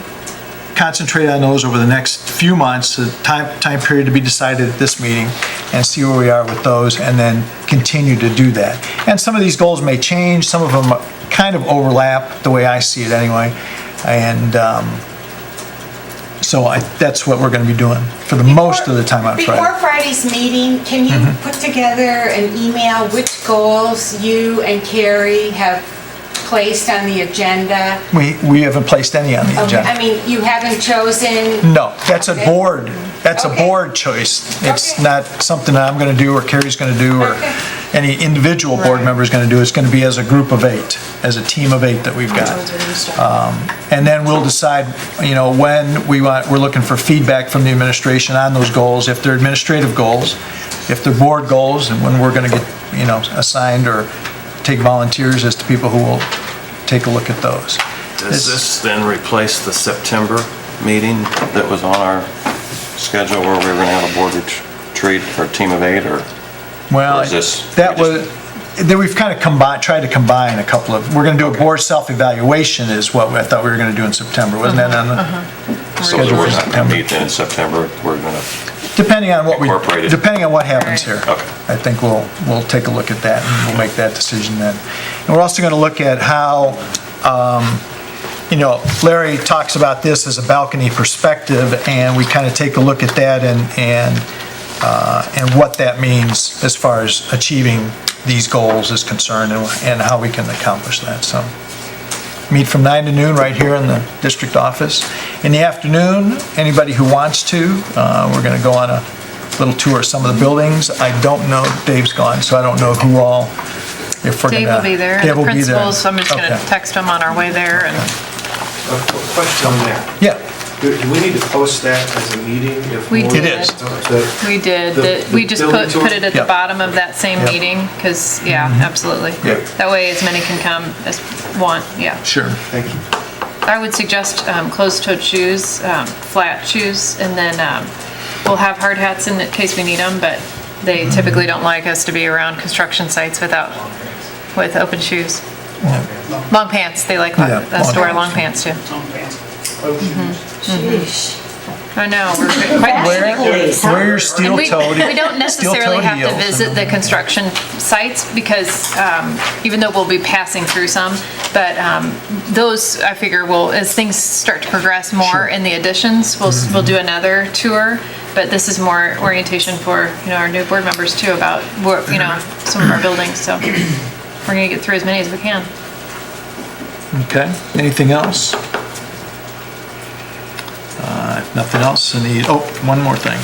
concentrate on those over the next few months, the time period to be decided at this meeting, and see where we are with those, and then continue to do that. And some of these goals may change, some of them kind of overlap, the way I see it anyway. And so that's what we're going to be doing for the most of the time on Friday. Before Friday's meeting, can you put together an email which goals you and Carrie have placed on the agenda? We haven't placed any on the Okay, agenda. I mean, you haven't chosen? No, that's a board, that's a board choice. It's not something that I'm going to do, or Carrie's going to do, or any individual board member is going to do. It's going to be as a group of 8, as a team of 8 that we've got. And then we'll decide, when we're looking for feedback from the administration on those goals, if they're administrative goals, if they're board goals, and when we're going to get, assigned or take volunteers as to people who will take a look at those. Does this then replace the September meeting that was on our schedule where we were going to have a board retreat or team of 8, or? Well, then we've kind of tried to combine a couple of, we're going to do a board self-evaluation is what I thought we were going to do in September, wasn't that on the schedule we're for not going September? to meet then in September, we're going to Depending on incorporate it. depending on what happens here. Okay. I think we'll take a look at that, and we'll make that decision then. And we're also going to look at how, Larry talks about this as a balcony perspective, and we kind of take a look at that and what that means as far as achieving these goals is concerned, and how we can accomplish that. So, meet from 9 to noon right here in the district office. In the afternoon, anybody who wants to, we're going to go on a little tour of some of the buildings. I don't know, Dave's gone, so I don't know who all, if we're going to... Dave will be there, Dave the will be there. principals, so I'm just going to Okay. text him on our way there, and A question on that. Yeah. Do we need to post that as a meeting? If We more- did. It is. we did. We just building tour? put it at the Yep. bottom of that same Yep. meeting, because, absolutely. Yep. That way as many can come as want, Sure. Thank you. I would suggest closed-toed shoes, flat shoes, and then we'll have hard hats in case we need them, but they typically don't like us to be around construction sites with open shoes. Long pants, they like Yeah, us to long wear long pants too. Sheesh. I know, we're quite Wear your steel And toed. we don't necessarily have to heels. visit the construction sites, because even though we'll be passing through some, but those, I figure, will, as things start to progress more in the additions, we'll do another tour. But this is more orientation for, our new board members too, about, some of our buildings, so we're gonna get through as many as we can. Okay, anything else? If nothing else, one more thing.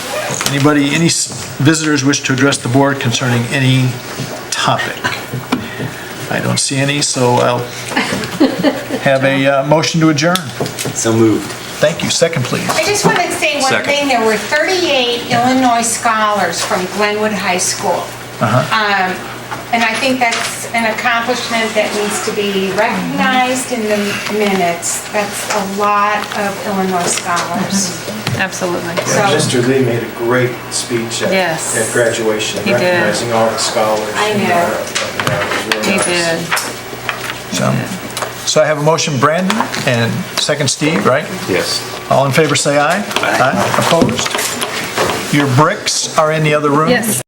Any visitors wish to address the board concerning any topic? I don't see any, so I'll have a motion to adjourn. So moved. Thank you. Second, please. I just want to say one Second. thing. There were 38 Illinois scholars from Glenwood High School. And I think that's an accomplishment that needs to be recognized in the minutes. That's a lot of Illinois scholars. Absolutely. So- Mr. Lee made a great speech Yes. at graduation, He did. recognizing all the scholars. I know. He did. So I have a motion, Brandon, and second, Steve, right? Yes. All in favor, say aye. Aye. Opposed? Your bricks are in the other room. Yes.